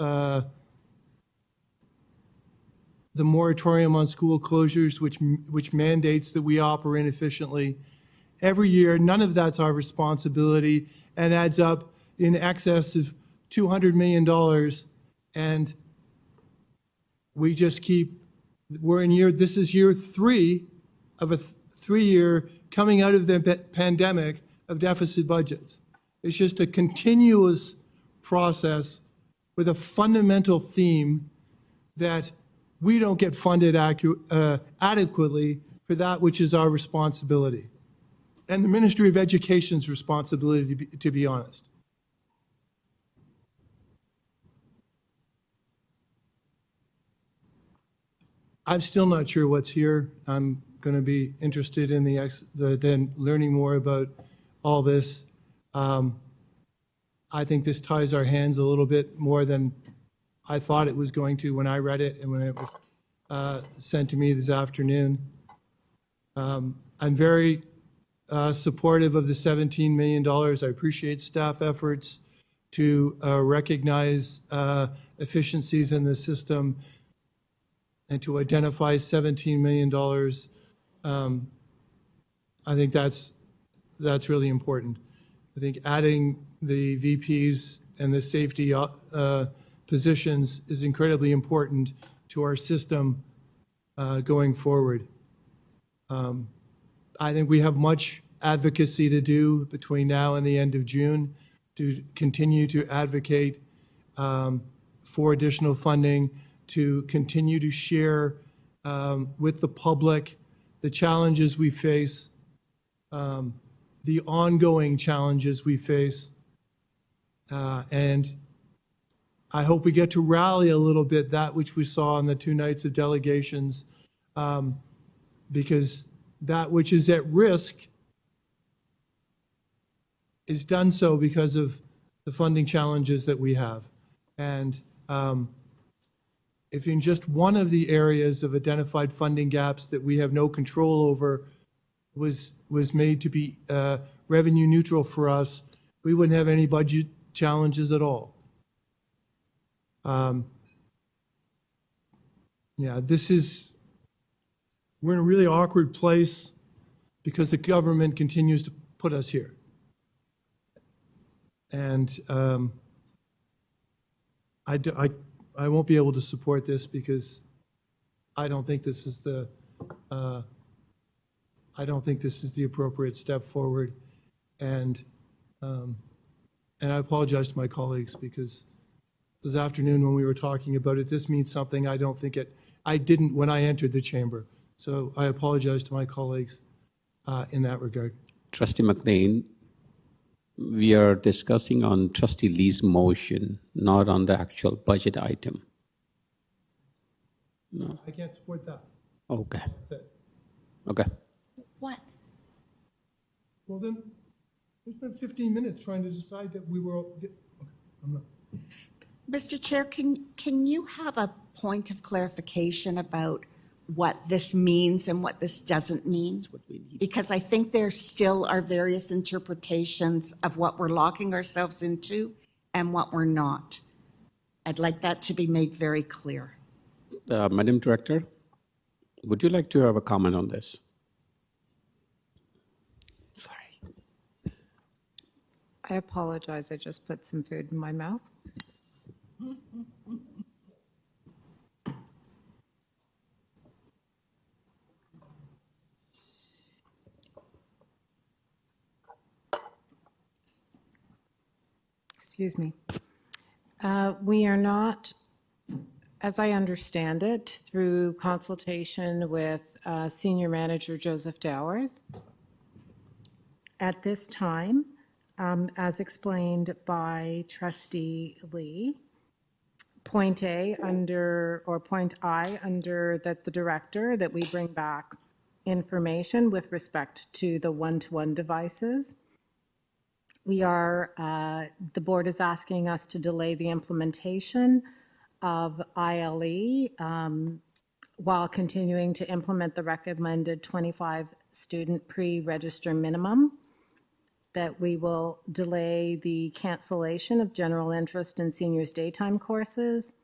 the moratorium on school closures, which mandates that we operate efficiently. Every year, none of that's our responsibility, and adds up in excess of $200 million. And we just keep, this is year 3 of a 3-year coming out of the pandemic of deficit budgets. It's just a continuous process with a fundamental theme that we don't get funded adequately for that which is our responsibility. And the Ministry of Education's responsibility, to be honest. I'm still not sure what's here. I'm going to be interested in then learning more about all this. I think this ties our hands a little bit more than I thought it was going to when I read it and when it was sent to me this afternoon. I'm very supportive of the $17 million. I appreciate staff efforts to recognize efficiencies in the system and to identify $17 million. I think that's really important. I think adding the VPs and the safety positions is incredibly important to our system going forward. I think we have much advocacy to do between now and the end of June to continue to advocate for additional funding, to continue to share with the public the challenges we face, the ongoing challenges we face, And I hope we get to rally a little bit that which we saw on the 2 nights of delegations, because that which is at risk is done so because of the funding challenges that we have. And if in just one of the areas of identified funding gaps that we have no control over was made to be revenue neutral for us, we wouldn't have any budget challenges at all. Yeah, we're in a really awkward place because the government continues to put us here. And I won't be able to support this because I don't think this is the appropriate step forward. And I apologize to my colleagues because this afternoon when we were talking about it, this means something I didn't when I entered the chamber. So I apologize to my colleagues in that regard. Trustee McLean, we are discussing on Trustee Lee's motion, not on the actual budget item. No. I can't support that. Okay. That's it. Okay. What? Well, then, we spent 15 minutes trying to decide that we were, okay, I'm not. Mr. Chair, can you have a point of clarification about what this means and what this doesn't mean? Because I think there still are various interpretations of what we're locking ourselves into and what we're not. I'd like that to be made very clear. Madam Director, would you like to have a comment on this? Sorry. I apologize. I just put some food in my mouth. Excuse me. We are not, as I understand it, through consultation with Senior Manager Joseph Dowers, at this time, as explained by Trustee Lee, point I under that the director, that we bring back information with respect to the one-to-one devices. We are, the board is asking us to delay the implementation of ILE while continuing to implement the recommended 25 student pre-register minimum, that we will delay the cancellation of general interest in seniors daytime courses,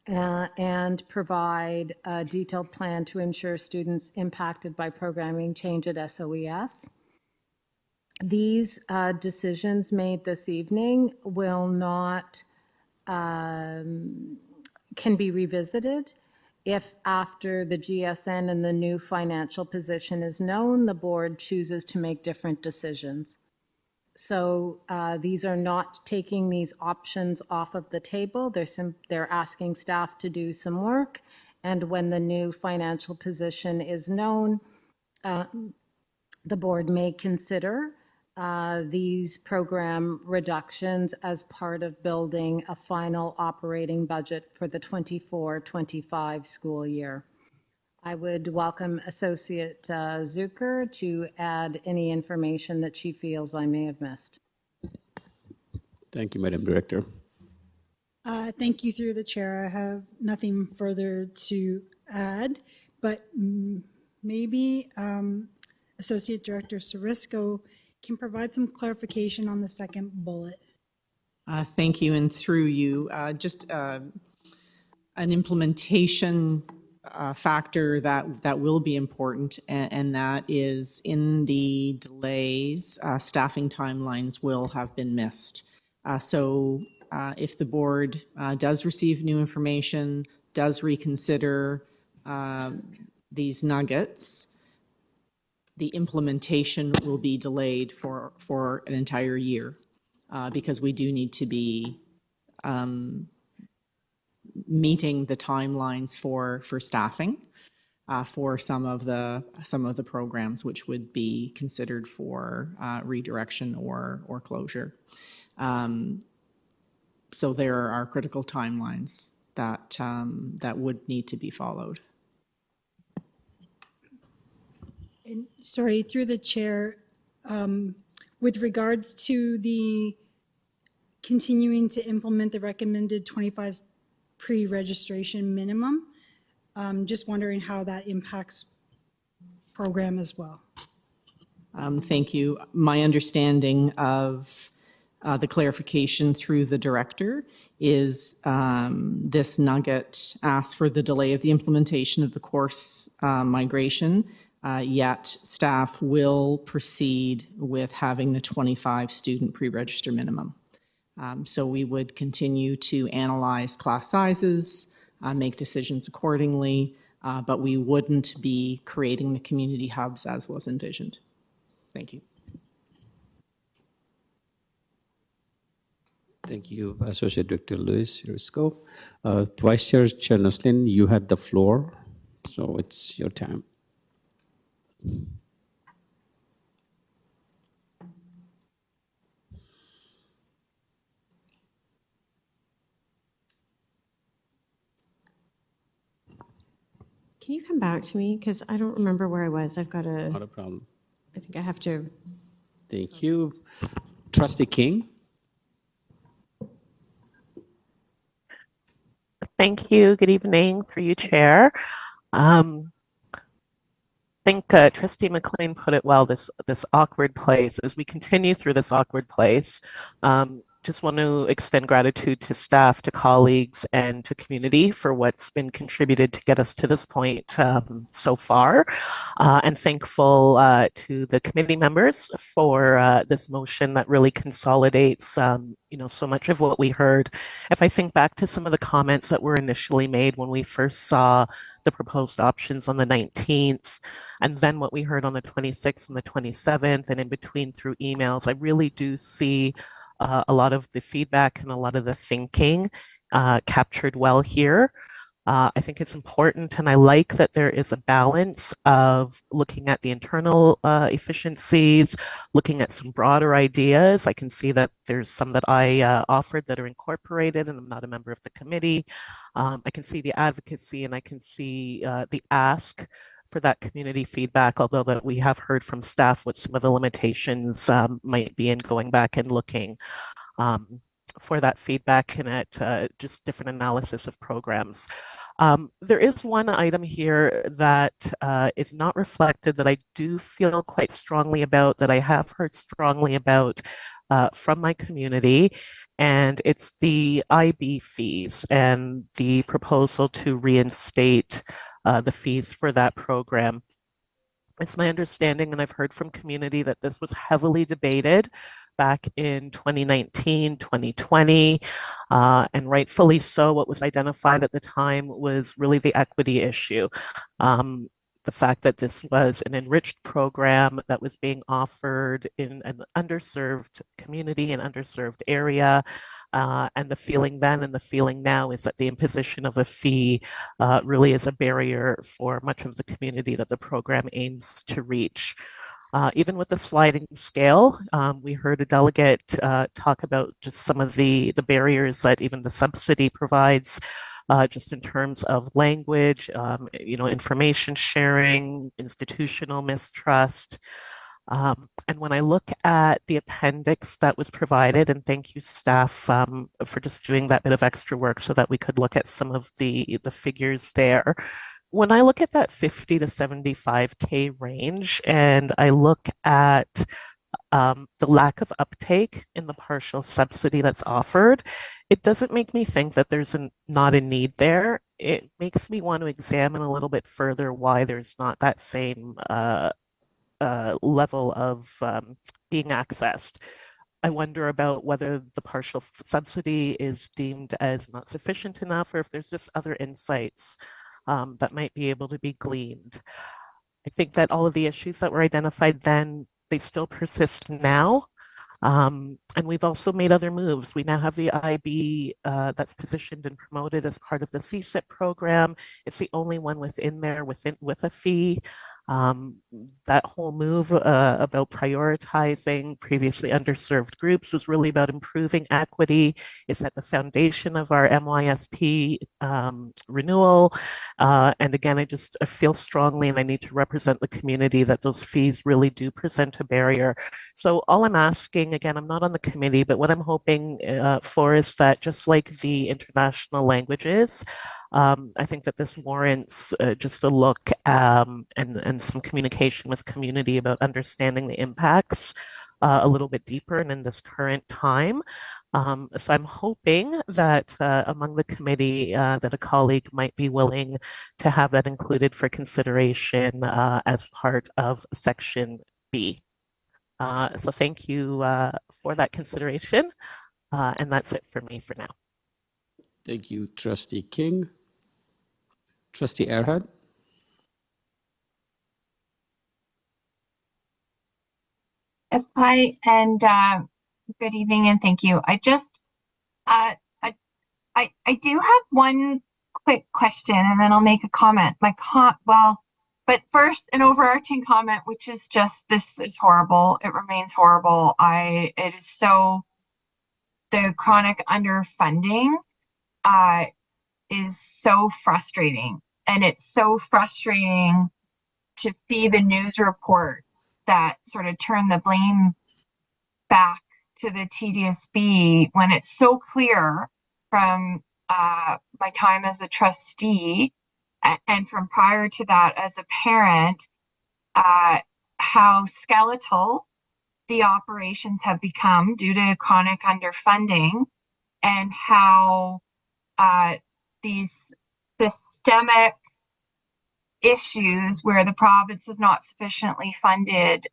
and provide a detailed plan to ensure students impacted by programming change at SOES. These decisions made this evening will not, can be revisited if after the GSN and the new financial position is known, the board chooses to make different decisions. So these are not taking these options off of the table. They're asking staff to do some work. And when the new financial position is known, the board may consider these program reductions as part of building a final operating budget for the 24-25 school year. I would welcome Associate Zucker to add any information that she feels I may have missed. Thank you, Madam Director. Thank you through the chair. I have nothing further to add, but maybe Associate Director Sarisco can provide some clarification on the second bullet. Thank you, and through you, just an implementation factor that will be important, and that is in the delays, staffing timelines will have been missed. So if the board does receive new information, does reconsider these nuggets, the implementation will be delayed for an entire year because we do need to be meeting the timelines for staffing for some of the programs which would be considered for redirection or closure. So there are critical timelines that, that would need to be followed. And sorry, through the chair, with regards to the continuing to implement the recommended 25 pre-registration minimum, just wondering how that impacts program as well. Thank you. My understanding of the clarification through the director is this nugget asks for the delay of the implementation of the course migration, yet staff will proceed with having the 25 student pre-register minimum. So we would continue to analyze class sizes, make decisions accordingly, but we wouldn't be creating the community hubs as was envisioned. Thank you. Thank you, Associate Director Luis Risco. Vice Chair Noslin, you had the floor, so it's your time. Can you come back to me? Because I don't remember where I was. I've got Not a problem. I think I have to. Thank you. Trustee King. Thank you. Good evening, through you, Chair. I think Trustee McLean put it well, this awkward place. As we continue through this awkward place, just want to extend gratitude to staff, to colleagues, and to community for what's been contributed to get us to this point so far. And thankful to the committee members for this motion that really consolidates so much of what we heard. If I think back to some of the comments that were initially made when we first saw the proposed options on the 19th, and then what we heard on the 26th and the 27th, and in between through emails, I really do see a lot of the feedback and a lot of the thinking captured well here. I think it's important, and I like that there is a balance of looking at the internal efficiencies, looking at some broader ideas. I can see that there's some that I offered that are incorporated, and I'm not a member of the committee. I can see the advocacy, and I can see the ask for that community feedback, although that we have heard from staff what some of the limitations might be in going back and looking for that feedback and at just different analysis of programs. There is one item here that is not reflected that I do feel quite strongly about, that I have heard strongly about from my community, and it's the IB fees and the proposal to reinstate the fees for that program. It's my understanding, and I've heard from community, that this was heavily debated back in 2019, 2020, and rightfully so. What was identified at the time was really the equity issue. The fact that this was an enriched program that was being offered in an underserved community, an underserved area, and the feeling then and the feeling now is that the imposition of a fee really is a barrier for much of the community that the program aims to reach. Even with the sliding scale, we heard a delegate talk about just some of the barriers that even the subsidy provides, just in terms of language, information sharing, institutional mistrust. And when I look at the appendix that was provided, and thank you staff for just doing that bit of extra work so that we could look at some of the figures there. When I look at that 50 to 75K range, and I look at the lack of uptake in the partial subsidy that's offered, it doesn't make me think that there's not a need there. It makes me want to examine a little bit further why there's not that same level of being accessed. I wonder about whether the partial subsidy is deemed as not sufficient enough, or if there's just other insights that might be able to be gleaned. I think that all of the issues that were identified then, they still persist now. And we've also made other moves. We now have the IB that's positioned and promoted as part of the CSIP program. It's the only one within there with a fee. That whole move about prioritizing previously underserved groups was really about improving equity. It's at the foundation of our MYSP renewal. And again, I feel strongly, and I need to represent the community, that those fees really do present a barrier. So all I'm asking, again, I'm not on the committee, but what I'm hoping for is that just like the international languages, I think that this warrants just a look and some communication with community about understanding the impacts a little bit deeper and in this current time. So I'm hoping that among the committee that a colleague might be willing to have that included for consideration as part of Section B. So thank you for that consideration. And that's it for me for now. Thank you, Trustee King. Trustee Erhard? Yes, hi, and good evening, and thank you. I do have one quick question, and then I'll make a comment. But first, an overarching comment, which is just, this is horrible. It remains horrible. It is so, the chronic underfunding is so frustrating, and it's so frustrating to see the news reports that sort of turn the blame back to the TDSB when it's so clear from my time as a trustee and from prior to that as a parent, how skeletal the operations have become due to chronic underfunding, and how these systemic issues where the province is not sufficiently funded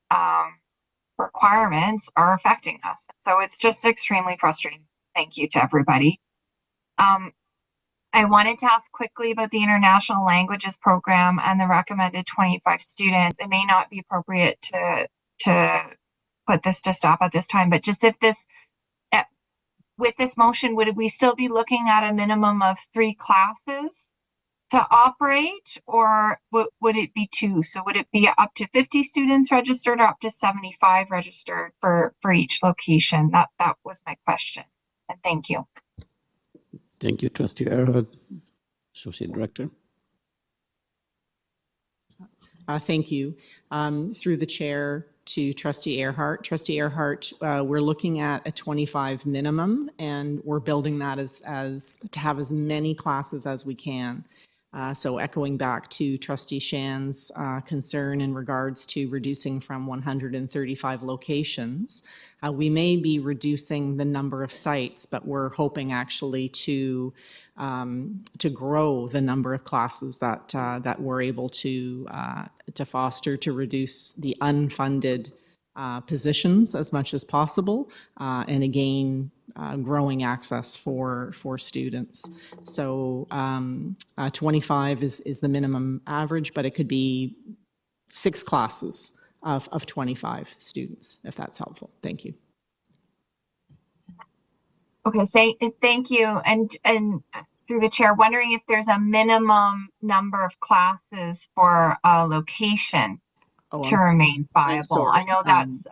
requirements are affecting us. So it's just extremely frustrating. Thank you to everybody. I wanted to ask quickly about the international languages program and the recommended 25 students. It may not be appropriate to put this to staff at this time, but just if this, with this motion, would we still be looking at a minimum of 3 classes to operate, or would it be 2? So would it be up to 50 students registered or up to 75 registered for each location? That was my question. And thank you. Thank you, Trustee Erhard. Associate Director. Thank you. Through the chair to Trustee Erhard. Trustee Erhard, we're looking at a 25 minimum, and we're building that as to have as many classes as we can. So echoing back to Trustee Shan's concern in regards to reducing from 135 locations, we may be reducing the number of sites, but we're hoping actually to grow the number of classes that we're able to foster, to reduce the unfunded positions as much as possible, and again, growing access for students. So 25 is the minimum average, but it could be 6 classes of 25 students, if that's helpful. Thank you. Okay, thank you. And through the chair, wondering if there's a minimum number of classes for a location to remain viable. I know that's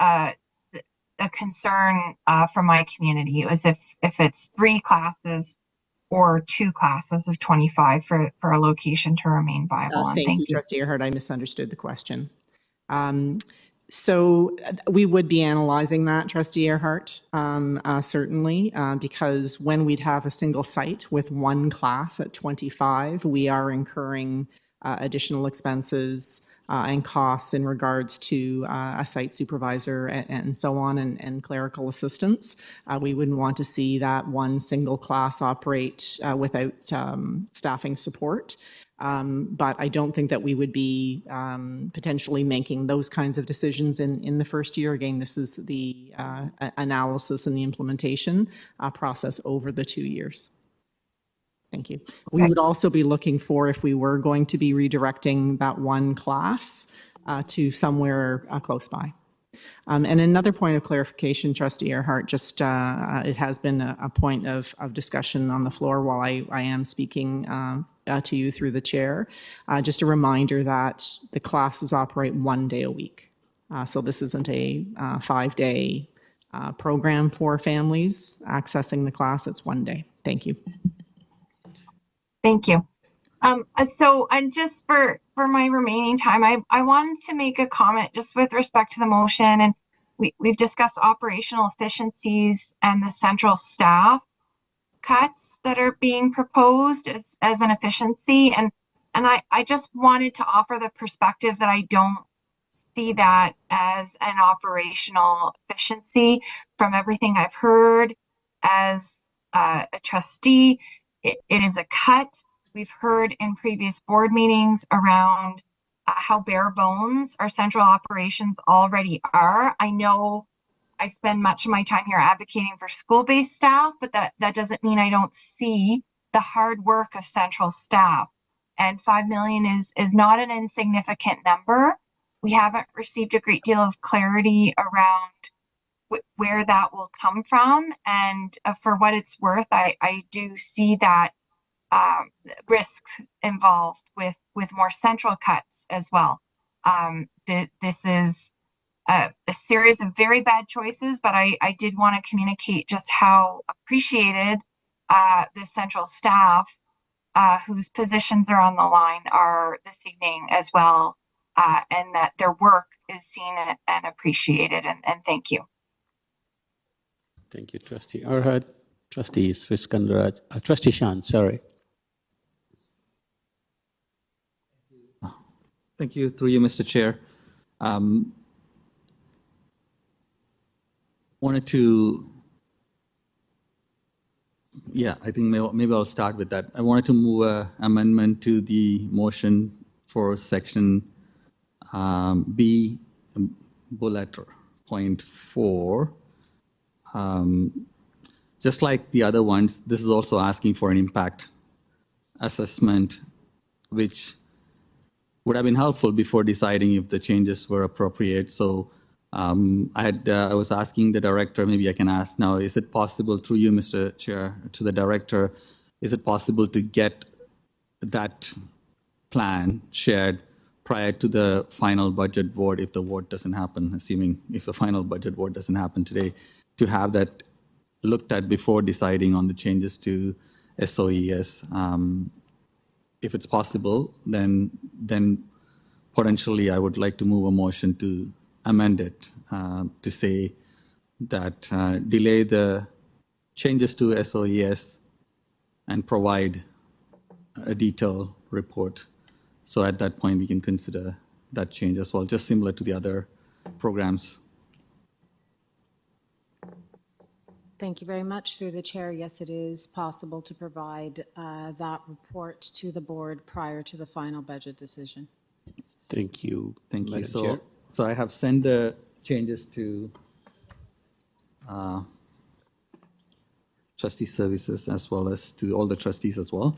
a concern from my community, was if it's 3 classes or 2 classes of 25 for a location to remain viable. Thank you, Trustee Erhard. I misunderstood the question. So we would be analyzing that, Trustee Erhard, certainly, because when we'd have a single site with 1 class at 25, we are incurring additional expenses and costs in regards to a site supervisor and so on, and clerical assistance. We wouldn't want to see that one single class operate without staffing support. But I don't think that we would be potentially making those kinds of decisions in the first year. Again, this is the analysis and the implementation process over the 2 years. Thank you. We would also be looking for, if we were going to be redirecting that 1 class to somewhere close by. And another point of clarification, Trustee Earhart, just it has been a point of discussion on the floor while I am speaking to you through the chair. Just a reminder that the classes operate 1 day a week. So this isn't a 5-day program for families accessing the class. It's 1 day. Thank you. Thank you. And just for my remaining time, I wanted to make a comment just with respect to the motion, and we've discussed operational efficiencies and the central staff cuts that are being proposed as an efficiency, and I just wanted to offer the perspective that I don't see that as an operational efficiency. From everything I've heard as a trustee, it is a cut. We've heard in previous board meetings around how bare bones our central operations already are. I know I spend much of my time here advocating for school-based staff, but that doesn't mean I don't see the hard work of central staff. And 5 million is not an insignificant number. We haven't received a great deal of clarity around where that will come from. And for what it's worth, I do see that risks involved with more central cuts as well. This is a series of very bad choices, but I did want to communicate just how appreciated the central staff whose positions are on the line are this evening as well, and that their work is seen and appreciated, and thank you. Thank you, Trustee Arhat. Trustee Sriskandaraj, Trustee Shan, sorry. Thank you, through you, Mr. Chair. Wanted to, I think maybe I'll start with that. I wanted to move an amendment to the motion for section B, bullet point 4. Just like the other ones, this is also asking for an impact assessment, which would have been helpful before deciding if the changes were appropriate. So I was asking the director, maybe I can ask now, is it possible through you, Mr. Chair, to the director, is it possible to get that plan shared prior to the final budget vote if the vote doesn't happen, assuming if the final budget vote doesn't happen today, to have that looked at before deciding on the changes to SOES? If it's possible, then potentially I would like to move a motion to amend it to say that delay the changes to SOES and provide a detailed report. So at that point, we can consider that change as well, just similar to the other programs. Thank you very much. Through the chair, yes, it is possible to provide that report to the board prior to the final budget decision. Thank you. Thank you. Madam Chair. So I have sent the changes to trustee services as well as to all the trustees as well.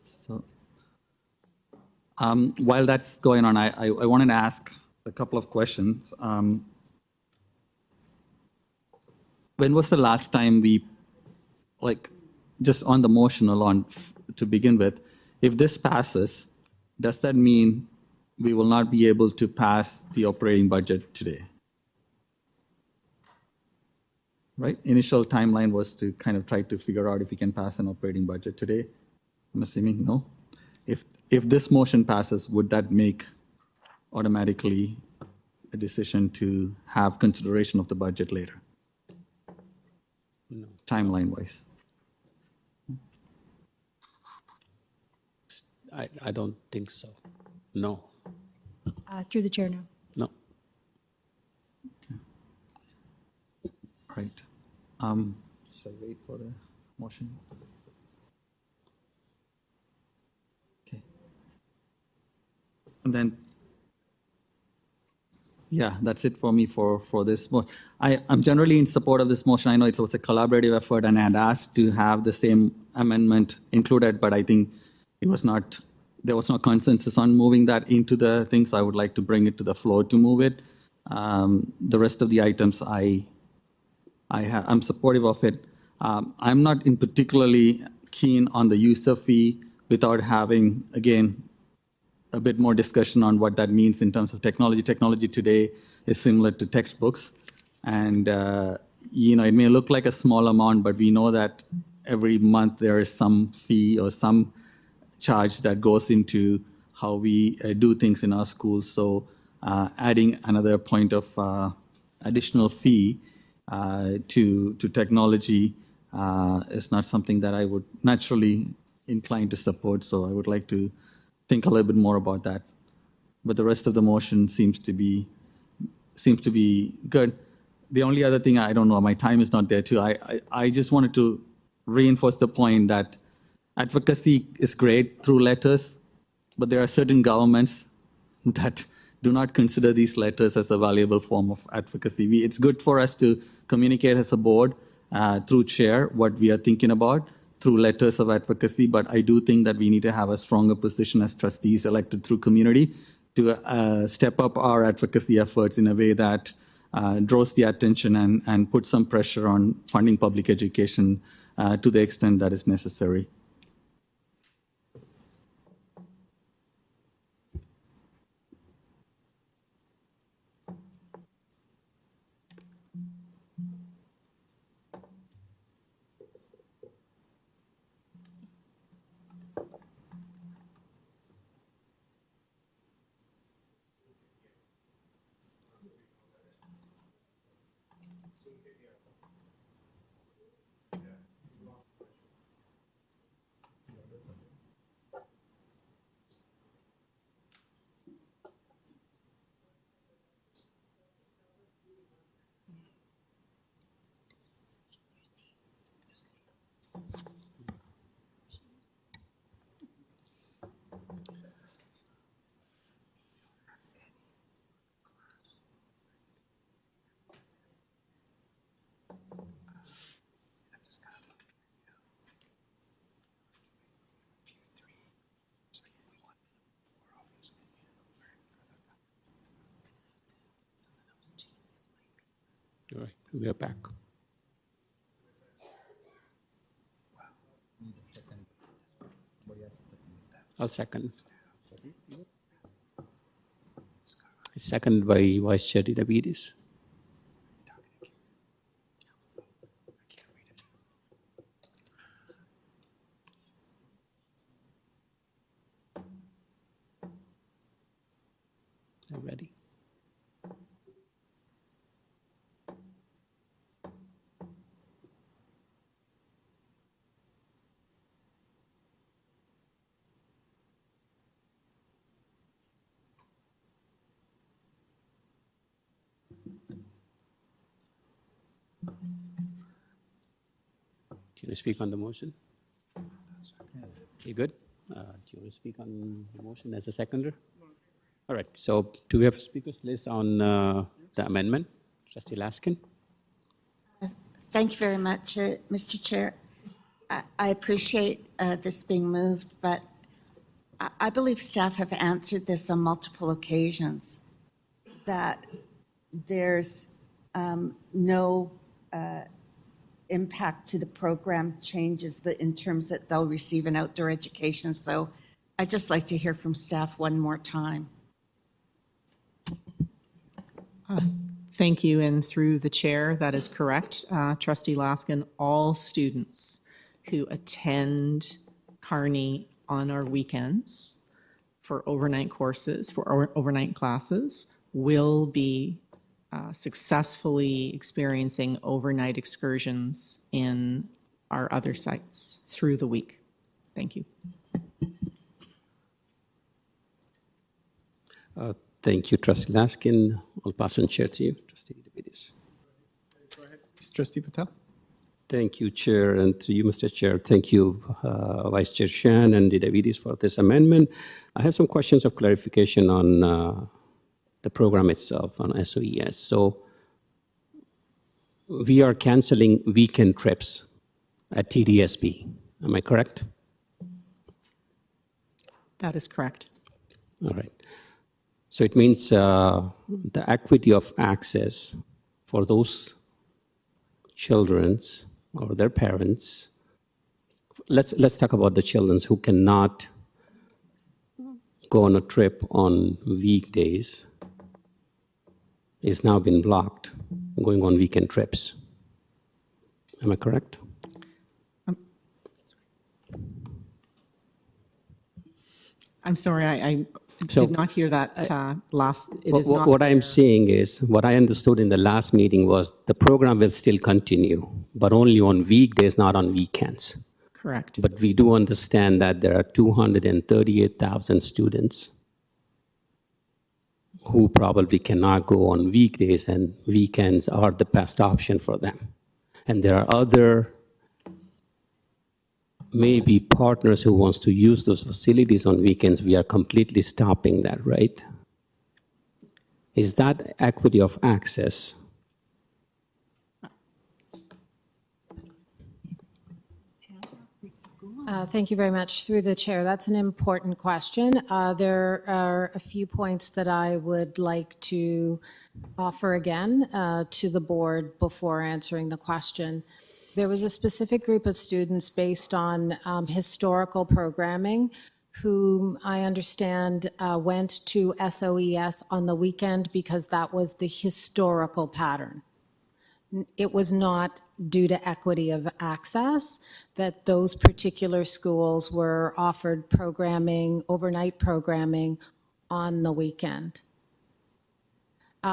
So while that's going on, I wanted to ask a couple of questions. When was the last time we, just on the motion alone to begin with, if this passes, does that mean we will not be able to pass the operating budget today? Right? Initial timeline was to kind of try to figure out if we can pass an operating budget today. I'm assuming no. If this motion passes, would that make automatically a decision to have consideration of the budget later? No. Timeline-wise. I don't think so. No. Through the chair now. No. Right. Should I wait for the motion? Okay. And then, yeah, that's it for me for this. I'm generally in support of this motion. I know it was a collaborative effort, and I had asked to have the same amendment included, but I think it was not, there was no consensus on moving that into the thing, so I would like to bring it to the floor to move it. The rest of the items, I'm supportive of it. I'm not in particularly keen on the user fee without having, again, a bit more discussion on what that means in terms of technology. Technology today is similar to textbooks. And, it may look like a small amount, but we know that every month there is some fee or some charge that goes into how we do things in our schools. So adding another point of additional fee to technology is not something that I would naturally incline to support. So I would like to think a little bit more about that. But the rest of the motion seems to be good. The only other thing, I don't know, my time is not there too. I just wanted to reinforce the point that advocacy is great through letters, but there are certain governments that do not consider these letters as a valuable form of advocacy. It's good for us to communicate as a board through chair what we are thinking about through letters of advocacy, but I do think that we need to have a stronger position as trustees elected through community to step up our advocacy efforts in a way that draws the attention and puts some pressure on funding public education to the extent that is necessary. All right, we are back. I'll second. Seconded by Vice Chair Diabetes. Ready? Do you speak on the motion? You good? Do you want to speak on the motion as a seconder? All right, so do we have a speakers list on the amendment? Trustee Laskin? Thank you very much, Mr. Chair. I appreciate this being moved, but I believe staff have answered this on multiple occasions, that there's no impact to the program changes in terms that they'll receive an outdoor education. So I'd just like to hear from staff one more time. Thank you, and through the chair, that is correct. Trustee Laskin, all students who attend Kearney on our weekends for overnight courses, for overnight classes, will be successfully experiencing overnight excursions in our other sites through the week. Thank you. Thank you, Trustee Laskin. I'll pass on chair to you, Trustee Davides. Trustee Patel. Thank you, Chair, and to you, Mr. Chair. Thank you, Vice Chair Shan and the Davides for this amendment. I have some questions of clarification on the program itself, on SOES. So we are canceling weekend trips at TDSB. Am I correct? That is correct. All right. So it means the equity of access for those children or their parents. Let's talk about the children who cannot go on a trip on weekdays. Is now been blocked going on weekend trips. Am I correct? I'm sorry, I So, did not hear that last. It is not what I'm there. saying is, what I understood in the last meeting was the program will still continue, but only on weekdays, not on weekends. Correct. But we do understand that there are 238,000 students who probably cannot go on weekdays, and weekends are the best option for them. And there are other maybe partners who wants to use those facilities on weekends. We are completely stopping that, right? Is that equity of access? Thank you very much. Through the chair, that's an important question. There are a few points that I would like to offer again to the board before answering the question. There was a specific group of students based on historical programming whom I understand went to SOES on the weekend because that was the historical pattern. It was not due to equity of access that those particular schools were offered programming, overnight programming on the weekend.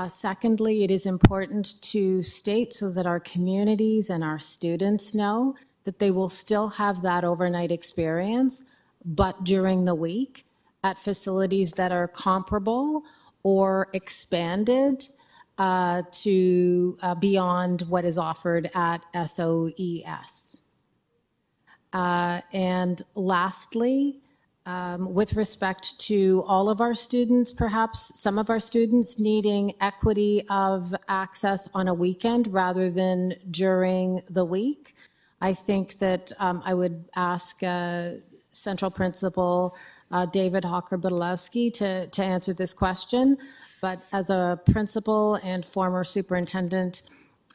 Secondly, it is important to state so that our communities and our students know that they will still have that overnight experience, but during the week at facilities that are comparable or expanded to beyond what is offered at SOES. And lastly, with respect to all of our students, perhaps some of our students needing equity of access on a weekend rather than during the week, I think that I would ask Central Principal David Hawker-Budalowski to answer this question. But as a principal and former superintendent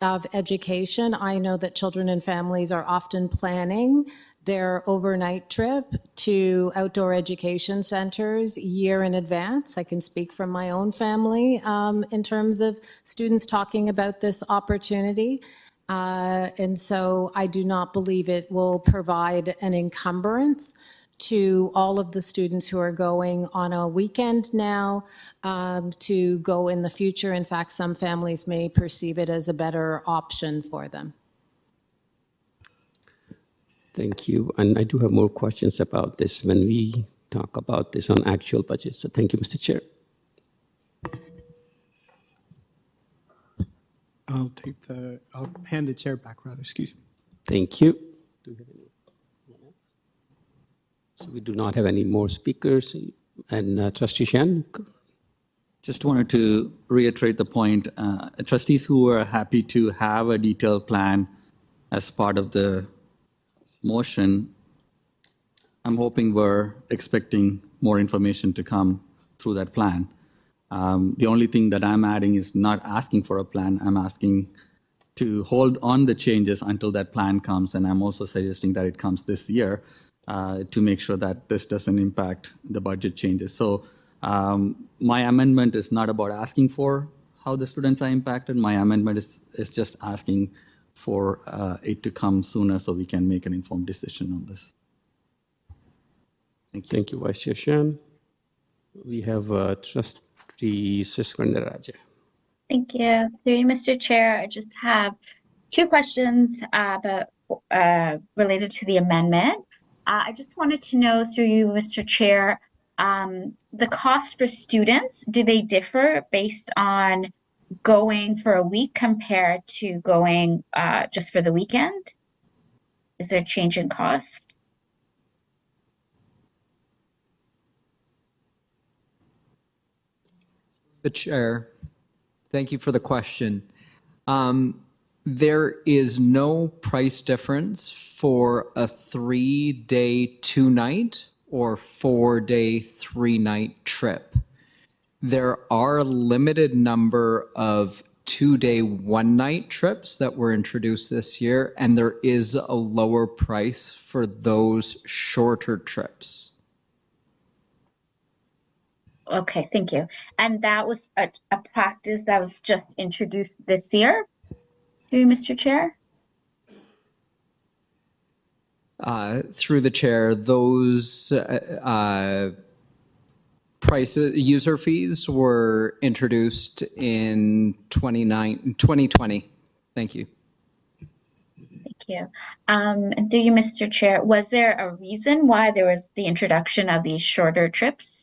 of education, I know that children and families are often planning their overnight trip to outdoor education centers a year in advance. I can speak from my own family in terms of students talking about this opportunity. And so I do not believe it will provide an encumbrance to all of the students who are going on a weekend now to go in the future. In fact, some families may perceive it as a better option for them. Thank you. And I do have more questions about this when we talk about this on actual budget. So thank you, Mr. Chair. I'll hand the chair back, rather, excuse me. Thank you. So we do not have any more speakers. And Trustee Shen? Just wanted to reiterate the point. Trustees who are happy to have a detailed plan as part of the motion, I'm hoping we're expecting more information to come through that plan. The only thing that I'm adding is not asking for a plan. I'm asking to hold on the changes until that plan comes. And I'm also suggesting that it comes this year to make sure that this doesn't impact the budget changes. So my amendment is not about asking for how the students are impacted. My amendment is just asking for it to come sooner so we can make an informed decision on this. Thank you. Thank you, Vice Chair Shen. We have Trustee Siskarndaraja. Thank you. Through you, Mr. Chair, I just have two questions about related to the amendment. I just wanted to know through you, Mr. Chair, the cost for students, do they differ based on going for a week compared to going just for the weekend? Is there a change in cost? The chair, thank you for the question. There is no price difference for a 3-day, 2-night or 4-day, 3-night trip. There are a limited number of 2-day, 1-night trips that were introduced this year, and there is a lower price for those shorter trips. Okay, thank you. And that was a practice that was just introduced this year, through Mr. Chair? Through the chair, those user fees were introduced in 2020. Thank you. Thank you. And through you, Mr. Chair, was there a reason why there was the introduction of these shorter trips?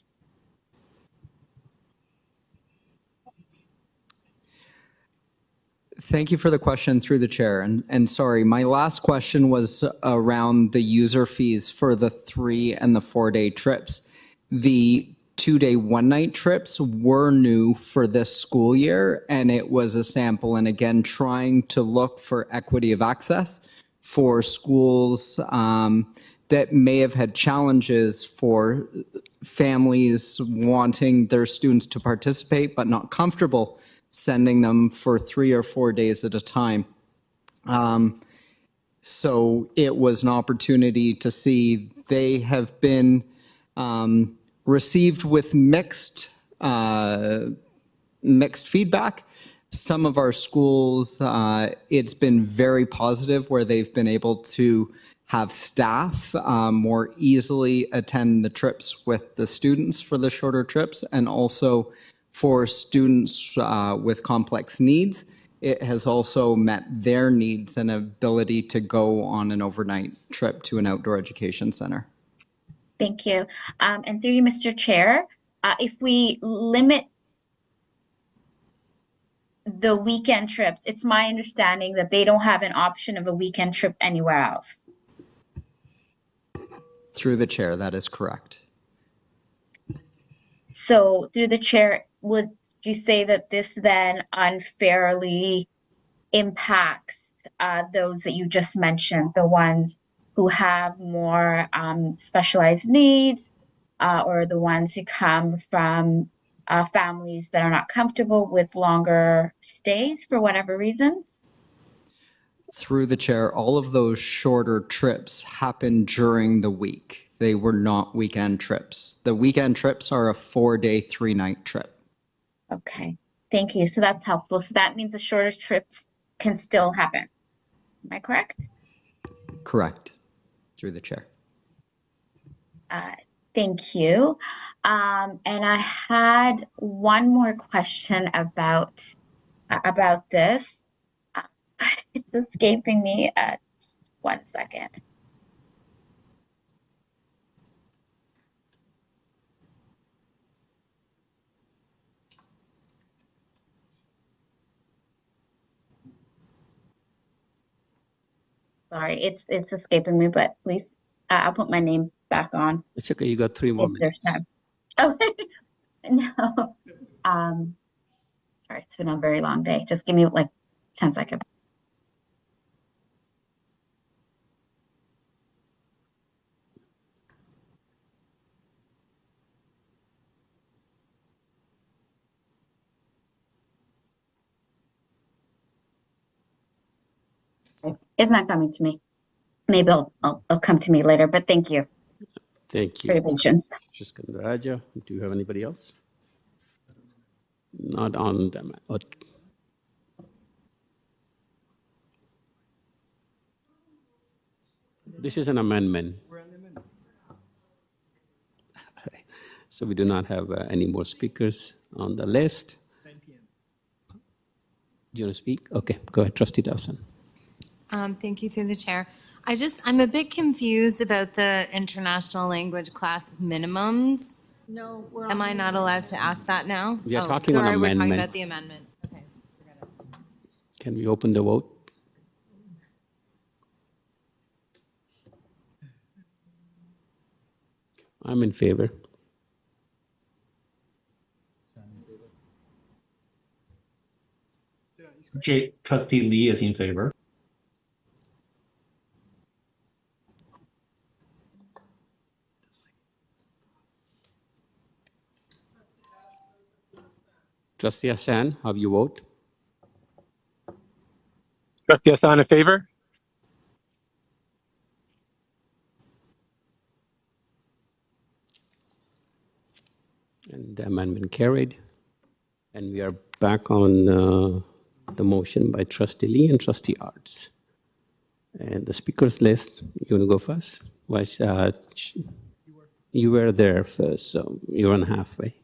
Thank you for the question through the chair. And sorry, my last question was around the user fees for the 3 and the 4-day trips. The 2-day, 1-night trips were new for this school year, and it was a sample. And again, trying to look for equity of access for schools that may have had challenges for families wanting their students to participate but not comfortable sending them for 3 or 4 days at a time. So it was an opportunity to see they have been received with mixed feedback. Some of our schools, it's been very positive where they've been able to have staff more easily attend the trips with the students for the shorter trips, and also for students with complex needs, it has also met their needs and ability to go on an overnight trip to an outdoor education center. Thank you. And through you, Mr. Chair, if we limit the weekend trips, it's my understanding that they don't have an option of a weekend trip anywhere else. Through the chair, that is correct. So through the chair, would you say that this then unfairly impacts those that you just mentioned, the ones who have more specialized needs, or the ones who come from families that are not comfortable with longer stays for whatever reasons? Through the chair, all of those shorter trips happen during the week. They were not weekend trips. The weekend trips are a 4-day, 3-night trip. Okay, thank you. So that's helpful. So that means the shorter trips can still happen. Am I correct? Correct. Through the chair. Thank you. And I had one more question about this. It's escaping me. Just 1 second. Sorry, it's escaping me, but please, I'll put my name back on. It's okay, you got 3 more If there's minutes. time. Oh, no. Sorry, it's been a very long day. Just give me like 10 seconds. It's not coming to me. Maybe it'll come to me later, but thank you Thank for your you. patience. Raja, do you have anybody else? Not on them. This is an amendment. So we do not have any more speakers on the list. Do you want to speak? Okay, go ahead, Trustee Dawson. Thank you through the chair. I'm a bit confused about the international language class minimums. No, Am I not allowed to ask that now? We are talking on sorry, we're talking amendment. about the amendment. Okay, forget it. Can we open the vote? I'm in favor. Trustee Lee is in favor. Trustee Hassan, how you vote? Trustee Hassan in favor? And the amendment carried. And we are back on the motion by Trustee Lee and Trustee Arts. And the speakers list, you want to go first? You were there first, so you're on halfway.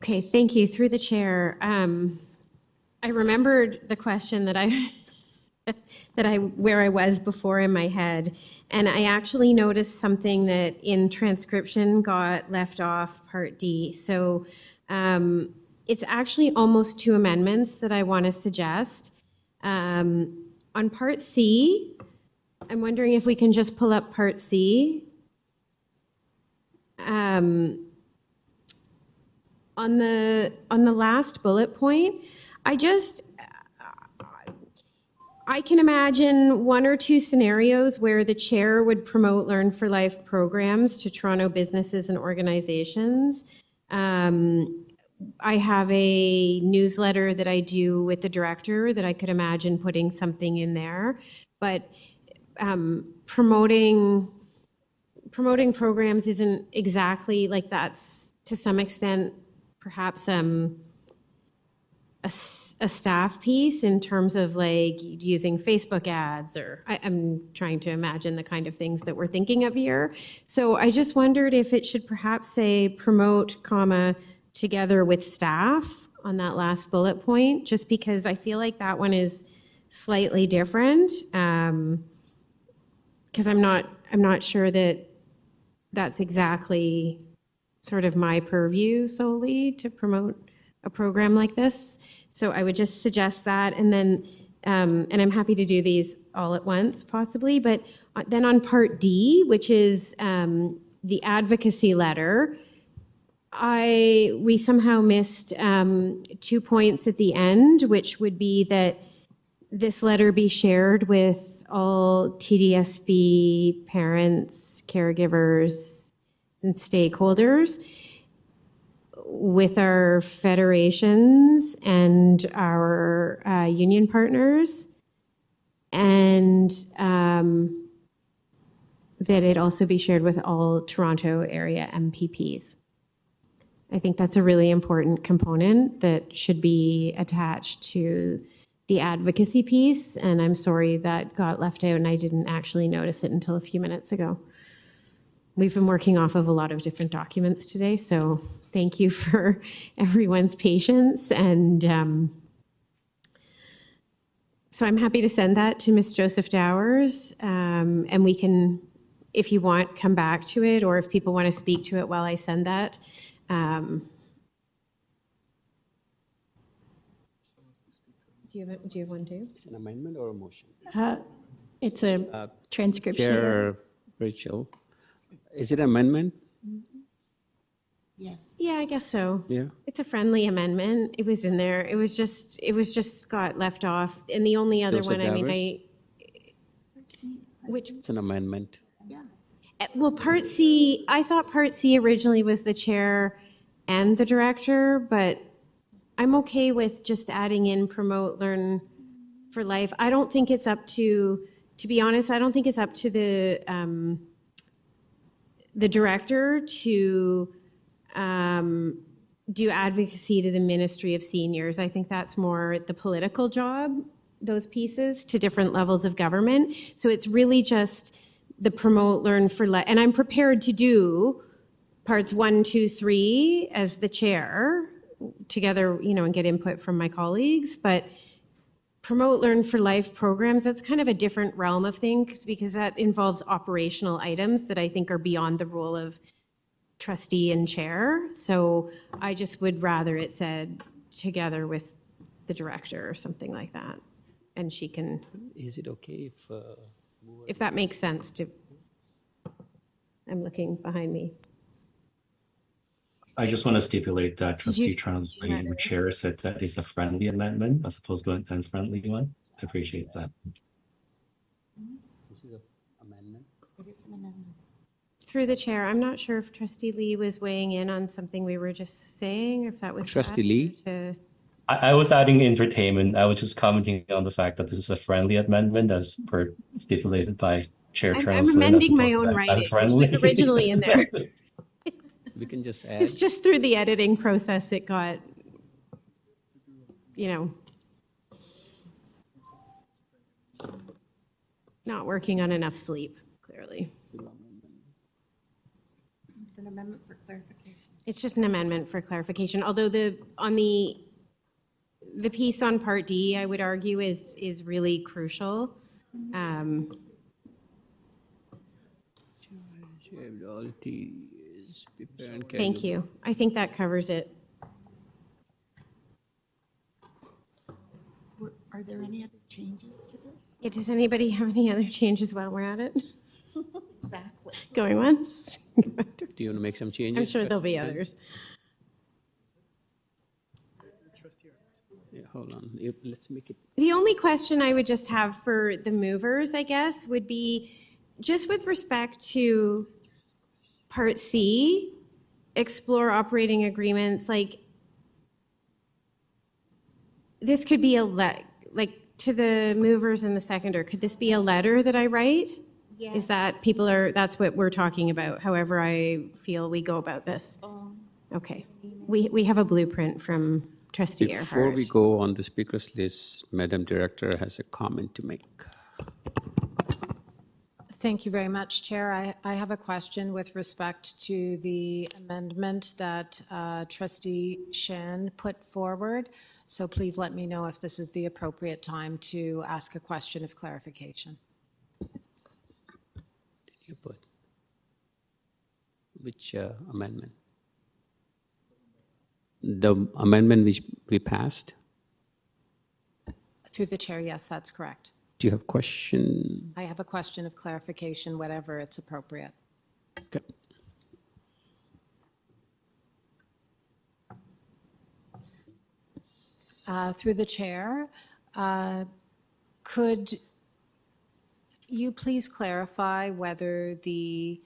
Okay, thank you. Through the chair, I remembered the question that where I was before in my head, and I actually noticed something that in transcription got left off Part D. So it's actually almost two amendments that I want to suggest. On Part C, I'm wondering if we can just pull up Part C. On the last bullet point, I can imagine one or two scenarios where the chair would promote Learn for Life programs to Toronto businesses and organizations. I have a newsletter that I do with the director that I could imagine putting something in there, but promoting programs isn't exactly like that's to some extent perhaps a staff piece in terms of like using Facebook ads, or I'm trying to imagine the kind of things that we're thinking of here. So I just wondered if it should perhaps say promote, comma, together with staff on that last bullet point, just because I feel like that one is slightly different. Because I'm not sure that that's exactly sort of my purview solely to promote a program like this. So I would just suggest that. And then, and I'm happy to do these all at once possibly, but then on Part D, which is the advocacy letter, we somehow missed 2 points at the end, which would be that this letter be shared with all TDSB parents, caregivers, and stakeholders, with our federations and our union partners, and that it also be shared with all Toronto area MPPs. I think that's a really important component that should be attached to the advocacy piece, and I'm sorry that got left out and I didn't actually notice it until a few minutes ago. We've been working off of a lot of different documents today, so thank you for everyone's patience. And so I'm happy to send that to Ms. Joseph Dowers, and we can, if you want, come back to it, or if people want to speak to it while I send that. Do you have one too? It's an amendment or a motion? It's a transcription. Chair Rachel, is it amendment? Yes. Yeah, I guess so. Yeah. It's a friendly amendment. It was in there. It was just got left off. And the only other Joseph one, Davers? which, It's an amendment. well, Part C, I thought Part C originally was the chair and the director, but I'm okay with just adding in promote, learn for life. I don't think it's up to be honest, I don't think it's up to the director to do advocacy to the Ministry of Seniors. I think that's more the political job, those pieces, to different levels of government. So it's really just the promote, learn for life. And I'm prepared to do parts 1, 2, 3 as the chair together, and get input from my colleagues. But promote, learn for life programs, that's kind of a different realm of things because that involves operational items that I think are beyond the role of trustee and chair. So I just would rather it said together with the director or something like that. And she can, Is it okay if that makes sense to, I'm looking behind me. I just want to stipulate that Did you- Trustee Tremblay, the chair, said that is a friendly amendment as opposed to an unfriendly one. I appreciate that. This is an amendment. It is an amendment. Through the chair, I'm not sure if Trustee Lee was weighing in on something we were just saying, or if that was. Trustee Lee? I was adding entertainment. I was just commenting on the fact that this is a friendly amendment as per stipulated by Chair I'm Translin as amending my opposed own to writing, which unfriendly. was originally in there. We can just It's add, just through the editing process, it got, you know, not working on enough sleep, clearly. It's an amendment for clarification. It's just an amendment for clarification, although the piece on Part D, I would argue, is really crucial. Thank you. I think that covers it. Are there any other changes to this? Yeah, does anybody have any other changes while we're at it? Exactly. Going once? do you want to make some changes? I'm sure there'll be Trustee Ben? others. Yeah, hold on. Let's make it. The only question I would just have for the movers, I guess, would be just with respect to Part C, explore operating agreements, like this could be like to the movers and the seconder, could this be a letter that I write? Yeah. Is that that's what we're talking about, however I feel we go about this? Okay. We have a blueprint from Trustee Earhart. Before we go on the speakers list, Madam Director has a comment to make. Thank you very much, Chair. I have a question with respect to the amendment that Trustee Shen put forward. So please let me know if this is the appropriate time to ask a question of clarification. You put which amendment? The amendment which we passed? Through the Chair, yes, that's correct. Do you have question? I have a question of clarification, whatever it's appropriate. Okay. Through the Chair, could you please clarify whether the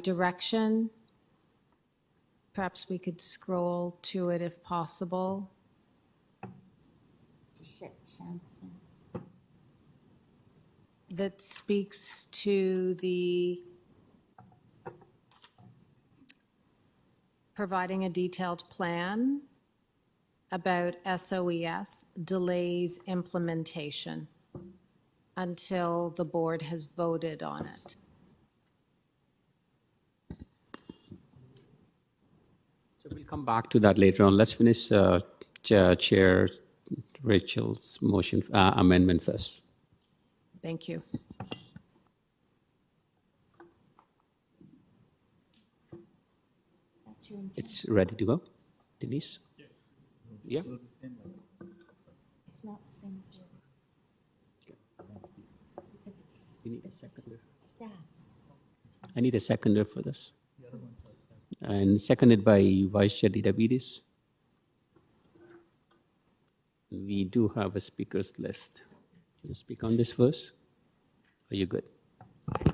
direction, perhaps we could scroll to it if possible, that speaks to the providing a detailed plan about SOES delays implementation until the board has voted on it. So we'll come back to that later on. Let's finish Chair Rachel's motion amendment first. Thank you. It's ready to go. Denise? Yeah. It's not the same. Because We need a seconder. staff. I need a seconder for this. And seconded by Vice Chair Didavides. We do have a speakers list. Do you speak on this first? Are you good?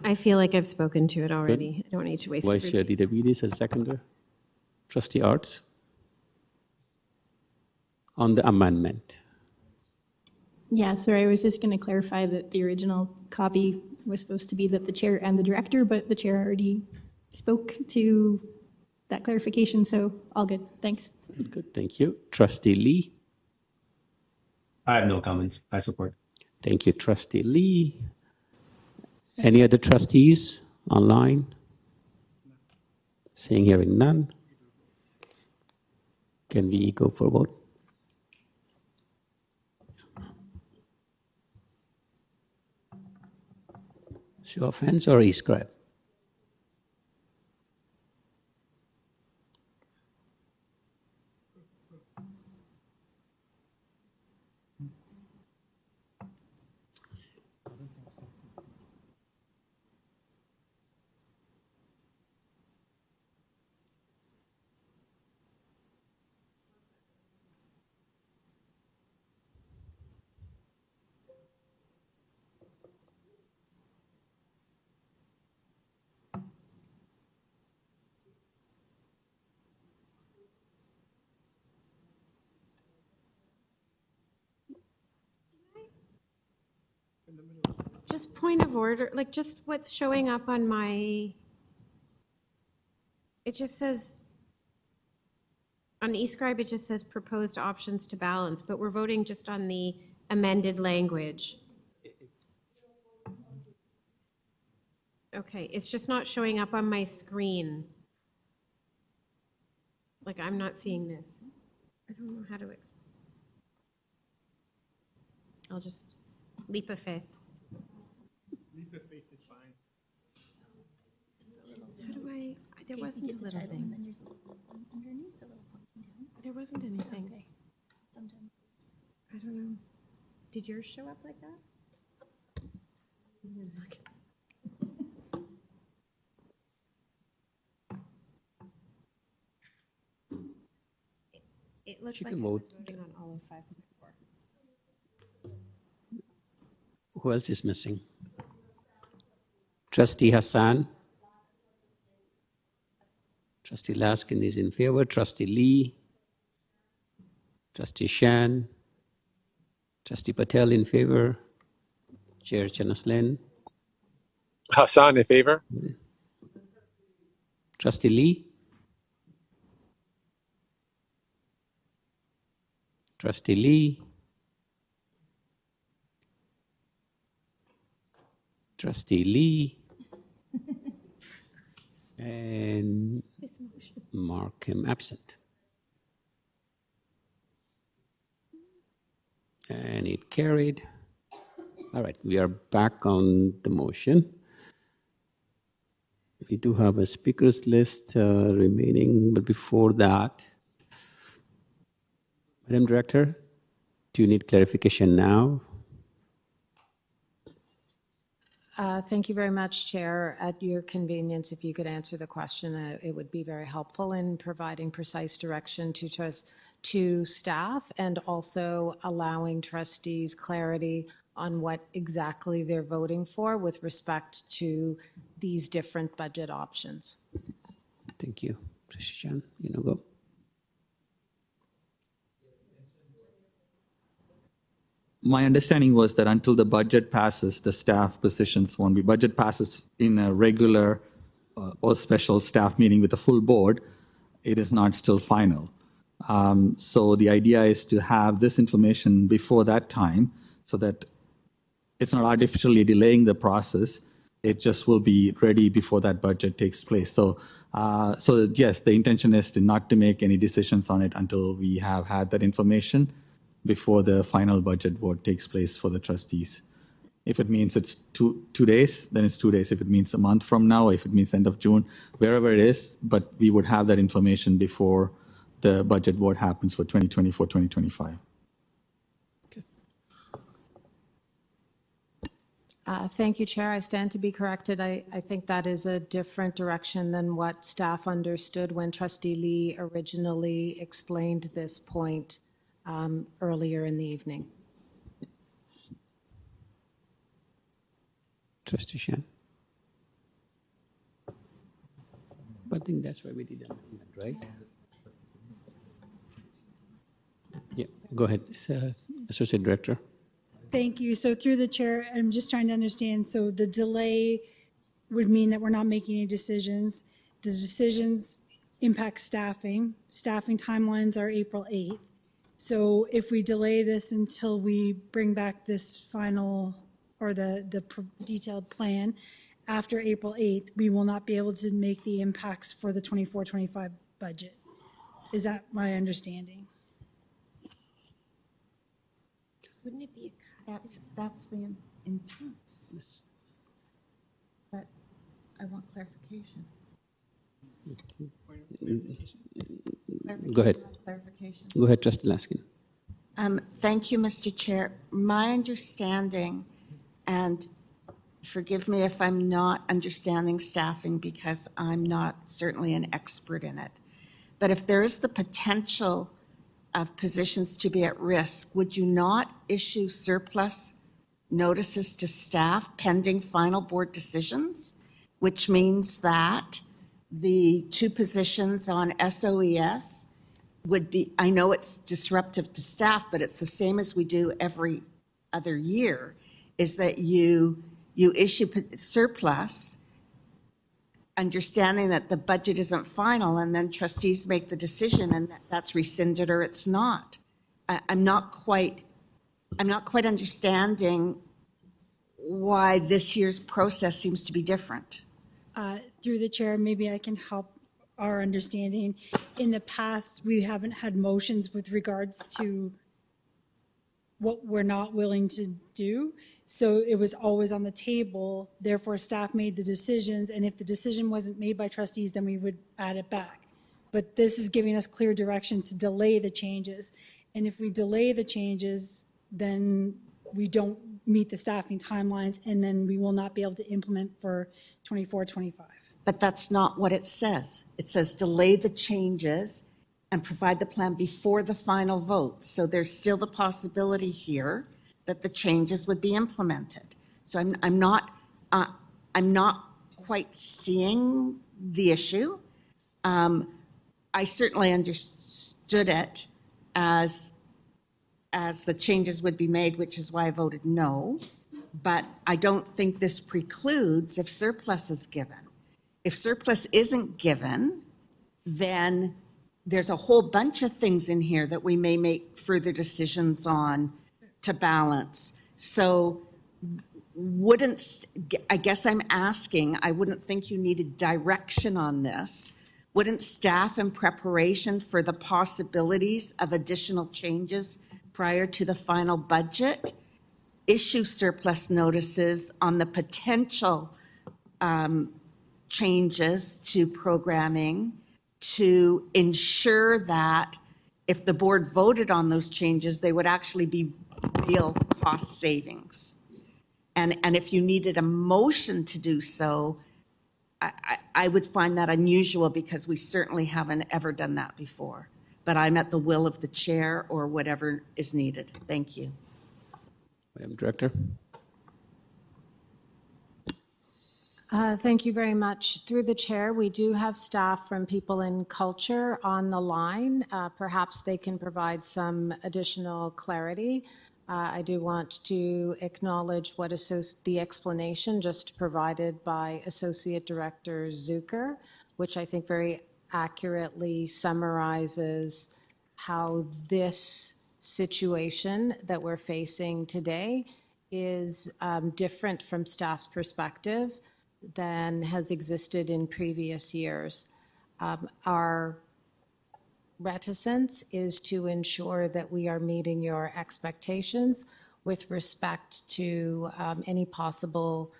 I feel like I've spoken to it already. I don't need to waste Vice Chair everybody's- Didavides as seconder. Trustee Arts? On the amendment. Yeah, sorry, I was just going to clarify that the original copy was supposed to be that the chair and the director, but the chair already spoke to that clarification, so all good. Thanks. Good, thank you. Trustee Lee? I have no comments. I support. Thank you, Trustee Lee. Any other trustees online? Seeing hearing none. Can we go for vote? Show of hands or e-scribe? Just point of order, like just what's showing up on my, it just says, on eScribe, it just says proposed options to balance, but we're voting just on the amended language. Okay, it's just not showing up on my screen. Like, I'm not seeing this. I don't know how to I'll just leap of faith. Leap of faith is fine. How do I, there wasn't a little thing. There wasn't anything. I don't know. Did yours show up like that? It looked She like I can was vote. voting on all of 5.4. Who else is missing? Trustee Hassan. Trustee Laskin is in favor. Trustee Lee. Trustee Shan. Trustee Patel in favor. Chair Chanaslen. Hassan in favor. Trustee Lee. Trustee Lee. Trustee Lee. And Markham absent. And it carried. All right, we are back on the motion. We do have a speakers list remaining, but before that, Madam Director, do you need clarification now? Thank you very much, Chair. At your convenience, if you could answer the question, it would be very helpful in providing precise direction to staff and also allowing trustees clarity on what exactly they're voting for with respect to these different budget options. Thank you. Trustee Chan, you know, go. My understanding was that until the budget passes, the staff positions won't be. Budget passes in a regular or special staff meeting with a full board, it is not still final. So the idea is to have this information before that time so that it's not artificially delaying the process. It just will be ready before that budget takes place. So yes, the intention is to not to make any decisions on it until we have had that information before the final budget vote takes place for the trustees. If it means it's two days, then it's 2 days. If it means a month from now, if it means end of June, wherever it is, but we would have that information before the budget vote happens for 2024, 2025. Thank you, Chair. I stand to be corrected. I think that is a different direction than what staff understood when Trustee Lee originally explained this point earlier in the evening. Trustee Shan. I think that's why we did amendment, right? Yeah, go ahead, Associate Director. Thank you. So through the chair, I'm just trying to understand. So the delay would mean that we're not making any decisions. The decisions impact staffing. Staffing timelines are April 8th. So if we delay this until we bring back this final or the detailed plan after April 8th, we will not be able to make the impacts for the 24-25 budget. Is that my understanding? Wouldn't it be that's the intent? Yes. But I want clarification. Go ahead. Clarification. Go ahead, Trustee Laskin. Thank you, Mr. Chair. My understanding, and forgive me if I'm not understanding staffing because I'm not certainly an expert in it, but if there is the potential of positions to be at risk, would you not issue surplus notices to staff pending final board decisions? Which means that the 2 positions on SOES would be, I know it's disruptive to staff, but it's the same as we do every other year. is that you issue surplus, understanding that the budget isn't final, and then trustees make the decision, and that's rescinded or it's not. I'm not quite understanding why this year's process seems to be different. Through the chair, maybe I can help our understanding. In the past, we haven't had motions with regards to what we're not willing to do. So it was always on the table, therefore staff made the decisions, and if the decision wasn't made by trustees, then we would add it back. But this is giving us clear direction to delay the changes. And if we delay the changes, then we don't meet the staffing timelines, and then we will not be able to implement for 24, 25. But that's not what it says. It says delay the changes and provide the plan before the final vote. So there's still the possibility here that the changes would be implemented. So I'm not quite seeing the issue. I certainly understood it as the changes would be made, which is why I voted no. But I don't think this precludes if surplus is given. If surplus isn't given, then there's a whole bunch of things in here that we may make further decisions on to balance. So I guess I'm asking, I wouldn't think you needed direction on this. Wouldn't staff in preparation for the possibilities of additional changes prior to the final budget issue surplus notices on the potential changes to programming to ensure that if the board voted on those changes, they would actually be real cost savings? And if you needed a motion to do so, I would find that unusual because we certainly haven't ever done that before. But I'm at the will of the chair or whatever is needed. Thank you. Madam Director. Thank you very much. Through the chair, we do have staff from People in Culture on the line. Perhaps they can provide some additional clarity. I do want to acknowledge what the explanation just provided by Associate Director Zucker, which I think very accurately summarizes how this situation that we're facing today is different from staff's perspective than has existed in previous years. Our reticence is to ensure that we are meeting your expectations with respect to any possible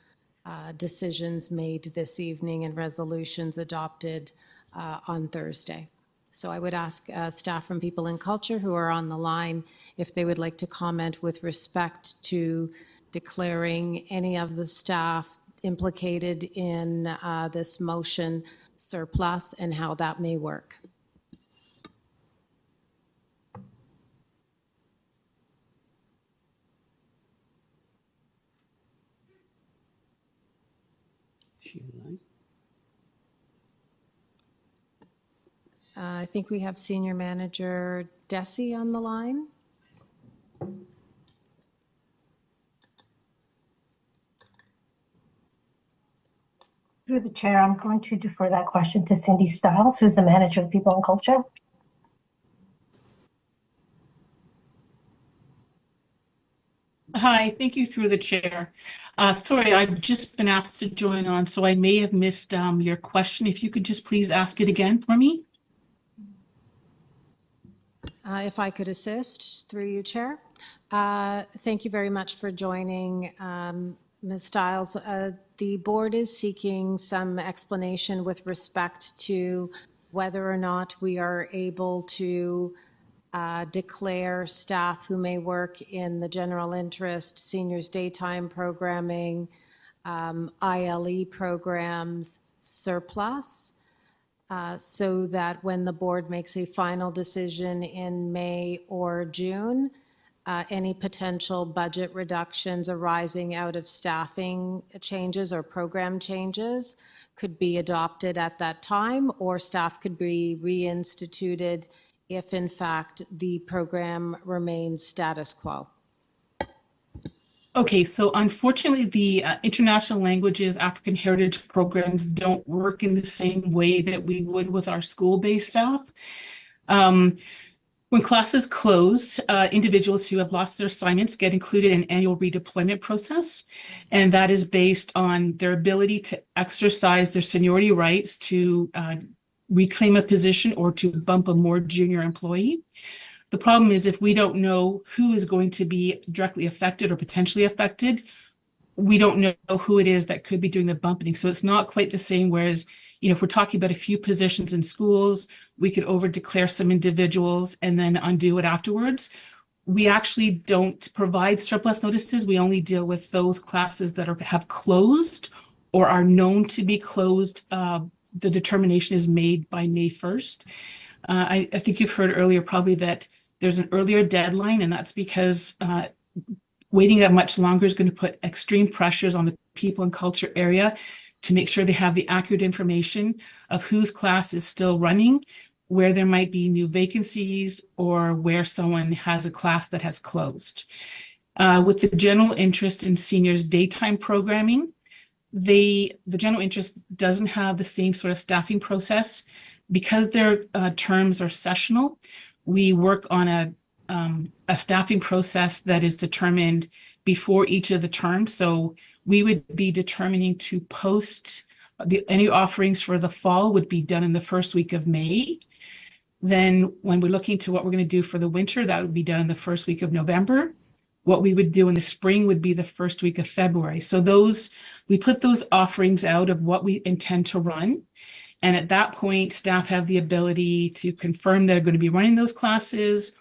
decisions made this evening and resolutions adopted on Thursday. So I would ask staff from People in Culture who are on the line if they would like to comment with respect to declaring any of the staff implicated in this motion surplus and how that may work. I think we have Senior Manager Desi on the line. Through the chair, I'm going to defer that question to Cindy Stiles, who's the manager of People and Culture. Hi, thank you through the chair. Sorry, I've just been asked to join on, so I may have missed your question. If you could just please ask it again for me. If I could assist through you, Chair. Thank you very much for joining, Ms. Stiles. The board is seeking some explanation with respect to whether or not we are able to declare staff who may work in the general interest, seniors daytime programming, ILE programs surplus, so that when the board makes a final decision in May or June, any potential budget reductions arising out of staffing changes or program changes could be adopted at that time, or staff could be reinstituted if in fact the program remains status quo. Okay, so unfortunately, the international languages, African heritage programs don't work in the same way that we would with our school-based staff. When classes close, individuals who have lost their assignments get included in an annual redeployment process, and that is based on their ability to exercise their seniority rights to reclaim a position or to bump a more junior employee. The problem is if we don't know who is going to be directly affected or potentially affected, we don't know who it is that could be doing the bumping. So it's not quite the same. Whereas, if we're talking about a few positions in schools, we could over declare some individuals and then undo it afterwards. We actually don't provide surplus notices. We only deal with those classes that have closed or are known to be closed. The determination is made by May 1st. I think you've heard earlier probably that there's an earlier deadline, and that's because waiting that much longer is going to put extreme pressures on the people and culture area to make sure they have the accurate information of whose class is still running, where there might be new vacancies, or where someone has a class that has closed. With the general interest in seniors daytime programming, the general interest doesn't have the same sort of staffing process. Because their terms are sessional, we work on a staffing process that is determined before each of the terms. So we would be determining to post any offerings for the fall would be done in the first week of May. Then when we're looking to what we're going to do for the winter, that would be done in the first week of November. What we would do in the spring would be the first week of February. So we put those offerings out of what we intend to run. And at that point, staff have the ability to confirm they're going to be running those classes,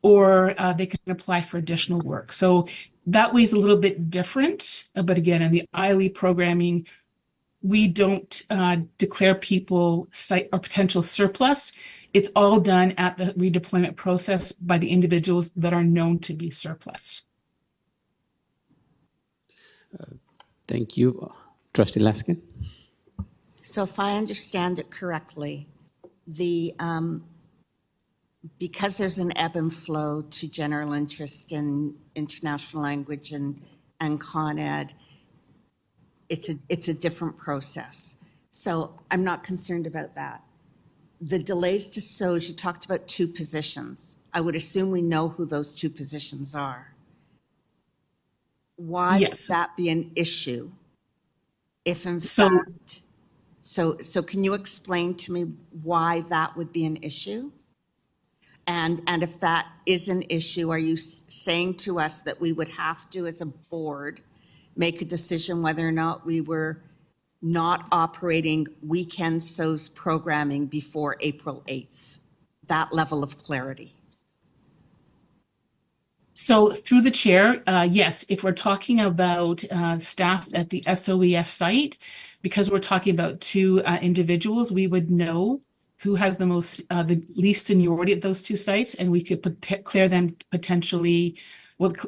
or they can apply for additional work. So that way is a little bit different. But again, in the ILE programming, we don't declare people site or potential surplus. It's all done at the redeployment process by the individuals that are known to be surplus. Thank you. Trustee Laskin? So if I understand it correctly, because there's an ebb and flow to general interest in international language and Con Ed, it's a different process. So I'm not concerned about that. The delays to SOs, you talked about 2 positions. I would assume we know who those 2 positions are. Why would that be an issue if in fact... So can you explain to me why that would be an issue? And if that is an issue, are you saying to us that we would have to, as a board, make a decision whether or not we were not operating weekend SOS programming before April 8th? That level of clarity. So through the chair, yes, if we're talking about staff at the SOES site, because we're talking about 2 individuals, we would know who has the least seniority at those 2 sites, and we could declare them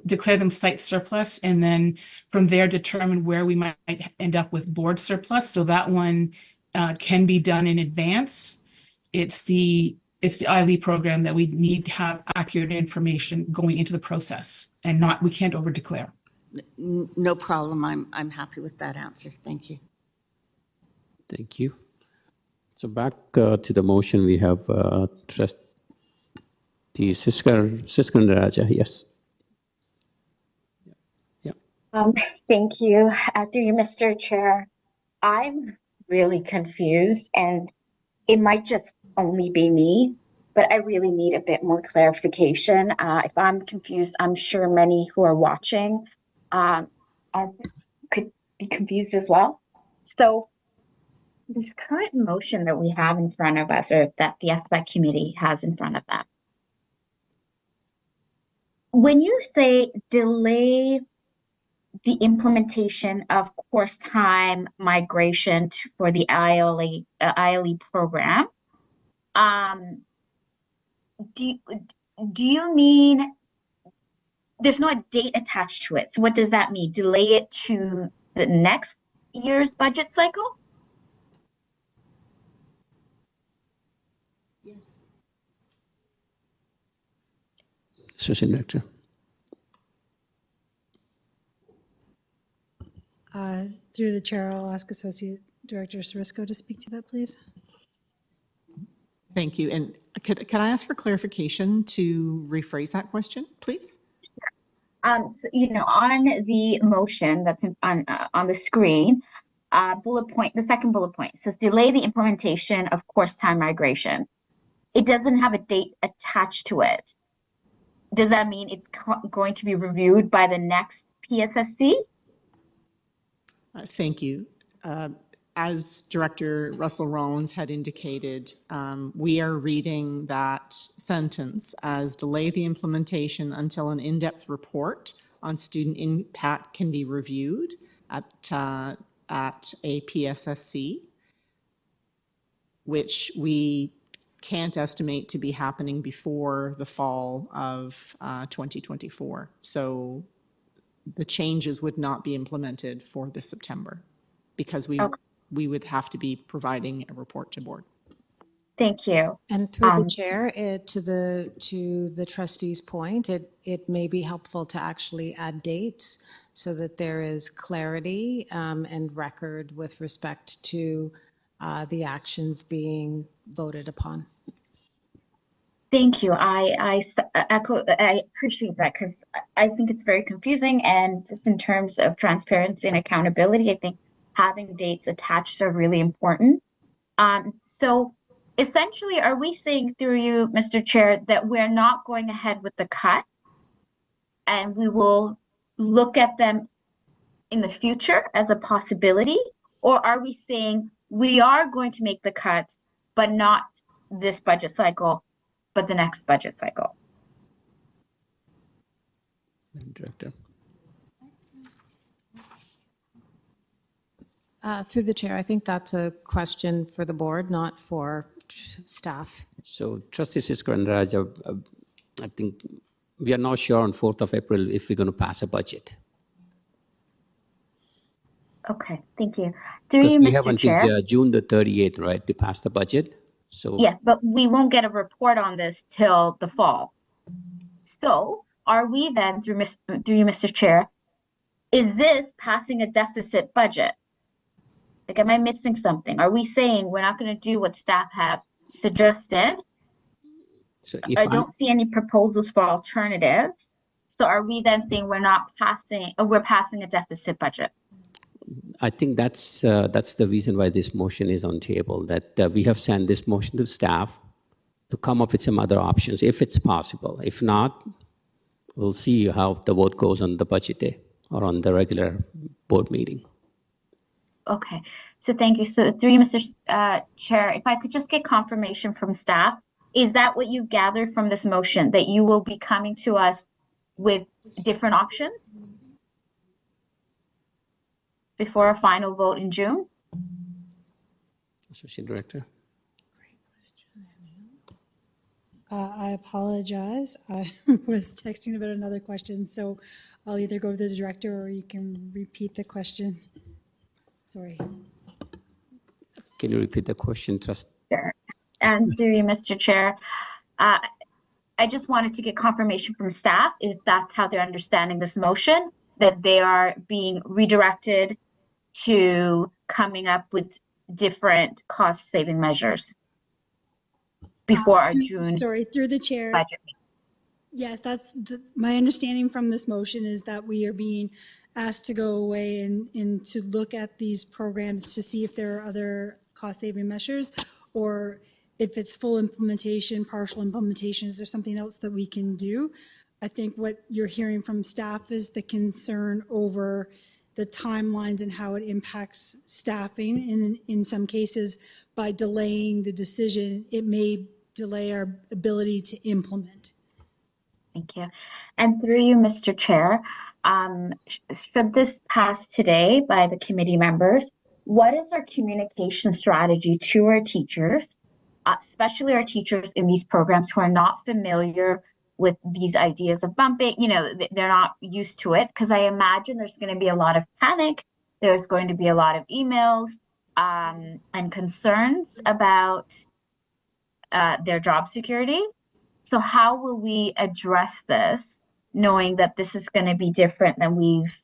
declare them site surplus, and then from there determine where we might end up with board surplus. So that one can be done in advance. It's the ILE program that we need to have accurate information going into the process, and we can't over declare. No problem. I'm happy with that answer. Thank you. Thank you. So back to the motion, we have Trustee Siskandarajah. Yes. Yeah. Thank you. Through you, Mr. Chair. I'm really confused, and it might just only be me, but I really need a bit more clarification. If I'm confused, I'm sure many who are watching could be confused as well. So this current motion that we have in front of us, or that the FBAC committee has in front of them, when you say delay the implementation of course time migration for the ILE program, do you mean there's no date attached to it? So what does that mean? Delay it to the next year's budget cycle? Yes. Associate Director. Through the chair, I'll ask Associate Director Sarisco to speak to that, please. Thank you. And could I ask for clarification to rephrase that question, please? So, on the motion that's on the screen, the second bullet point says delay the implementation of course time migration. It doesn't have a date attached to it. Does that mean it's going to be reviewed by the next PSSC? Thank you. As Director Russell Rollins had indicated, we are reading that sentence as delay the implementation until an in-depth report on student impact can be reviewed at a PSSC, which we can't estimate to be happening before the fall of 2024. So the changes would not be implemented for this September because we would have to be providing a report to board. Thank you. And through the chair, to the trustee's point, it may be helpful to actually add dates so that there is clarity and record with respect to the actions being voted upon. Thank you. I appreciate that because I think it's very confusing, and just in terms of transparency and accountability, I think having dates attached are really important. So essentially, are we saying through you, Mr. Chair, that we're not going ahead with the cut and we will look at them in the future as a possibility? Or are we saying we are going to make the cuts, but not this budget cycle, but the next budget cycle? Director. Through the chair, I think that's a question for the board, not for staff. So Trustee Siskarandaraja, I think we are not sure on 4th of April if we're going to pass a budget. Okay, thank you. Through Because you, we have Mr. until Chair. June the 38th, right, to pass the budget. So Yeah, but we won't get a report on this till the fall. So are we then, through you, Mr. Chair, is this passing a deficit budget? Like, am I missing something? Are we saying we're not going to do what staff have suggested? if I don't see any proposals for alternatives. So are we then saying we're passing a deficit budget? I think that's the reason why this motion is on table, that we have sent this motion to staff to come up with some other options, if it's possible. If not, we'll see how the vote goes on the budget day or on the regular board meeting. Okay, so thank you. So through you, Mr. Chair, if I could just get confirmation from staff, is that what you gathered from this motion, that you will be coming to us with different options before a final vote in June? Associate Director. I apologize. I was texting about another question, so I'll either go to the director or you can repeat the question. Sorry. Can you repeat the question, Trustee? Sure. And through you, Mr. Chair, I just wanted to get confirmation from staff if that's how they're understanding this motion, that they are being redirected to coming up with different cost-saving measures before our June. Sorry, through the chair. Budget. Yes, that's my understanding from this motion is that we are being asked to go away and to look at these programs to see if there are other cost-saving measures, or if it's full implementation, partial implementation, is there something else that we can do? I think what you're hearing from staff is the concern over the timelines and how it impacts staffing. And in some cases, by delaying the decision, it may delay our ability to implement. Thank you. And through you, Mr. Chair, should this pass today by the committee members, what is our communication strategy to our teachers, especially our teachers in these programs who are not familiar with these ideas of bumping? They're not used to it, because I imagine there's going to be a lot of panic. There's going to be a lot of emails and concerns about their job security. So how will we address this, knowing that this is going to be different than we've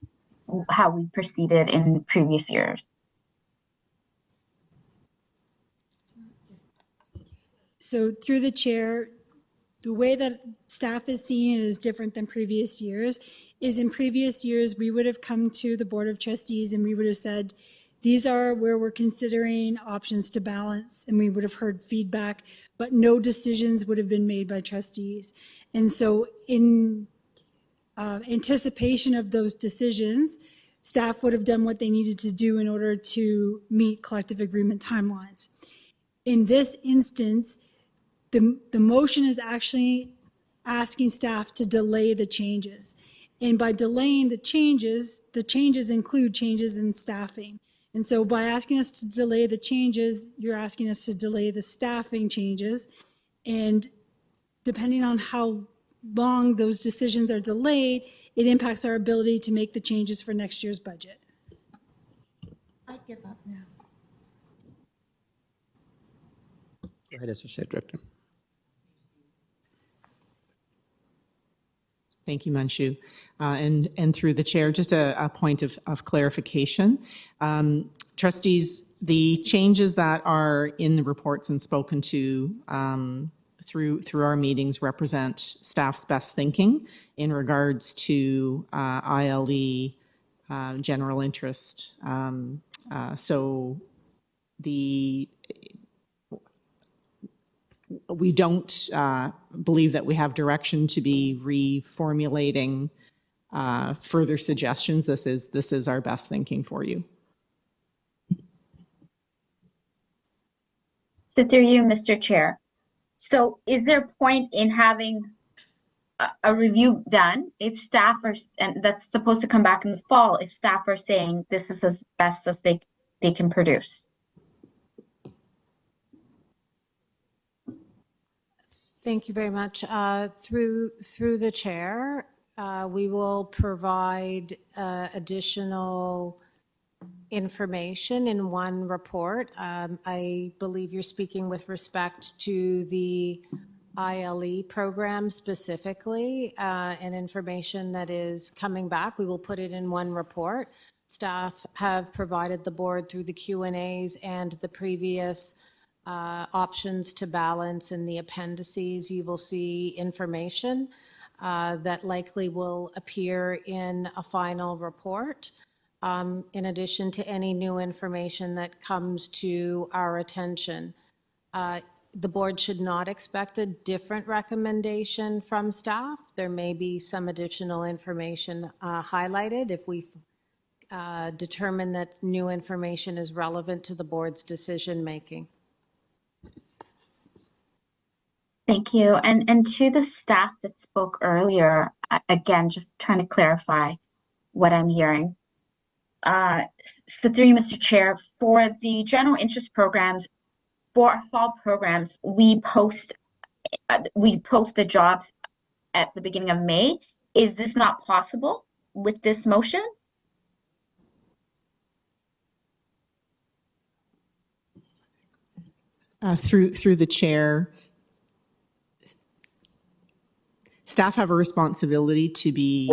how we proceeded in previous years. So through the chair, the way that staff is seeing it is different than previous years. Is in previous years, we would have come to the Board of Trustees and we would have said, these are where we're considering options to balance, and we would have heard feedback, but no decisions would have been made by trustees. And so in anticipation of those decisions, staff would have done what they needed to do in order to meet collective agreement timelines. In this instance, the motion is actually asking staff to delay the changes. And by delaying the changes include changes in staffing. And so by asking us to delay the changes, you're asking us to delay the staffing changes. And depending on how long those decisions are delayed, it impacts our ability to make the changes for next year's budget. I give up now. Go ahead, Associate Director. Thank you, Manshu. And through the chair, just a point of clarification. Trustees, the changes that are in the reports and spoken to through our meetings represent staff's best thinking in regards to ILE, general interest. So we don't believe that we have direction to be reformulating further suggestions. This is our best thinking for you. So through you, Mr. Chair. So is there a point in having a review done if staff are, and that's supposed to come back in the fall, if staff are saying this is as best as they can produce? Thank you very much. Through the chair, we will provide additional information in one report. I believe you're speaking with respect to the ILE program specifically, and information that is coming back. We will put it in one report. Staff have provided the board through the Q&As and the previous options to balance in the appendices. You will see information that likely will appear in a final report, in addition to any new information that comes to our attention. The board should not expect a different recommendation from staff. There may be some additional information highlighted if we determine that new information is relevant to the board's decision-making. Thank you. And to the staff that spoke earlier, again, just trying to clarify what I'm hearing. So through you, Mr. Chair, for the general interest programs, for our fall programs, we post the jobs at the beginning of May. Is this not possible with this motion? Through the chair, staff have a responsibility to be,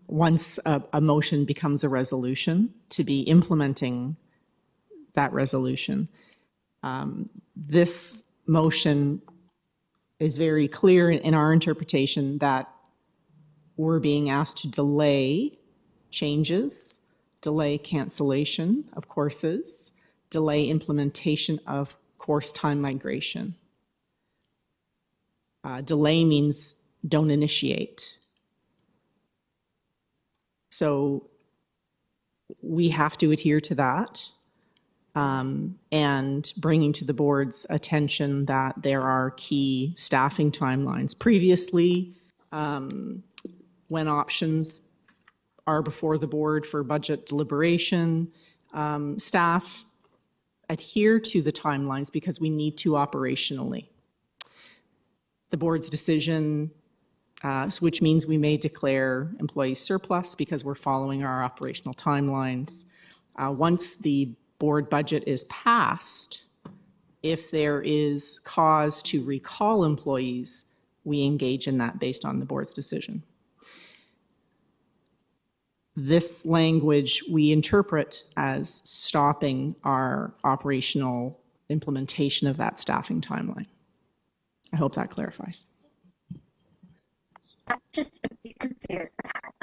once a motion becomes a resolution, to be implementing that resolution. This motion is very clear in our interpretation that we're being asked to delay changes, delay cancellation of courses, delay implementation of course time migration. Delay means don't initiate. So we have to adhere to that, and bringing to the board's attention that there are key staffing timelines. Previously, when options are before the board for budget deliberation, staff adhere to the timelines because we need to operationally. The board's decision, which means we may declare employees surplus because we're following our operational timelines. Once the board budget is passed, if there is cause to recall employees, we engage in that based on the board's decision. this language we interpret as stopping our operational implementation of that staffing timeline. I hope that clarifies. I'm just a bit confused.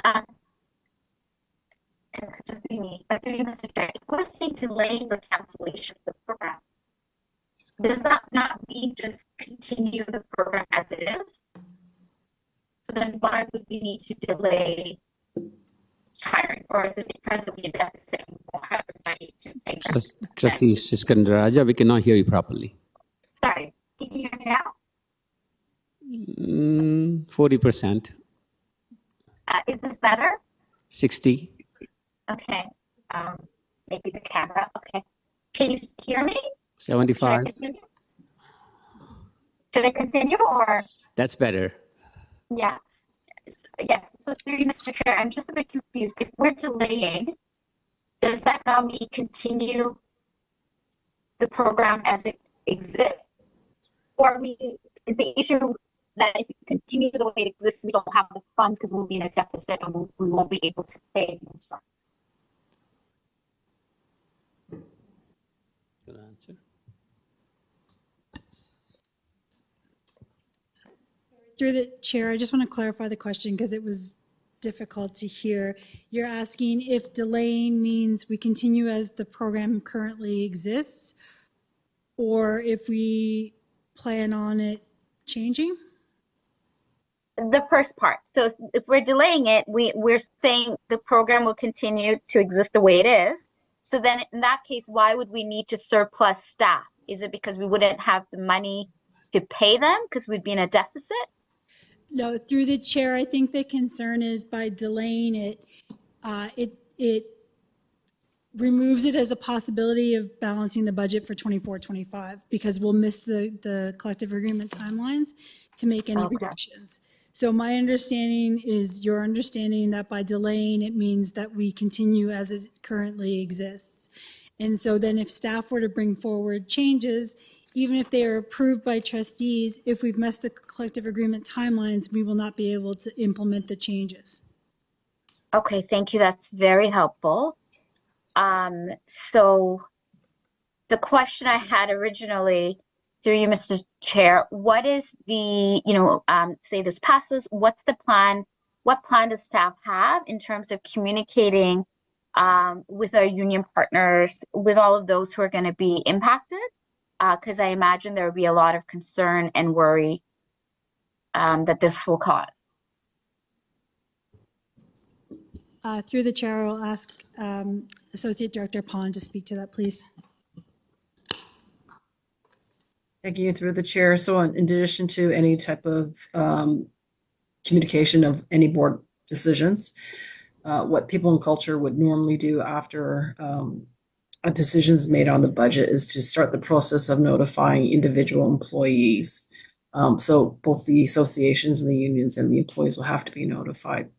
And it could just be me, but through you, Mr. Chair, if we're saying delaying the cancellation of the program, does that not mean just continue the program as it is? So then why would we need to delay hiring? Or is it because of the deficit we won't have the money to pay them? Trustee Siskandaraja, we cannot hear you properly. Sorry, can you hear me now? 40%, Is this better? 60. Okay. Maybe the camera. Okay. Can you hear me? 75. Should I continue or? That's better. Yeah. Yes. So through you, Mr. Chair, I'm just a bit confused. If we're delaying, does that now mean continue the program as it exists? Or is the issue that if we continue the way it exists, we don't have the funds because we'll be in a deficit and we won't be able to pay the instructors? Good answer. Through the chair, I just want to clarify the question because it was difficult to hear. You're asking if delaying means we continue as the program currently exists, or if we plan on it changing? The first part. So if we're delaying it, we're saying the program will continue to exist the way it is. So then in that case, why would we need to surplus staff? Is it because we wouldn't have the money to pay them because we'd be in a deficit? No, through the chair, I think the concern is by delaying it, it removes it as a possibility of balancing the budget for 24-25 because we'll miss the collective agreement timelines to make any reductions. So my understanding is your understanding that by delaying, it means that we continue as it currently exists. And so then if staff were to bring forward changes, even if they are approved by trustees, if we've missed the collective agreement timelines, we will not be able to implement the changes. Okay, thank you. That's very helpful. So the question I had originally, through you, Mr. Chair, what is the, say this passes, what's the plan? What plan does staff have in terms of communicating with our union partners, with all of those who are going to be impacted? Because I imagine there will be a lot of concern and worry that this will cause. Through the chair, I'll ask Associate Director Pond to speak to that, please. Thank you, through the chair. So in addition to any type of communication of any board decisions, what People and Culture would normally do after a decision is made on the budget is to start the process of notifying individual employees. So both the associations and the unions and the employees will have to be notified.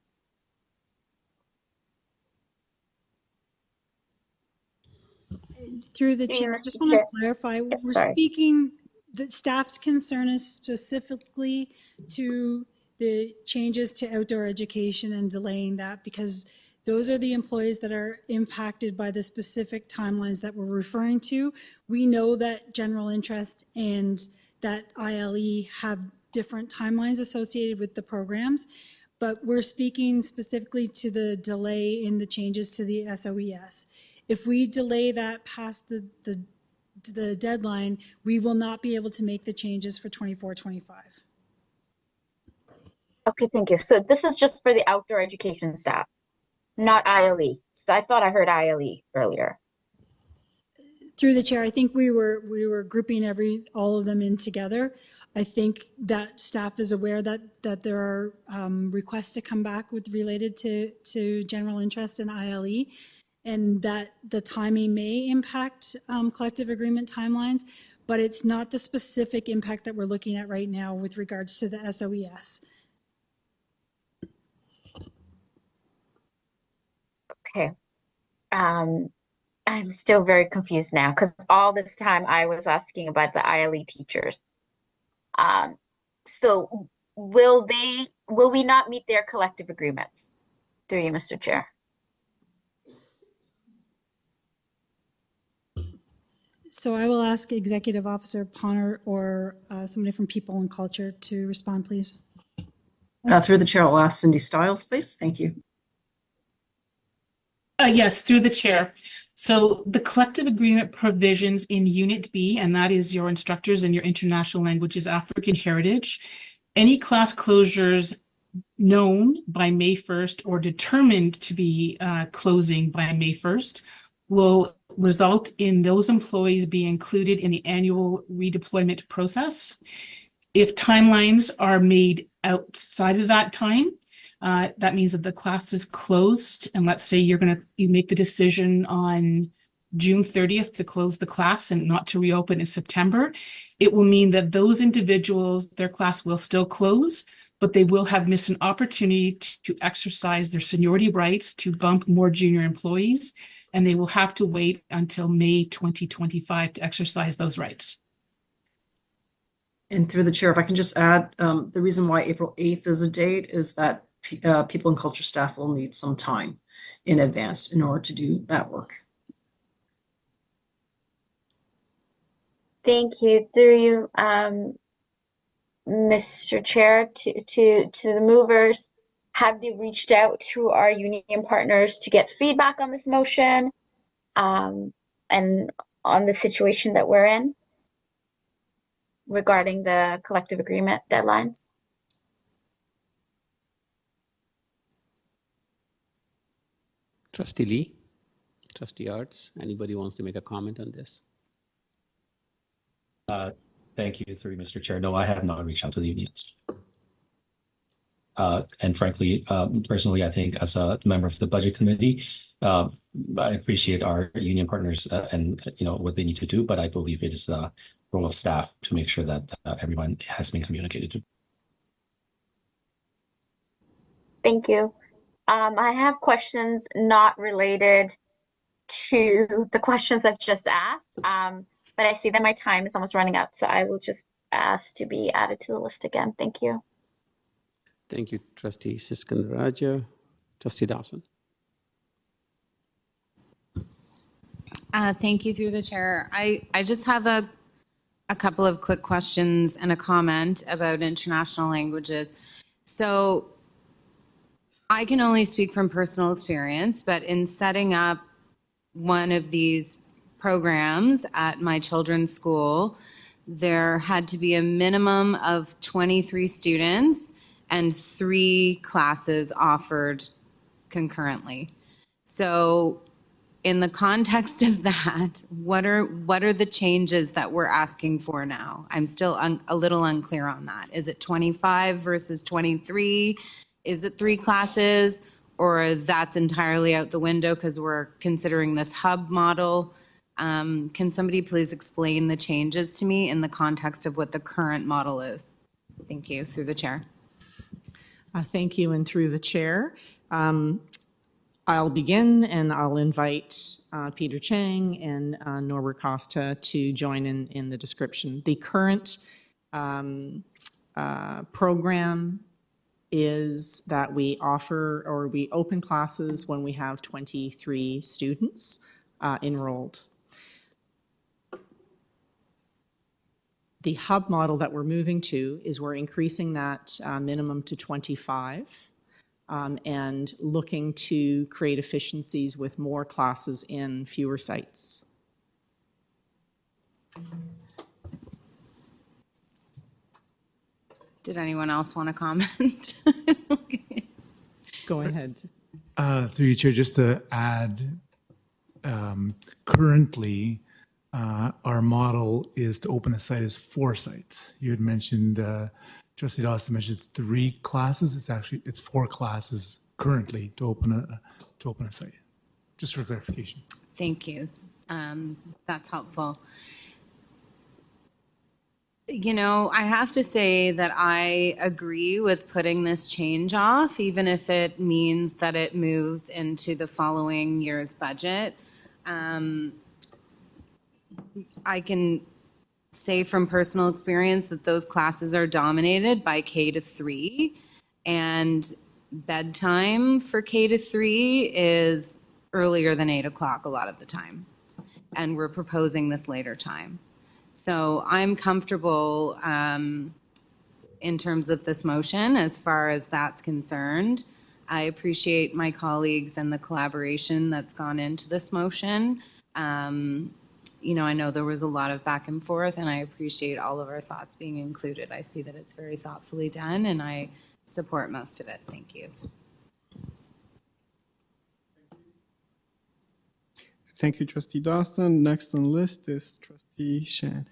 Through the chair, I just want to clarify, we're speaking, the staff's concern is specifically to the changes to outdoor education and delaying that because those are the employees that are impacted by the specific timelines that we're referring to. We know that general interest and that ILE have different timelines associated with the programs, but we're speaking specifically to the delay in the changes to the SOES. If we delay that past the deadline, we will not be able to make the changes for 24-25. Okay, thank you. So this is just for the outdoor education staff, not ILE. So I thought I heard ILE earlier. Through the chair, I think we were grouping all of them in together. I think that staff is aware that there are requests to come back with related to general interest in ILE, and that the timing may impact collective agreement timelines, but it's not the specific impact that we're looking at right now with regards to the SOES. Okay. I'm still very confused now because all this time I was asking about the ILE teachers. So will we not meet their collective agreements? Through you, Mr. Chair. So I will ask Executive Officer Ponner or somebody from People and Culture to respond, please. Through the chair, I'll ask Cindy Stiles, please. Thank you. Yes, through the chair. So the collective agreement provisions in Unit B, and that is your instructors and your international languages, African heritage, any class closures known by May 1st or determined to be closing by May 1st will result in those employees being included in the annual redeployment process. If timelines are made outside of that time, that means that the class is closed, and let's say you make the decision on June 30th to close the class and not to reopen in September, it will mean that those individuals, their class will still close, but they will have missed an opportunity to exercise their seniority rights to bump more junior employees, and they will have to wait until May 2025 to exercise those rights. And through the chair, if I can just add, the reason why April 8th is a date is that People and Culture staff will need some time in advance in order to do that work. Thank you. Through you, Mr. Chair, to the movers, have they reached out to our union partners to get feedback on this motion and on the situation that we're in regarding the collective agreement deadlines? Trustee Lee, Trustee Arts, anybody wants to make a comment on this? Thank you, through Mr. Chair. No, I have not reached out to the unions. And frankly, personally, I think as a member of the Budget Committee, I appreciate our union partners and what they need to do, but I believe it is the role of staff to make sure that everyone has been communicated to. Thank you. I have questions not related to the questions I've just asked, but I see that my time is almost running out, so I will just ask to be added to the list again. Thank you. Thank you, Trustee Siskandarajah. Trustee Dawson. Thank you, through the chair. I just have a couple of quick questions and a comment about international languages. So I can only speak from personal experience, but in setting up one of these programs at my children's school, there had to be a minimum of 23 students and 3 classes offered concurrently. So in the context of that, what are the changes that we're asking for now? I'm still a little unclear on that. Is it 25 versus 23? Is it 3 classes, or that's entirely out the window because we're considering this hub model? Can somebody please explain the changes to me in the context of what the current model is? Thank you, through the chair. Thank you, and through the chair. I'll begin, and I'll invite Peter Chang and Norbert Costa to join in the description. The current program is that we offer, or we open classes when we have 23 students enrolled. The hub model that we're moving to is we're increasing that minimum to 25 and looking to create efficiencies with more classes in fewer sites. Did anyone else want to comment? Go ahead. Through you, Chair, just to add, currently, our model is to open a site as 4 sites. You had mentioned, Trustee Dawson mentioned it's 3 classes. It's 4 classes currently to open a site. Just for clarification. Thank you. That's helpful. You know, I have to say that I agree with putting this change off, even if it means that it moves into the following year's budget. I can say from personal experience that those classes are dominated by K to 3, and bedtime for K to 3 is earlier than 8 o'clock a lot of the time. and we're proposing this later time. So I'm comfortable in terms of this motion as far as that's concerned. I appreciate my colleagues and the collaboration that's gone into this motion. You know, I know there was a lot of back and forth, and I appreciate all of our thoughts being included. I see that it's very thoughtfully done, and I support most of it. Thank you. Thank you, Trustee Dawson. Next on the list is Trustee Shan.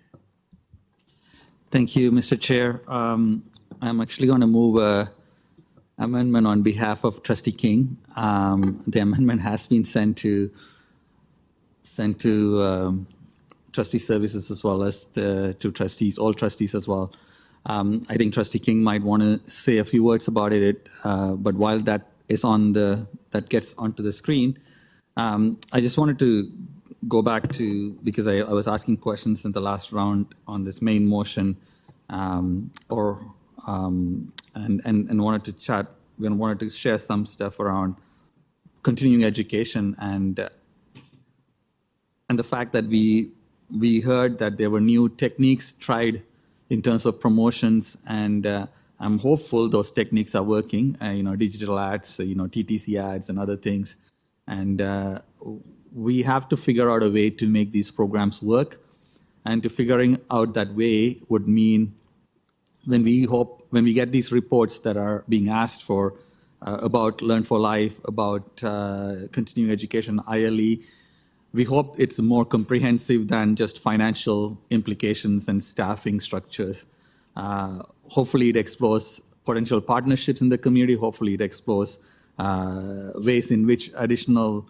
Thank you, Mr. Chair. I'm actually going to move an amendment on behalf of Trustee King. The amendment has been sent to trustee services as well as to trustees, all trustees as well. I think Trustee King might want to say a few words about it, but while that is that gets onto the screen, I just wanted to go back to, because I was asking questions in the last round on this main motion, and wanted to chat, we wanted to share some stuff around continuing education and the fact that we heard that there were new techniques tried in terms of promotions, and I'm hopeful those techniques are working. Digital ads, TTC ads and other things, and we have to figure out a way to make these programs work. And to figuring out that way would mean when we get these reports that are being asked for about Learn for Life, about continuing education, ILE, we hope it's more comprehensive than just financial implications and staffing structures. Hopefully it explores potential partnerships in the community. Hopefully it explores ways in which additional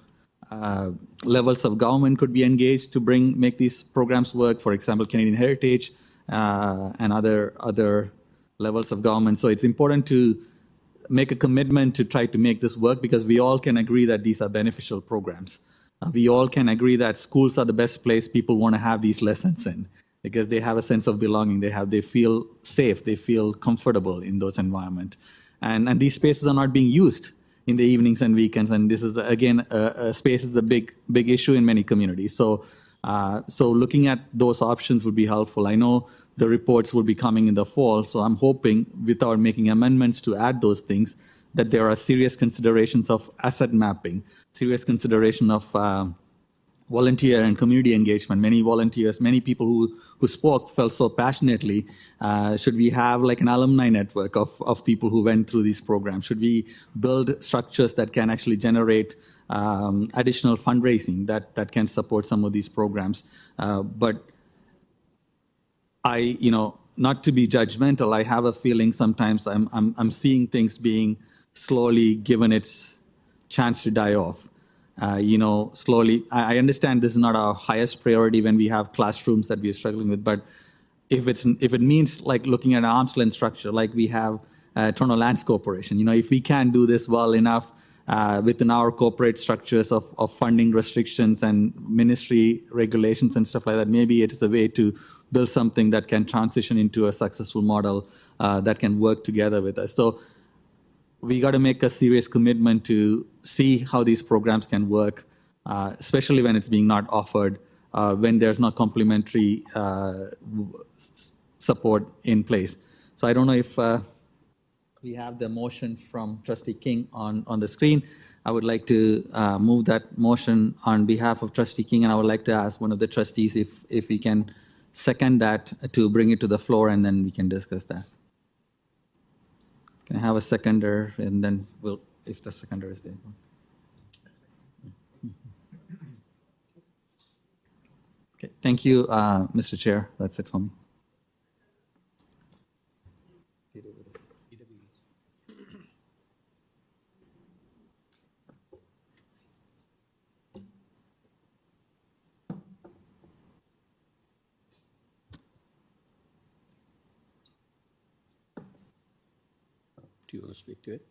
levels of government could be engaged to make these programs work. For example, Canadian Heritage and other levels of government. So it's important to make a commitment to try to make this work, because we all can agree that these are beneficial programs. We all can agree that schools are the best place people want to have these lessons in, because they have a sense of belonging. They feel safe. They feel comfortable in those environments. And these spaces are not being used in the evenings and weekends. And this is, again, space is a big issue in many communities. So looking at those options would be helpful. I know the reports will be coming in the fall, so I'm hoping, without making amendments to add those things, that there are serious considerations of asset mapping, serious consideration of volunteer and community engagement. Many volunteers, many people who spoke felt so passionately. Should we have like an alumni network of people who went through these programs? Should we build structures that can actually generate additional fundraising that can support some of these programs? But not to be judgmental, I have a feeling sometimes I'm seeing things being slowly given its chance to die off. Slowly. I understand this is not our highest priority when we have classrooms that we are struggling with, but if it means like looking at an arm's length structure, like we have Toronto Lands Corporation, if we can do this well enough within our corporate structures of funding restrictions and ministry regulations and stuff like that, maybe it is a way to build something that can transition into a successful model that can work together with us. So we got to make a serious commitment to see how these programs can work, especially when it's being not offered, when there's not complementary support in place. So I don't know if we have the motion from Trustee King on the screen. I would like to move that motion on behalf of Trustee King, and I would like to ask one of the trustees if we can second that to bring it to the floor, and then we can discuss that. Can I have a seconder, and then if the seconder is there. Okay, thank you, Mr. Chair. That's it for me. Do you want to speak to it?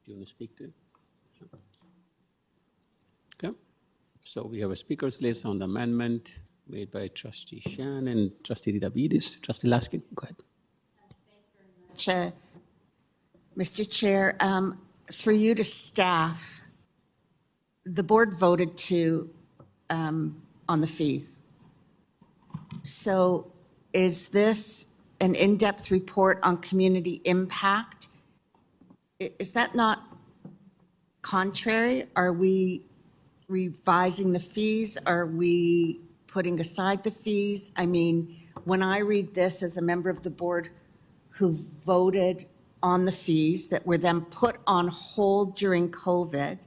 Do you want to speak to it? Sure. Okay. So we have a speakers list on the amendment made by Trustee Shan and Trustee Davidis. Trustee Laskin, go ahead. Mr. Chair, through you to staff, the board voted to on the fees. So is this an in-depth report on community impact? Is that not contrary? Are we revising the fees? Are we putting aside the fees? I mean, when I read this as a member of the board who voted on the fees that were then put on hold during COVID,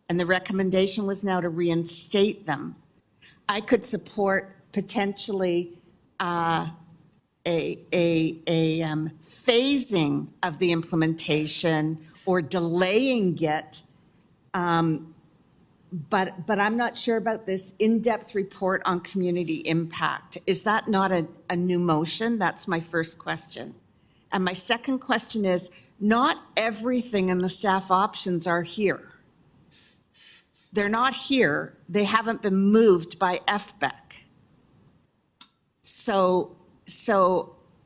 and the recommendation was now to reinstate them, I could support potentially a phasing of the implementation or delaying it. But I'm not sure about this in-depth report on community impact. Is that not a new motion? That's my first question. And my second question is, not everything in the staff options are here. They're not here. They haven't been moved by FBEC. So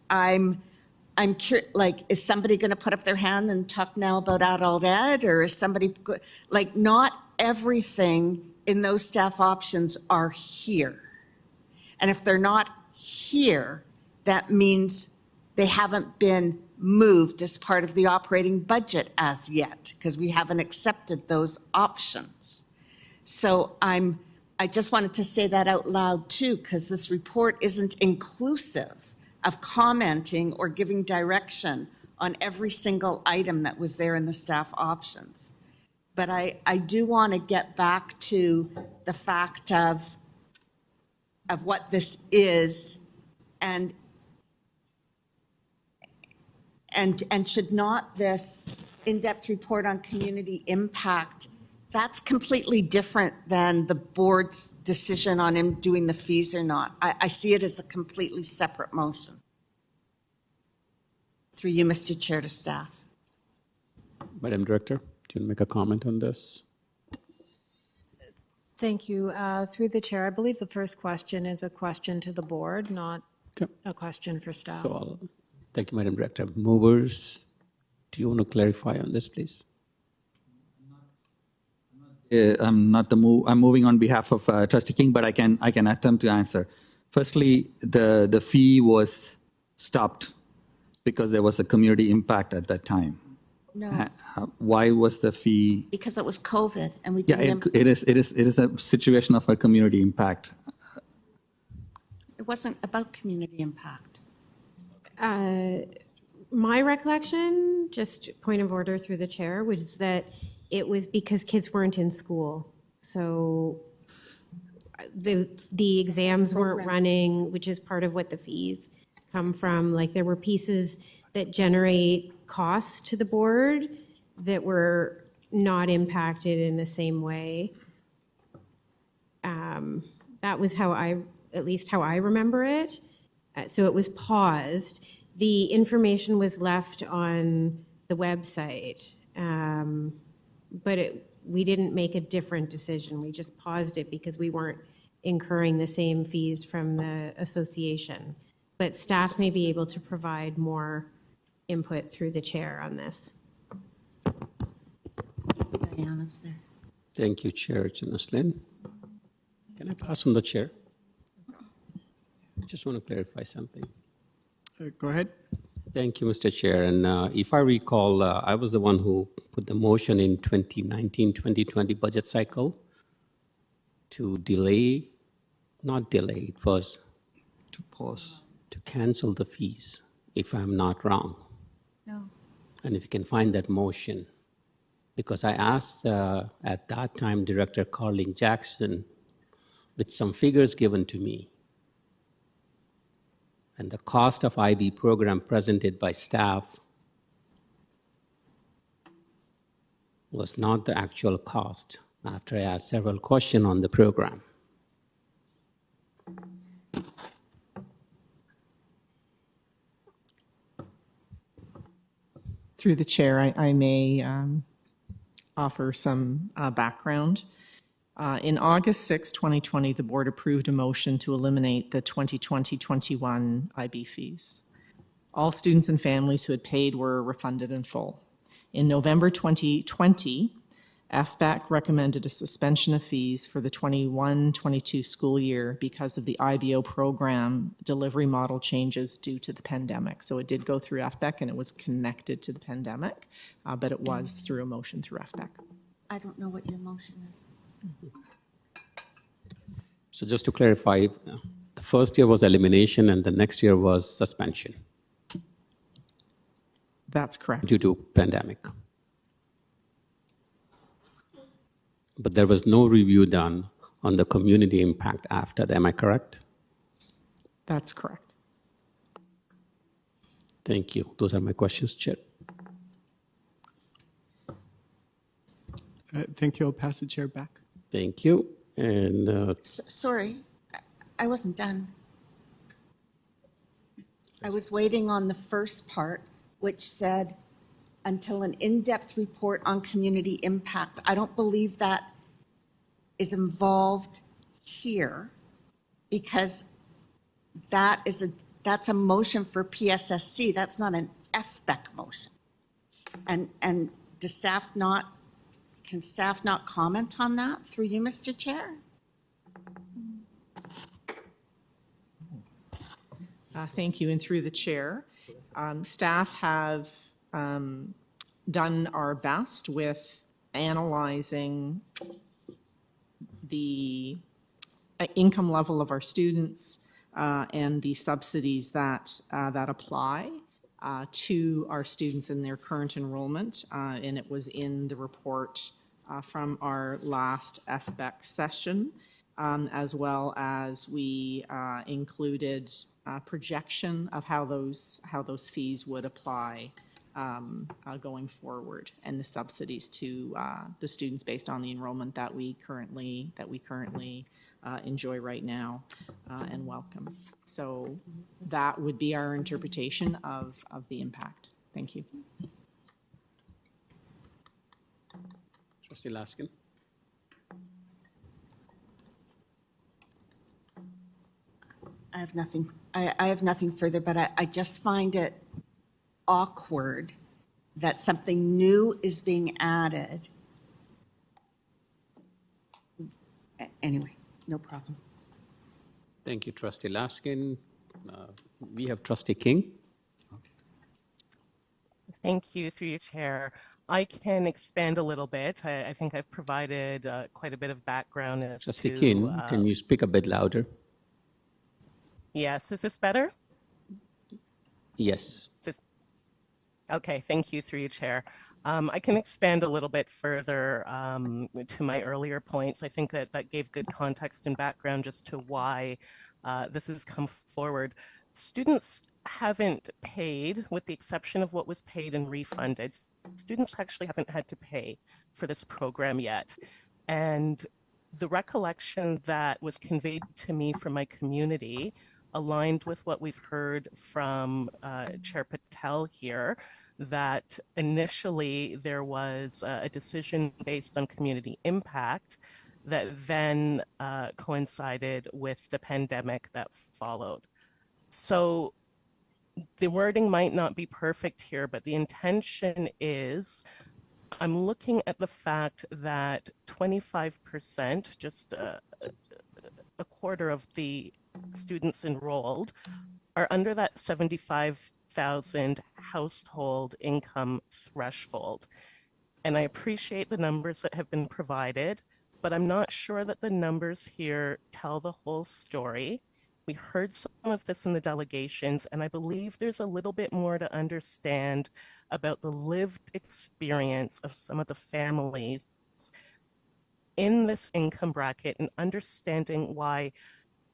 I'm curious, like, is somebody going to put up their hand and talk now about adult ed, or is somebody, like, not everything in those staff options are here. And if they're not here, that means they haven't been moved as part of the operating budget as yet, because we haven't accepted those options. So I just wanted to say that out loud too, because this report isn't inclusive of commenting or giving direction on every single item that was there in the staff options. But I do want to get back to the fact of what this is, and should not this in-depth report on community impact, that's completely different than the board's decision on him doing the fees or not. I see it as a completely separate motion. Through you, Mr. Chair, to staff. Madam Director, do you want to make a comment on this? Thank you. Through the chair, I believe the first question is a question to the board, not a question for staff. So thank you, Madam Director. Movers, do you want to clarify on this, please? I'm not the move. I'm moving on behalf of Trustee King, but I can attempt to answer. Firstly, the fee was stopped because there was a community impact at that time. No. Why was the fee? Because it was COVID and we Yeah, didn't. it is a situation of a community impact. It wasn't about community impact. My recollection, just point of order through the chair, was that it was because kids weren't in school. So the exams weren't running, which is part of what the fees come from. Like, there were pieces that generate costs to the board that were not impacted in the same way. That was at least how I remember it. So it was paused. The information was left on the website, but we didn't make a different decision. We just paused it because we weren't incurring the same fees from the association. But staff may be able to provide more input through the chair on this. Diana's there. Thank you, Chair Janislin. Can I pass on the chair? Just want to clarify something. Go ahead. Thank you, Mr. Chair. And if I recall, I was the one who put the motion in 2019-2020 budget cycle to delay, not delay, it was to pause, to cancel the fees, if I'm not wrong. No. And if you can find that motion, because I asked at that time Director Carling Jackson with some figures given to me, and the cost of IB program presented by staff was not the actual cost after I asked several questions on the program. Through the chair, I may offer some background. In August 6, 2020, the board approved a motion to eliminate the 2020-21 IB fees. All students and families who had paid were refunded in full. In November 2020, FBAC recommended a suspension of fees for the 21-22 school year because of the IBO program delivery model changes due to the pandemic. So it did go through FBAC and it was connected to the pandemic, but it was through a motion through FBAC. I don't know what your motion is. So just to clarify, the first year was elimination and the next year was suspension That's correct. due to pandemic. But there was no review done on the community impact after that. Am I correct? That's correct. Thank you. Those are my questions, Chair. Thank you. I'll pass the chair back. Thank you. And Sorry, I wasn't done. I was waiting on the first part, which said, until an in-depth report on community impact. I don't believe that is involved here because that's a motion for PSSC. That's not an FBEC motion. And does staff not, can staff not comment on that through you, Mr. Chair? Thank you. And through the chair, staff have done our best with analyzing the income level of our students and the subsidies that apply to our students in their current enrollment. And it was in the report from our last FBEC session, as well as we included projection of how those fees would apply going forward, and the subsidies to the students based on the enrollment that we currently enjoy right now and welcome. So that would be our interpretation of the impact. Thank you. Trustee Laskin. I have nothing. I have nothing further, but I just find it awkward that something new is being added. Anyway, no problem. Thank you, Trustee Laskin. We have Trustee King. Thank you, through your chair. I can expand a little bit. I think I've provided quite a bit of background as Trustee to... King, can you speak a bit louder? Yes, is this better? Yes. Okay, thank you, through your chair. I can expand a little bit further to my earlier points. I think that gave good context and background just to why this has come forward. Students haven't paid, with the exception of what was paid and refunded. Students actually haven't had to pay for this program yet. And the recollection that was conveyed to me from my community aligned with what we've heard from Chair Patel here, that initially there was a decision based on community impact that then coincided with the pandemic that followed. So the wording might not be perfect here, but the intention is, I'm looking at the fact that 25%, just a quarter of the students enrolled, are under that 75,000 household income threshold. And I appreciate the numbers that have been provided, but I'm not sure that the numbers here tell the whole story. We heard some of this in the delegations, and I believe there's a little bit more to understand about the lived experience of some of the families in this income bracket, and understanding why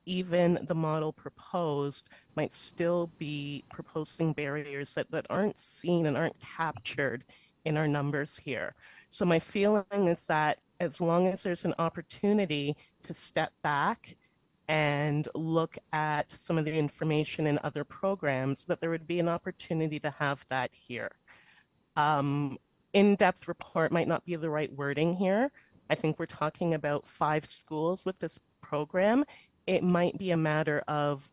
even the model proposed might still be proposing barriers that aren't seen and aren't captured in our numbers here. So my feeling is that as long as there's an opportunity to step back and look at some of the information in other programs, that there would be an opportunity to have that here. In-depth report might not be the right wording here. I think we're talking about 5 schools with this program. It might be a matter of,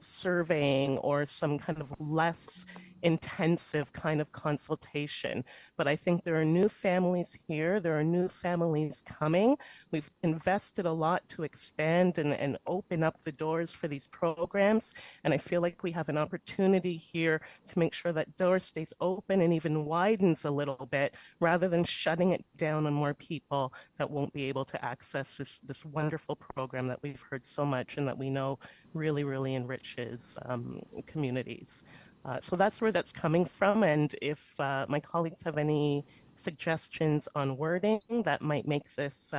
surveying or some kind of less intensive kind of consultation. But I think there are new families here, there are new families coming. We've invested a lot to expand and open up the doors for these programs. And I feel like we have an opportunity here to make sure that door stays open and even widens a little bit, rather than shutting it down on more people that won't be able to access this wonderful program that we've heard so much and that we know really, really enriches communities. So that's where that's coming from. And if my colleagues have any suggestions on wording that might make this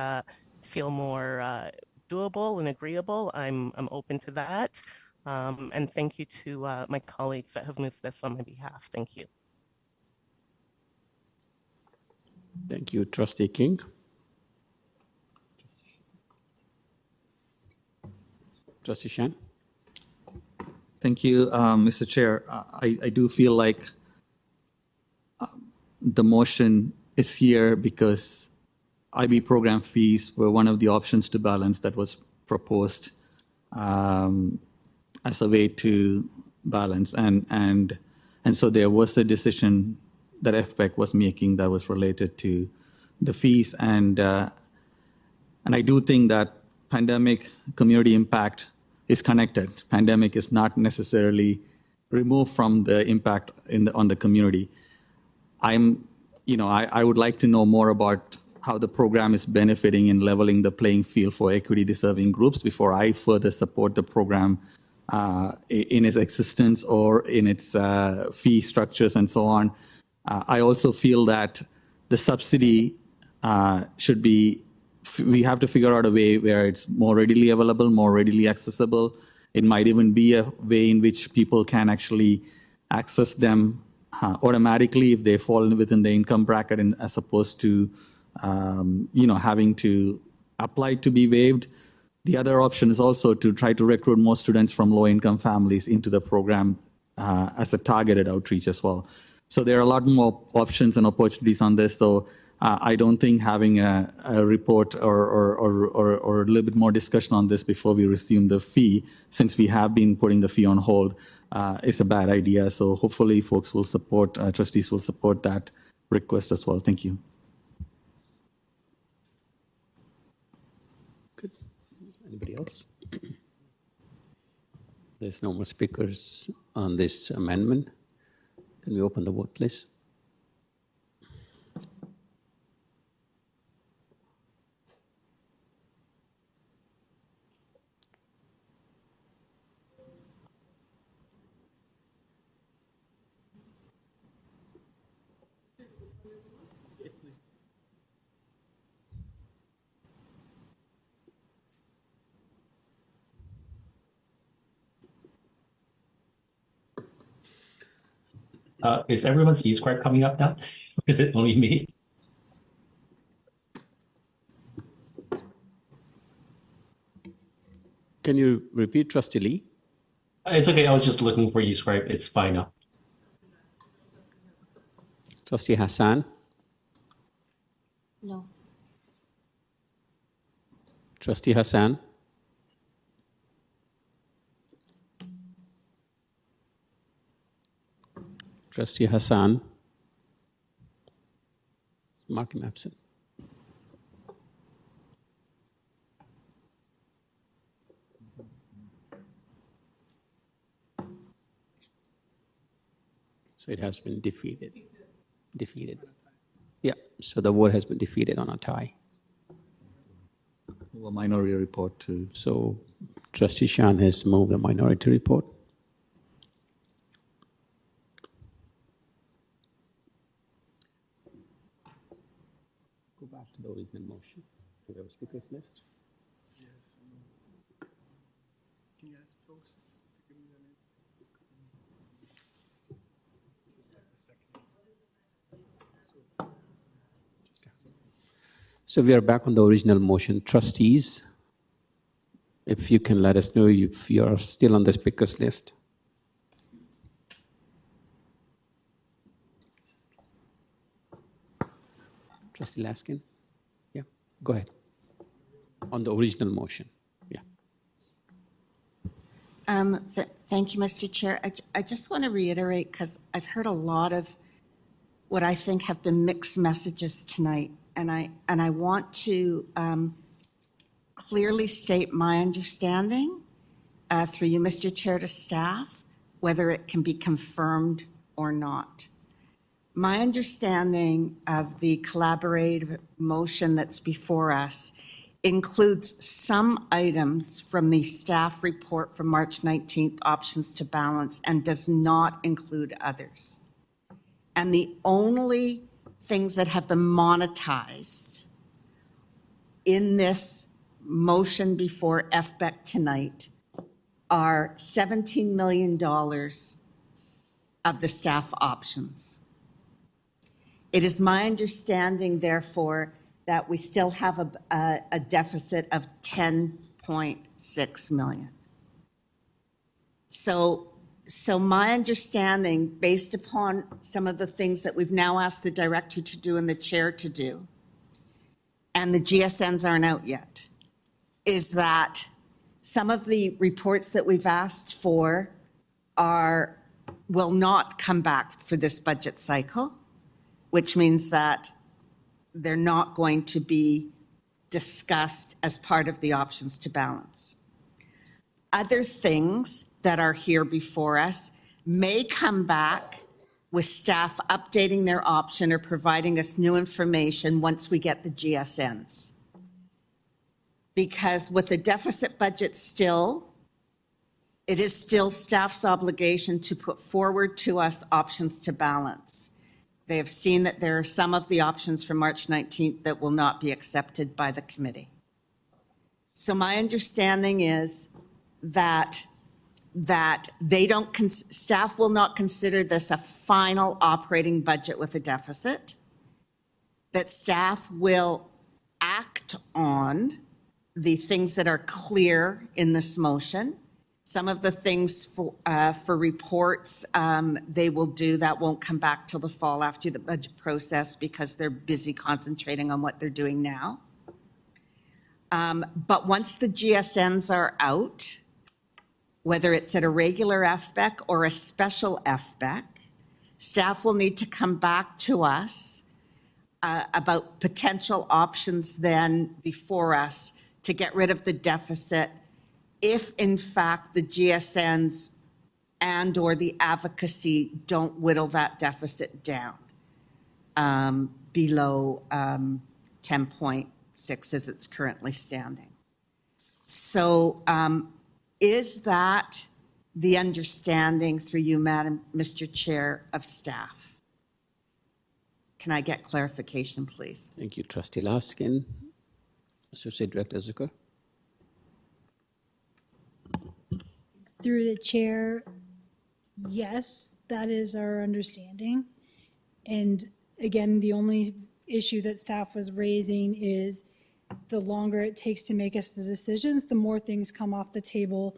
feel more doable and agreeable, I'm open to that. And thank you to my colleagues that have moved this on my behalf. Thank you. Thank you, Trustee King. Trustee Shan. Thank you, Mr. Chair. I do feel like the motion is here because IB program fees were one of the options to balance that was proposed as a way to balance. And so there was a decision that FPEC was making that was related to the fees. And I do think that pandemic community impact is connected. Pandemic is not necessarily removed from the impact on the community. I would like to know more about how the program is benefiting in leveling the playing field for equity deserving groups before I further support the program in its existence or in its fee structures and so on. I also feel that the subsidy should be, we have to figure out a way where it's more readily available, more readily accessible. It might even be a way in which people can actually access them automatically if they fall within the income bracket, and as opposed to having to apply to be waived. The other option is also to try to recruit more students from low-income families into the program as a targeted outreach as well. So there are a lot more options and opportunities on this. So I don't think having a report or a little bit more discussion on this before we resume the fee, since we have been putting the fee on hold, is a bad idea. So hopefully folks will support, trustees will support that request as well. Thank you. Good. Anybody else? There's no more speakers on this amendment. Can we open the vote, please? Is everyone's e-scribe coming up now? Or is it only me? Can you repeat, Trustee Lee? It's okay. I was just looking for e-scribe. It's fine now. Trustee Hassan? No. Trustee Hassan? Trustee Hassan? Mark him absent. So it has been defeated. Defeated. Yeah, so the vote has been defeated on a tie. A minority report too. So Trustee Shan has moved a minority report. Go back to the original motion. Do you have a speakers list? Yes. Can you ask folks to give me the name? This is like the second. So we are back on the original motion. Trustees, if you can let us know if you are still on the speakers list. Trustee Laskin? Yeah, go ahead. On the original motion, yeah. Thank you, Mr. Chair. I just want to reiterate, because I've heard a lot of what I think have been mixed messages tonight, and I want to clearly state my understanding through you, Mr. Chair, to staff, whether it can be confirmed or not. My understanding of the collaborative motion that's before us includes some items from the staff report from March 19th, Options to Balance, and does not include others. And the only things that have been monetized in this motion before FBEC tonight are $17 million of the staff options. It is my understanding, therefore, that we still have a deficit of 10.6 million. So my understanding, based upon some of the things that we've now asked the director to do and the chair to do, and the GSNs aren't out yet, is that some of the reports that we've asked for will not come back for this budget cycle, which means that they're not going to be discussed as part of the Options to Balance. Other things that are here before us may come back with staff updating their option or providing us new information once we get the GSNs. Because with the deficit budget still, it is still staff's obligation to put forward to us Options to Balance. They have seen that there are some of the options from March 19th that will not be accepted by the committee. So my understanding is that staff will not consider this a final operating budget with a deficit, that staff will act on the things that are clear in this motion. Some of the things for reports they will do that won't come back till the fall after the budget process because they're busy concentrating on what they're doing now. But once the GSNs are out, whether it's at a regular FBEC or a special FBEC, staff will need to come back to us about potential options then before us to get rid of the deficit if in fact the GSNs and or the advocacy don't whittle that deficit down below 10.6 as it's currently standing. So is that the understanding through you, Mr. Chair, of staff? Can I get clarification, please? Thank you, Trustee Laskin. Associate Director Zucker. Through the chair, yes, that is our understanding. And again, the only issue that staff was raising is the longer it takes to make us the decisions, the more things come off the table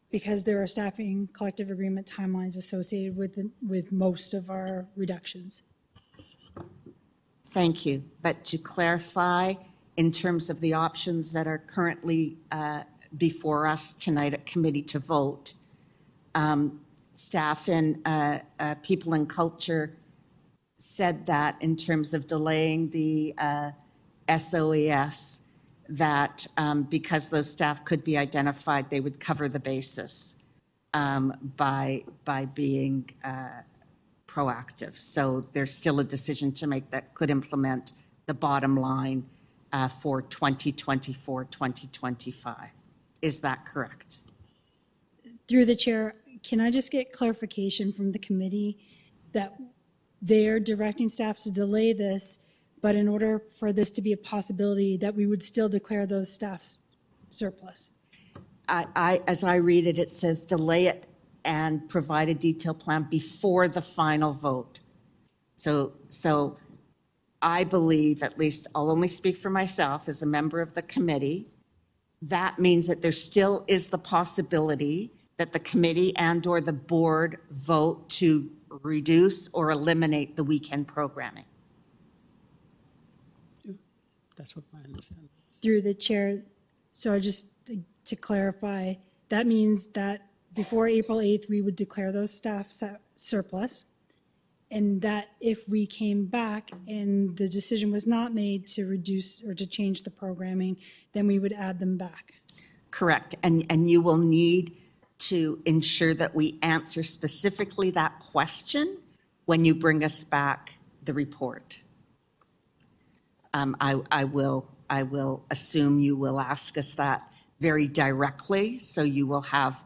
because there are staffing collective agreement timelines associated with most of our reductions. Thank you. But to clarify, in terms of the options that are currently before us tonight at committee to vote, staff and people in culture said that in terms of delaying the SOES, that because those staff could be identified, they would cover the basis by being proactive. So there's still a decision to make that could implement the bottom line for 2024, 2025. Is that correct? Through the chair, can I just get clarification from the committee that they're directing staff to delay this, but in order for this to be a possibility, that we would still declare those staffs surplus? As I read it, it says delay it and provide a detailed plan before the final vote. So I believe, at least I'll only speak for myself as a member of the committee, that means that there still is the possibility that the committee and or the board vote to reduce or eliminate the weekend programming. That's what I understand. Through the chair, so just to clarify, that means that before April 8th, we would declare those staff surplus. And that if we came back and the decision was not made to reduce or to change the programming, then we would add them back. Correct. And you will need to ensure that we answer specifically that question when you bring us back the report. I will assume you will ask us that very directly, so you will have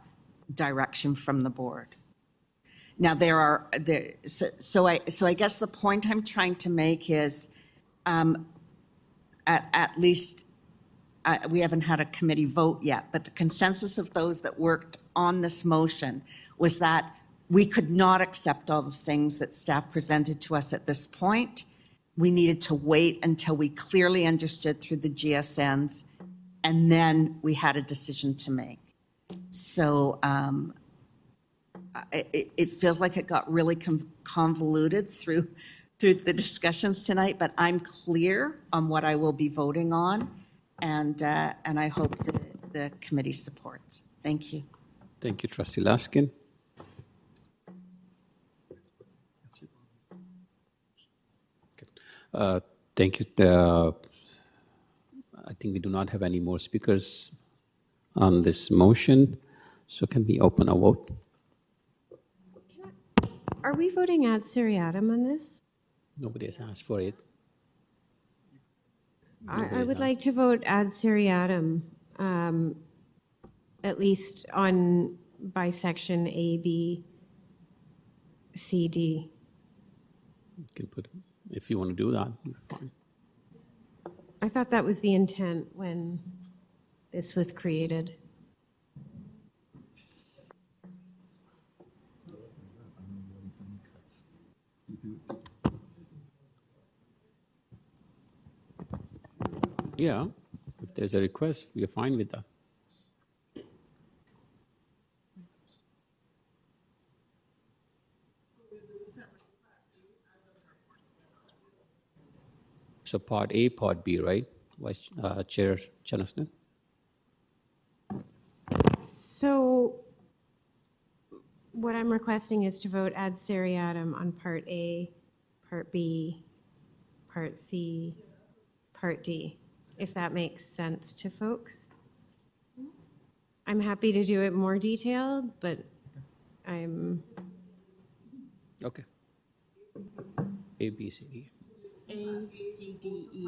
direction from the board. Now, so I guess the point I'm trying to make is, at least, we haven't had a committee vote yet, but the consensus of those that worked on this motion was that we could not accept all the things that staff presented to us at this point. We needed to wait until we clearly understood through the GSNs, and then we had a decision to make. So it feels like it got really convoluted through the discussions tonight, but I'm clear on what I will be voting on, and I hope the committee supports. Thank you. Thank you, Trustee Laskin. Thank you. I think we do not have any more speakers on this motion, so can we open a vote? Are we voting ad seriatim on this? Nobody has asked for it. I would like to vote ad seriatim, at least by section A, B, C, D. You can put, if you want to do that, fine. I thought that was the intent when this was created. Yeah, if there's a request, we are fine with that. So part A, part B, right? Vice Chair Chenaston? So what I'm requesting is to vote ad seriatim on part A, part B, part C, part D, if that makes sense to folks. I'm happy to do it more detailed, but I'm... Okay. A, B, C, D. A, C, D, E,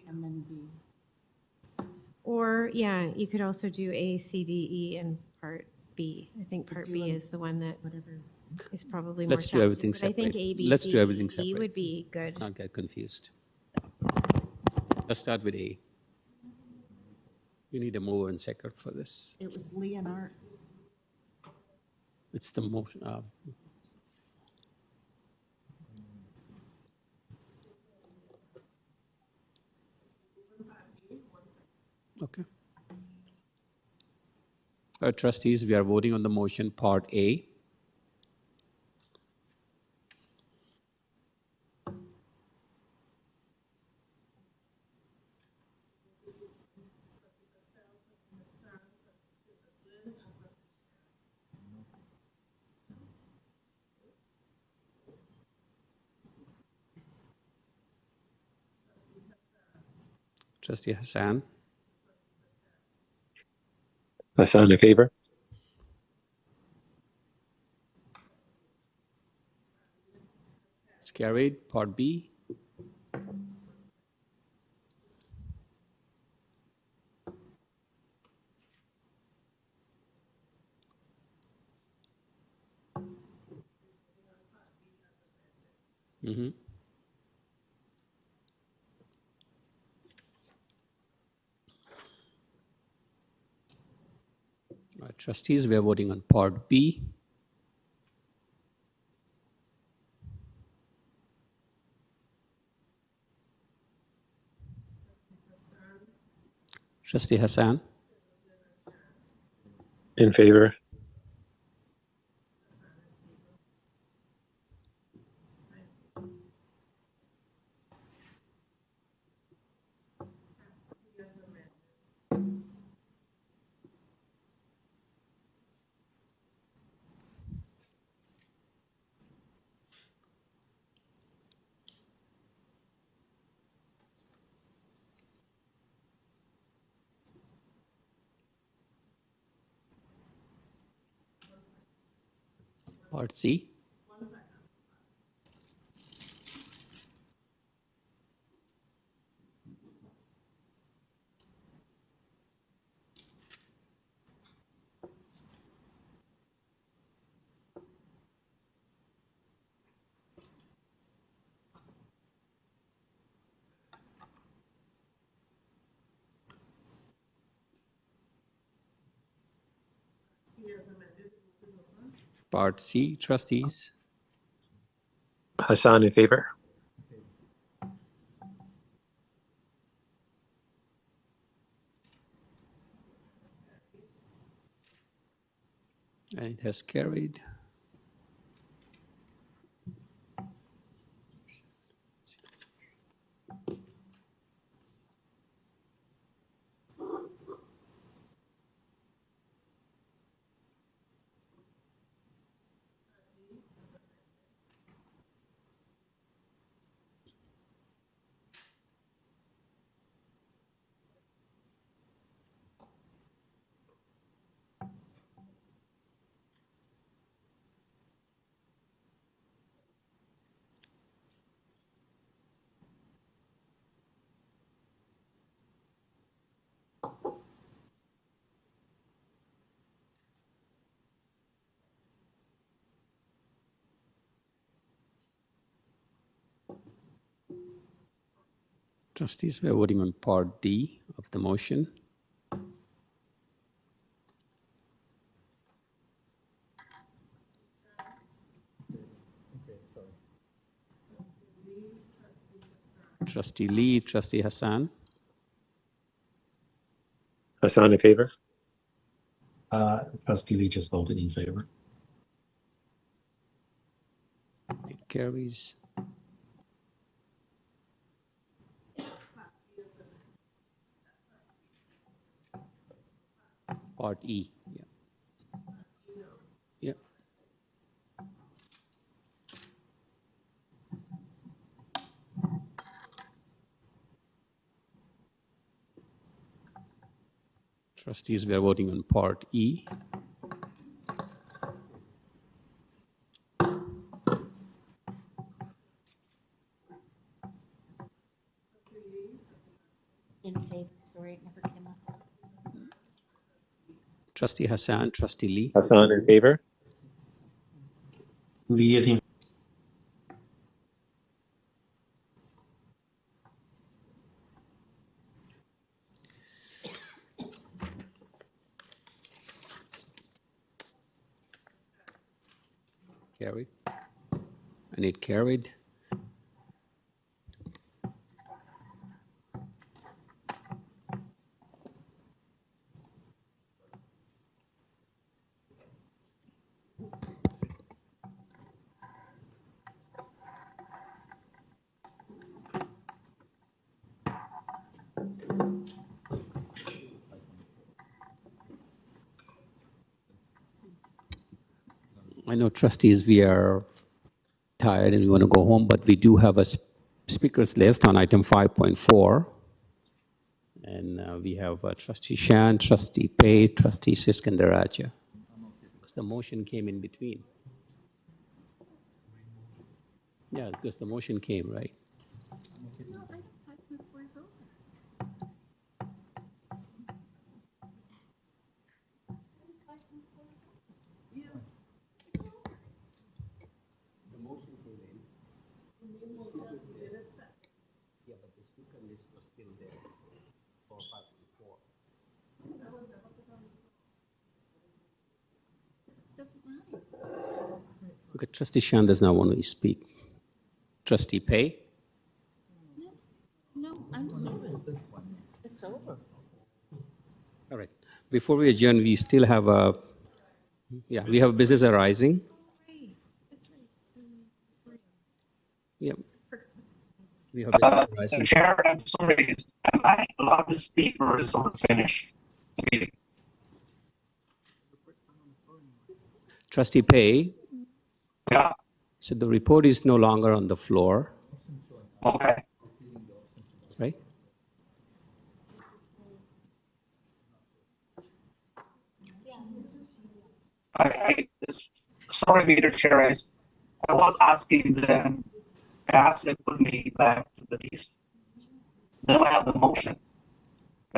and then B. Or, yeah, you could also do A, C, D, E, and part B. I think part B is the one that is probably more Let's do everything challenging, but I separate. think A, B, Let's C, do everything D, E separate. would be good. Let's not get confused. Let's start with A. We need a mover and second for this. It was Lee and Arts. It's the motion. Okay. Trustees, we are voting on the motion part A. Trustee Hassan. Hassan in favor. It's carried. Part B. Mm-hmm. All right, trustees, we are voting on part B. Trustee Hassan. In favor. Part C. Part C, trustees. Hassan in favor. And it has carried. Trustees, we are voting on Part D of the motion. Trustee Lee, Trustee Hassan. Hassan in favor. Trustee Lee just voted in favor. It carries. Part E. Yeah. Yeah. Trustees, we are voting on Part E. In favor, sorry, it never came up. Trustee Hassan, Trustee Lee. Hassan in favor. Lee is in. Carried. And it carried. I know, trustees, we are tired and we want to go home, but we do have a speakers list on item 5.4. And we have Trustee Shan, Trustee Pei, Trustee Siskandaraja. Because the motion came in between. Yeah, because the motion came, right? No, I thought 5.4 is over. Yeah, but the speaker list was still there for 5.4. Doesn't matter. Okay, Trustee Shan does not want to speak. Trustee Pei? No, I'm sorry. It's over. All right. Before we adjourn, we still have a, we have a business arising. Yep. We have business arising. Chair, I'm sorry. Am I allowed to speak or is it finished? Okay. Trustee Pei? Yeah. So the report is no longer on the floor. Okay. Right? sorry, Mr. Chair, I was asking them, ask they put me back to the list. Then I have the motion,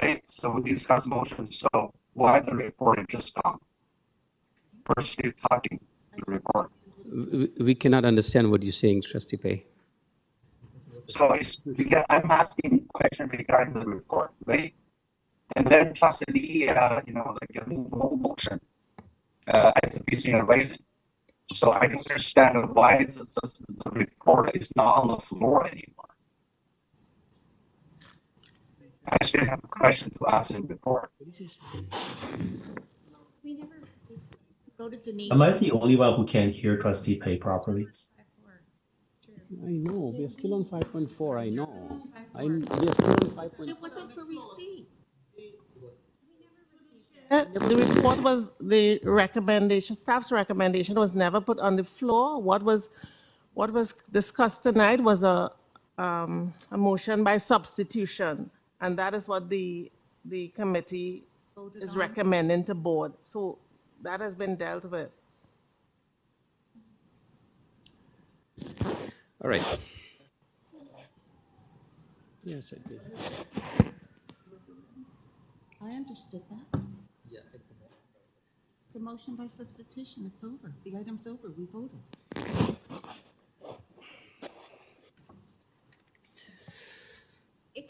right? So we discuss motion, so why the report just gone? First you're talking, the report. We cannot understand what you're saying, Trustee Pei. So I'm asking question regarding the report, right? And then trustee Lee, like a new motion, as a busy and raising. So I don't understand why the report is not on the floor anymore. I should have a question to ask in the report. Go to Denise. Am I the only one who can't hear Trustee Pei properly? I know, we are still on 5.4, I know. We are still on 5.4. It wasn't for receipt. The report was the recommendation, staff's recommendation was never put on the floor. What was discussed tonight was a motion by substitution, and that is what the committee is recommending to board. So that has been dealt with. All right. Yes, it is. I understood that. Yeah, it's a motion by substitution. It's over. The item's over. We voted. He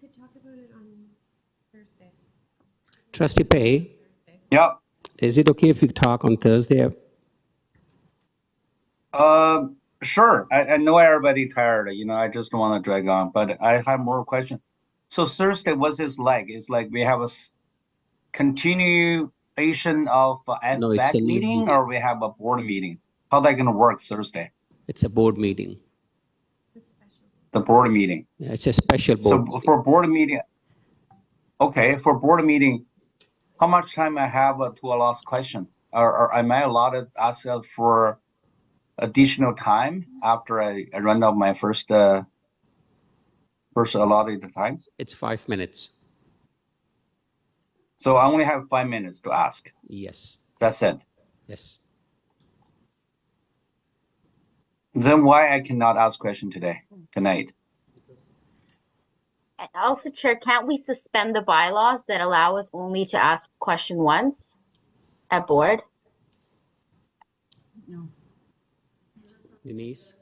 could talk about it on Thursday. Trustee Pei, Yeah. is it okay if we talk on Thursday? Sure. I know everybody tired. I just don't want to drag on, but I have more questions. So Thursday, what's this like? It's like we have a continuation of No, it's back a new meeting, meeting. or we have a board meeting? How that gonna work Thursday? It's a board meeting. The board meeting. Yeah, it's a special board. So meeting. for board meeting, okay, for board meeting, how much time I have to ask question? Or am I allowed to ask for additional time after I run out my first allotted time? It's 5 minutes. So I only have 5 minutes to ask. Yes. That's it. Yes. Then why I cannot ask question tonight? And also, Chair, can't we suspend the bylaws that allow us only to ask question once at board? No. Denise?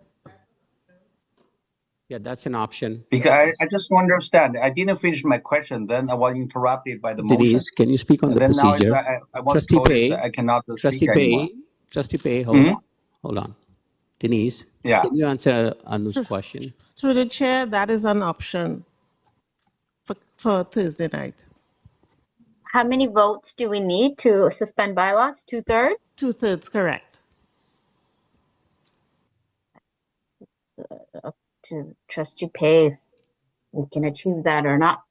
Yeah, that's an option. Because I just don't understand. I didn't finish my question. Then I was interrupted by the motion. Denise, can you speak on And the then now procedure? I was Trustee told Pei, that I cannot Trustee speak anymore. Trustee Pei, hold on. Hold on. Denise, Yeah. can you answer Anu's question? Through the chair, that is an option for Thursday night. How many votes do we need to suspend bylaws? 2/3? 2/3, correct. Up to Trustee Pei if we can achieve that or not,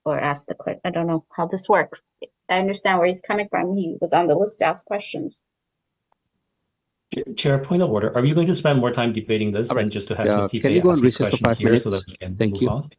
or ask the question. I don't know how this works. I understand where he's coming from. He was on the list to ask questions. Chair, point of order. Are you going to spend more time debating this All than right. just to have Can Trustee we Pei go on ask his recess for question 5 here so minutes? that we can Thank move you. on?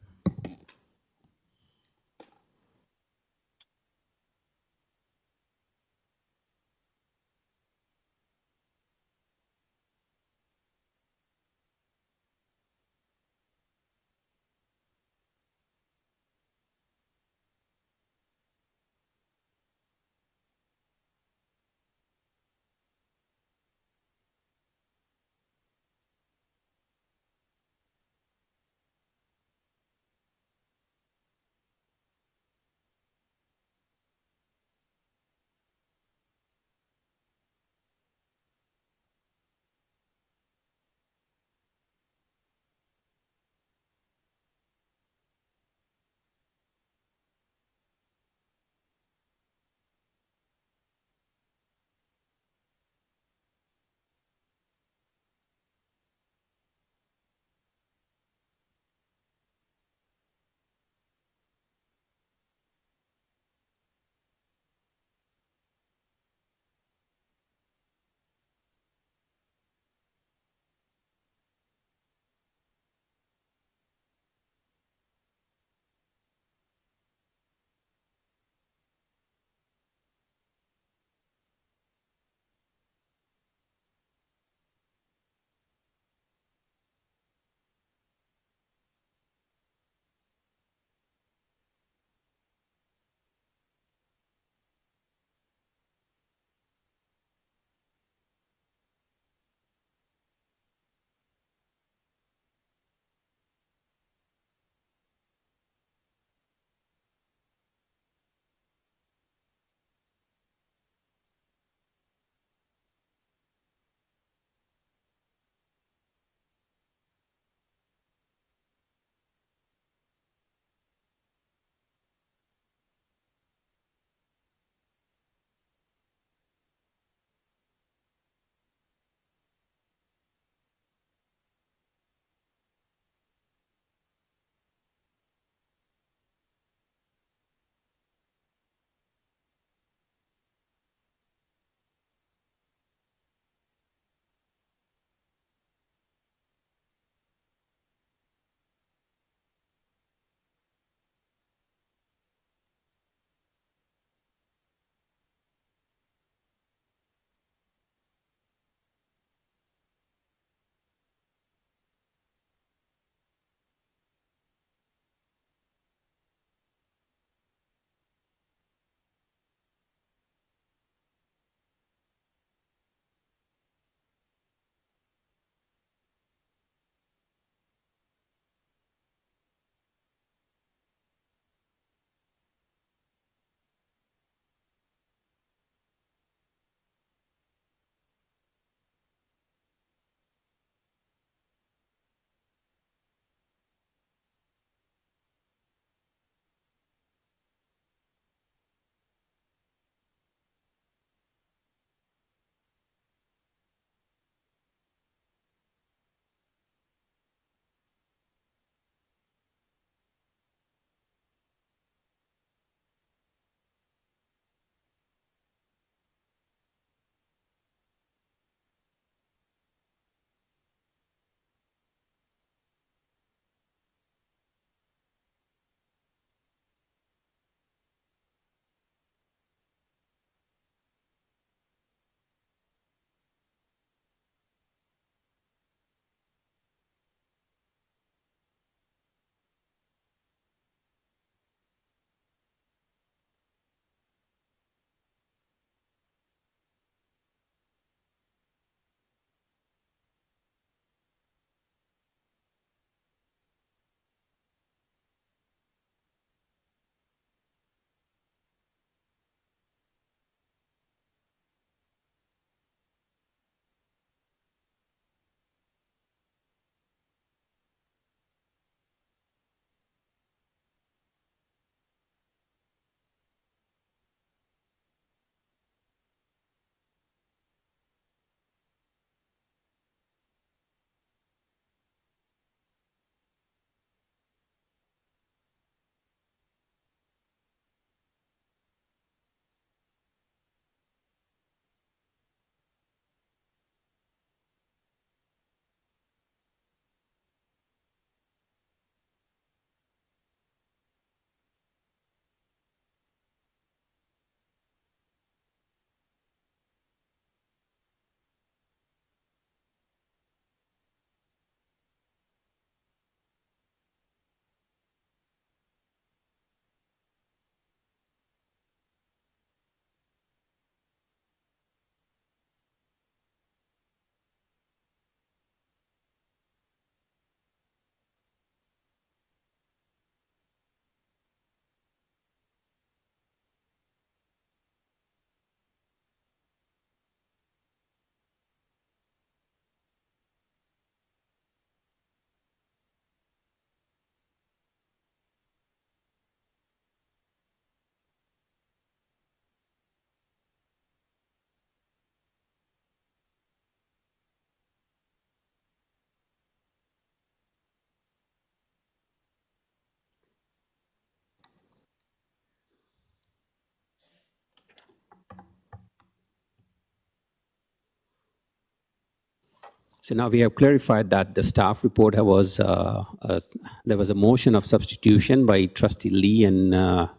So now we have clarified that the staff report was, there was a motion of substitution by Trustee Lee and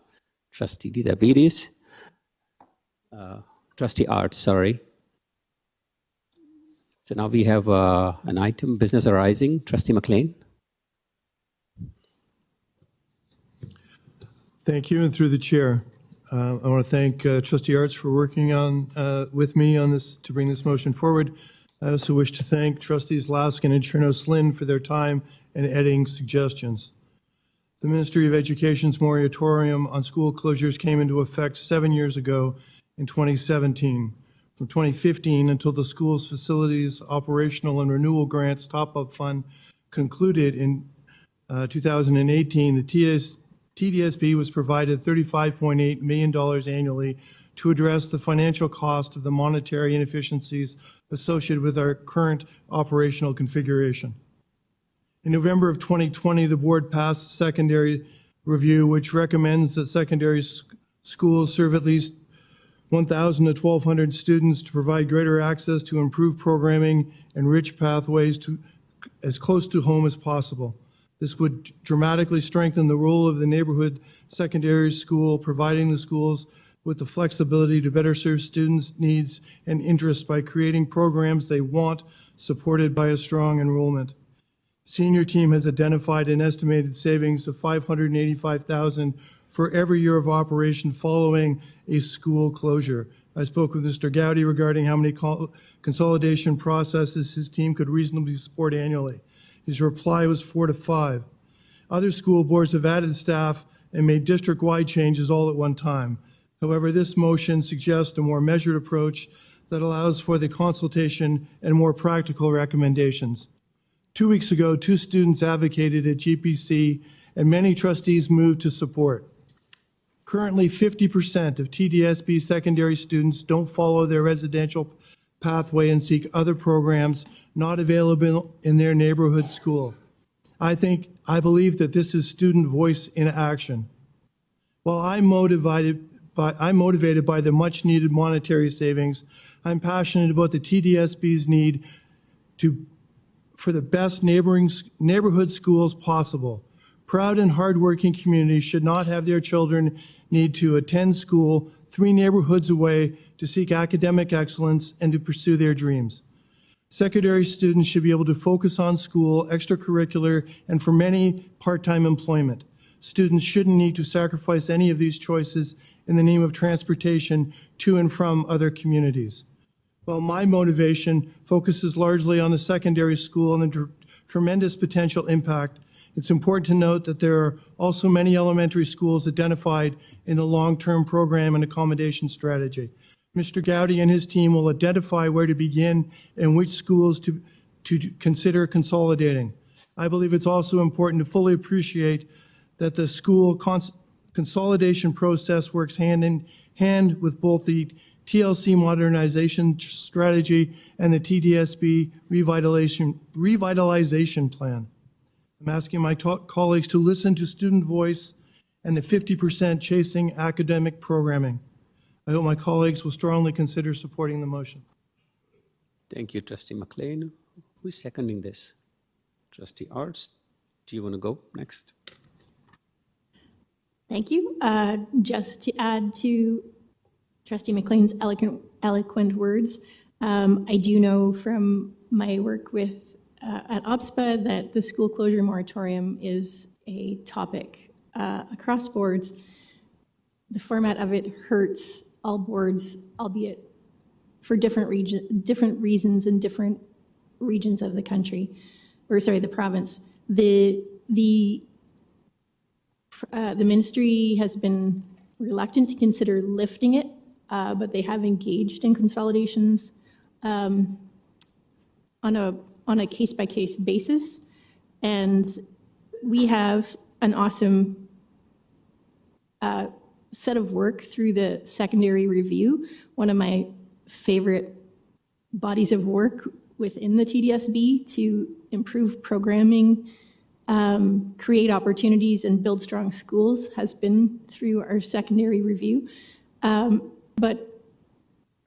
Trustee Diabetes. Trustee Arts, sorry. So now we have an item, business arising. Trustee McLean. Thank you, and through the chair, I want to thank Trustee Arts for working on with me on this to bring this motion forward. I also wish to thank Trustees Laskin and Chernos-Lynn for their time and editing suggestions. The Ministry of Education's moratorium on school closures came into effect 7 years ago in 2017. From 2015 until the school's facilities operational and renewal grants top-up fund concluded in 2018, the TDSB was provided $35.8 million annually to address the financial cost of the monetary inefficiencies associated with our current operational configuration. In November of 2020, the board passed a secondary review, which recommends that secondary schools serve at least 1,000 to 1,200 students to provide greater access to improved programming and rich pathways to as close to home as possible. This would dramatically strengthen the role of the neighborhood secondary school, providing the schools with the flexibility to better serve students' needs and interests by creating programs they want, supported by a strong enrollment. Senior team has identified an estimated savings of $585,000 for every year of operation following a school closure. I spoke with Mr. Gowdy regarding how many consolidation processes his team could reasonably support annually. His reply was 4 to 5. Other school boards have added staff and made district-wide changes all at one time. However, this motion suggests a more measured approach that allows for the consultation and more practical recommendations. 2 weeks ago, 2 students advocated at GPC, and many trustees moved to support. Currently, 50% of TDSB secondary students don't follow their residential pathway and seek other programs not available in their neighborhood school. I believe that this is student voice in action. While I'm motivated by the much needed monetary savings, I'm passionate about the TDSB's need for the best neighborhood schools possible. Proud and hardworking communities should not have their children need to attend school 3 neighborhoods away to seek academic excellence and to pursue their dreams. Secondary students should be able to focus on school, extracurricular, and for many, part-time employment. Students shouldn't need to sacrifice any of these choices in the name of transportation to and from other communities. While my motivation focuses largely on the secondary school and the tremendous potential impact, it's important to note that there are also many elementary schools identified in the long-term program and accommodation strategy. Mr. Gowdy and his team will identify where to begin and which schools to consider consolidating. I believe it's also important to fully appreciate that the school consolidation process works hand in hand with both the TLC modernization strategy and the TDSB revitalization plan. I'm asking my colleagues to listen to student voice and the 50% chasing academic programming. I hope my colleagues will strongly consider supporting the motion. Thank you, Trustee McLean. Who's seconding this? Trustee Arts, do you want to go next? Thank you. Just to add to Trustee McLean's eloquent words, I do know from my work with at OPSPA that the school closure moratorium is a topic across boards. The format of it hurts all boards, albeit for different reasons in different regions of the country, or sorry, the province. The ministry has been reluctant to consider lifting it, but they have engaged in consolidations on a case-by-case basis. And we have an awesome set of work through the secondary review, one of my favorite bodies of work within the TDSB to improve programming, create opportunities, and build strong schools has been through our secondary review. But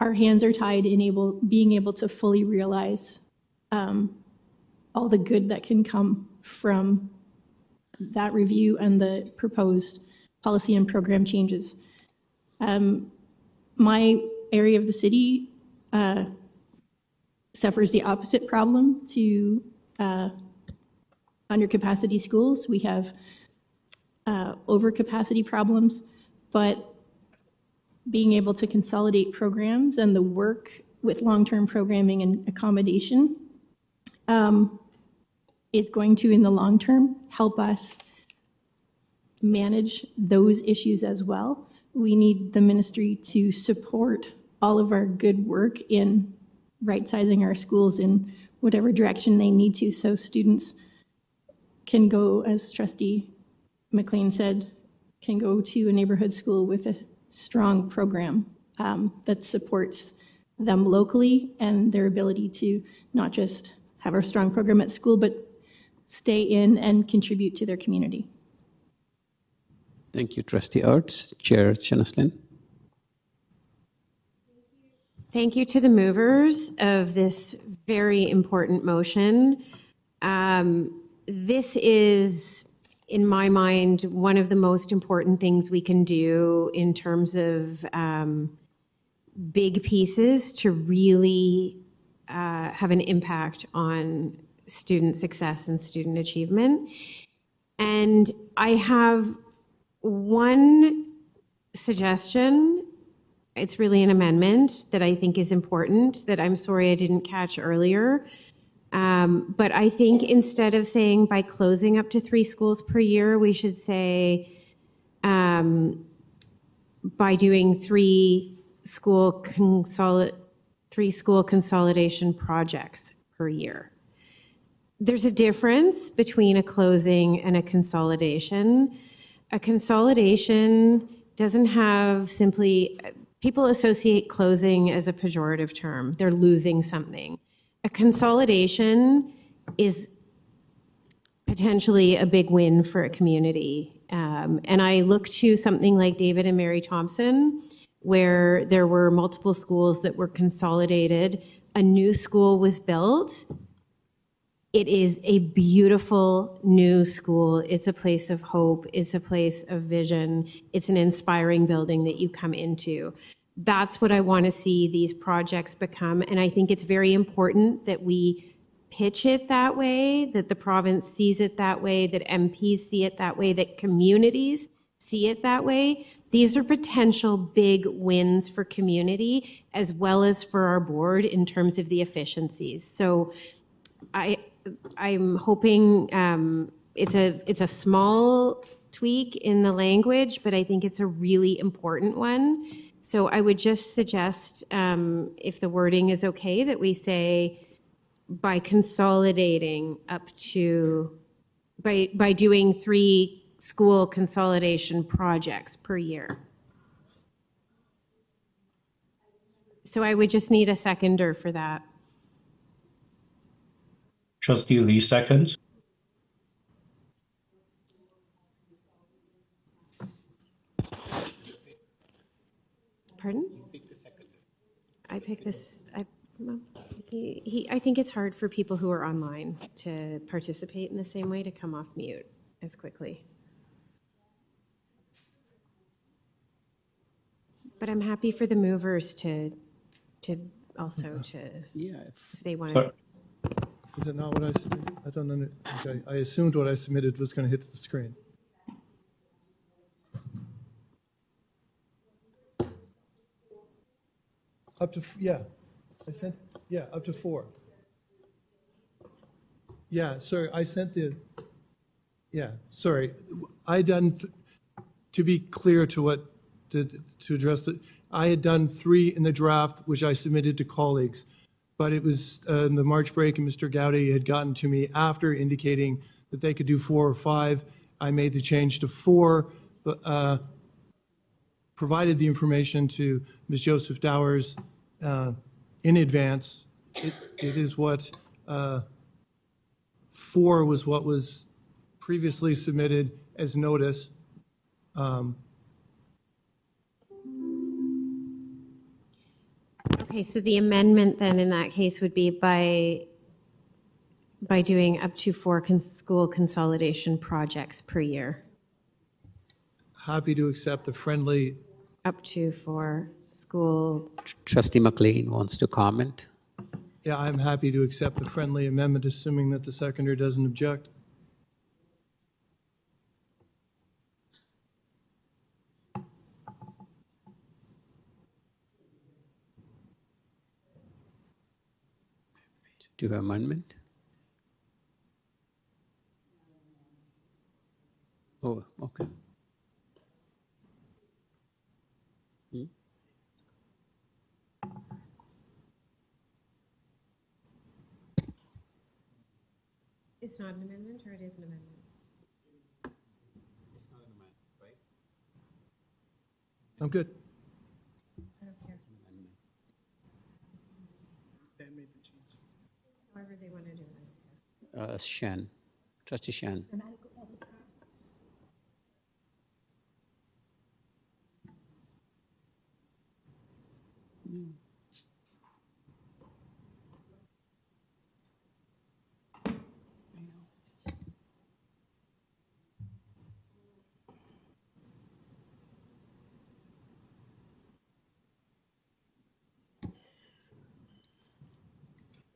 our hands are tied in being able to fully realize all the good that can come from that review and the proposed policy and program changes. My area of the city suffers the opposite problem to undercapacity schools. We have overcapacity problems, but being able to consolidate programs and the work with long-term programming and accommodation is going to, in the long term, help us manage those issues as well. We need the ministry to support all of our good work in right-sizing our schools in whatever direction they need to, so students can go, as Trustee McLean said, can go to a neighborhood school with a strong program that supports them locally and their ability to not just have a strong program at school, but stay in and contribute to their community. Thank you, Trustee Arts. Chair Chenaslin. Thank you to the movers of this very important motion. This is, in my mind, one of the most important things we can do in terms of big pieces to really have an impact on student success and student achievement. And I have one suggestion. It's really an amendment that I think is important that I'm sorry I didn't catch earlier. But I think instead of saying by closing up to 3 schools per year, we should say by doing 3 school consolidation projects per year. There's a difference between a closing and a consolidation. A consolidation doesn't have simply, people associate closing as a pejorative term. They're losing something. A consolidation is potentially a big win for a community. And I look to something like David and Mary Thompson, where there were multiple schools that were consolidated. A new school was built. It is a beautiful new school. It's a place of hope. It's a place of vision. It's an inspiring building that you come into. That's what I want to see these projects become. And I think it's very important that we pitch it that way, that the province sees it that way, that MPs see it that way, that communities see it that way. These are potential big wins for community as well as for our board in terms of the efficiencies. So I'm hoping it's a small tweak in the language, but I think it's a really important one. So I would just suggest, if the wording is okay, that we say by consolidating up to, by doing 3 school consolidation projects per year. So I would just need a seconder for that. Trustee Lee seconds. Pardon? I picked this. I think it's hard for people who are online to participate in the same way to come off mute as quickly. But I'm happy for the movers to also if they want to. Is it not what I submitted? I don't know. Okay. I assumed what I submitted was going to hit the screen. Up to, yeah, I sent, yeah, up to 4. Yeah, sorry, I sent the, yeah, sorry. I done, to be clear to what, to address the, I had done 3 in the draft, which I submitted to colleagues. But it was in the March break, and Mr. Gowdy had gotten to me after indicating that they could do 4 or 5. I made the change to 4, but provided the information to Ms. Joseph Dowers in advance. It is what 4 was what was previously submitted as notice. Okay, so the amendment then in that case would be by by doing up to 4 school consolidation projects per year. Happy to accept the friendly, Up to 4 school. Trustee McLean wants to comment. yeah, I'm happy to accept the friendly amendment, assuming that the seconder doesn't object. Do you have amendment? Oh, okay. It's not an amendment, or it is an amendment? I'm good. I don't care. However they want to do it. Shan, Trustee Shan.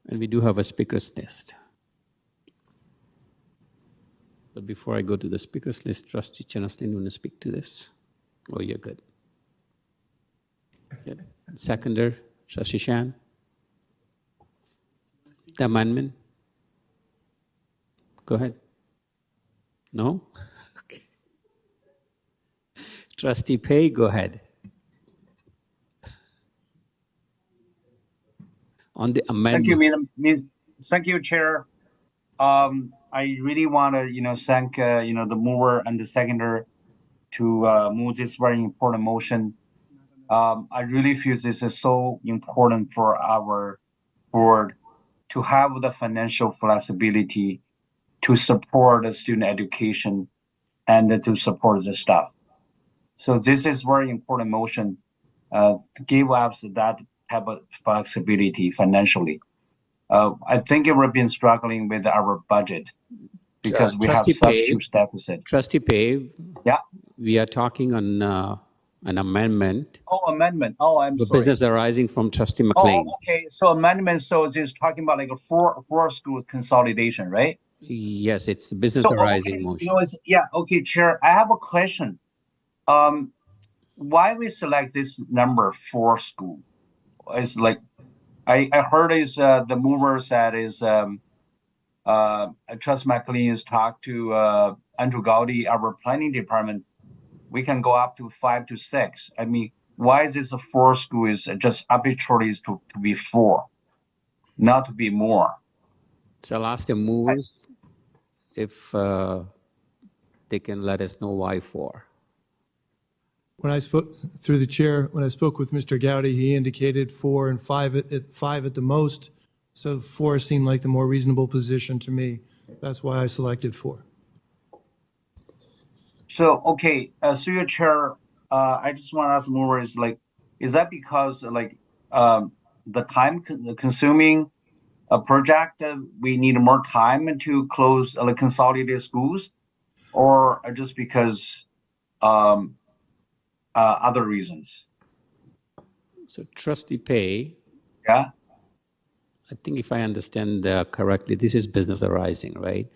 And we do have a speakers list. But before I go to the speakers list, Trustee Chenoslin, you want to speak to this? Oh, you're good. Good. Seconder, Trustee Shan. The amendment? Go ahead. No? Okay. Trustee Pei, go ahead. On the amendment. Thank you, Chair. I really want to, thank, the mover and the seconder to move this very important motion. I really feel this is so important for our board to have the financial flexibility to support the student education and to support the staff. So this is very important motion to give us that type of flexibility financially. I think we've been struggling with our budget because we have Trustee such Pei, huge deficit. Trustee Pei, Yeah. we are talking on an amendment. Oh, amendment. Oh, I'm The sorry. business arising from Trustee McLean. Oh, okay. So amendment. So it's just talking about like a four school consolidation, right? Yes, it's a business arising motion. Okay, Chair. I have a question. Why we select this number 4 school? It's like I heard is the mover said is Trust McLean is talked to Andrew Gowdy, our planning department. We can go up to 5 to 6. I mean, why is this a 4 school is just arbitrarily is to be 4, not to be more? So I'll ask the movers if they can let us know why 4. When I spoke, through the chair, when I spoke with Mr. Gowdy, he indicated 4 and 5 at 5 at the most. So 4 seemed like the more reasonable position to me. That's why I selected 4. So, okay, through your chair, I just want to ask more is like, is that because like the time consuming a project, we need more time to close the consolidated schools, or just because other reasons? So Trustee Pei. Yeah. I think if I understand correctly, this is business arising, right?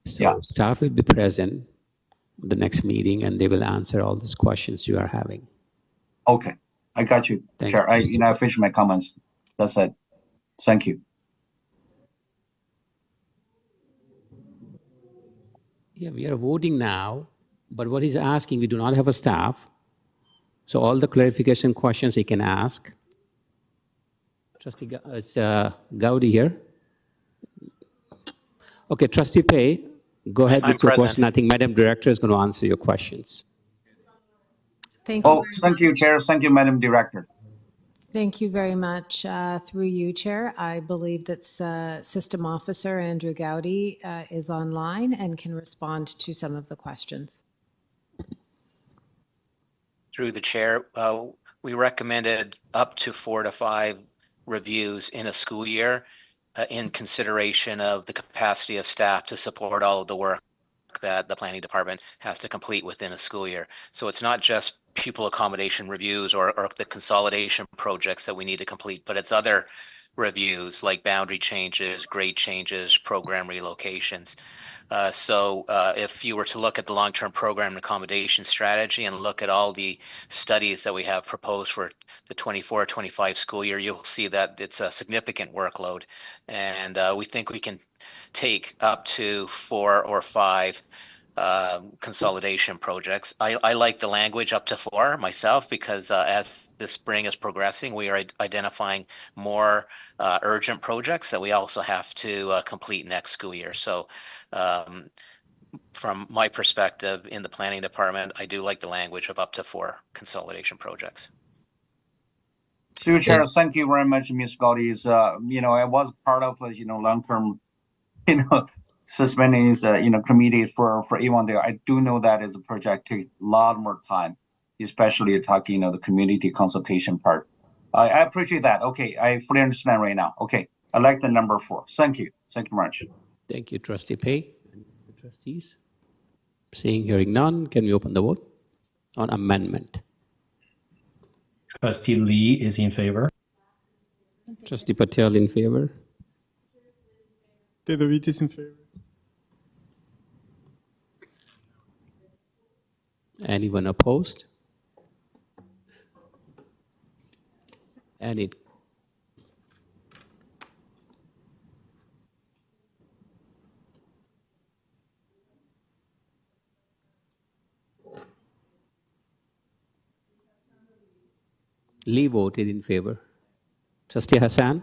So Yeah. staff will be present the next meeting and they will answer all these questions you are having. Okay, I got you, Chair. I finished my comments. That's it. Thank you. Yeah, we are voting now, but what he's asking, we do not have a staff. So all the clarification questions he can ask. Trustee Gowdy here. Okay, Trustee Pei, go ahead with your question. I think Madam Director is going to answer your questions. Thank you. Oh, thank you, Chair. Thank you, Madam Director. Thank you very much. Through you, Chair, I believe that System Officer Andrew Gowdy is online and can respond to some of the questions. Through the chair, we recommended up to 4 to 5 reviews in a school year. in consideration of the capacity of staff to support all of the work that the planning department has to complete within a school year. So it's not just pupil accommodation reviews or the consolidation projects that we need to complete, but it's other reviews like boundary changes, grade changes, program relocations. So if you were to look at the long-term program and accommodation strategy and look at all the studies that we have proposed for the 24-25 school year, you'll see that it's a significant workload. And we think we can take up to 4 or 5 consolidation projects. I like the language up to 4 myself because as this spring is progressing, we are identifying more urgent projects that we also have to complete next school year. So from my perspective in the planning department, I do like the language of up to 4 consolidation projects. Through Chair, thank you very much, Ms. Gaudi's. I was part of long-term, suspending committee for A1 there. I do know that as a project takes a lot more time, especially talking the community consultation part. I appreciate that. Okay, I fully understand right now. Okay, I like the number 4. Thank you. Thank you very much. Thank you, Trustee Pei. Any other trustees? Seeing, hearing none, can we open the vote on amendment? Trustee Lee is in favor. Trustee Patel in favor. Dedovitis in favor. Anyone opposed? And it Lee voted in favor. Trustee Hassan?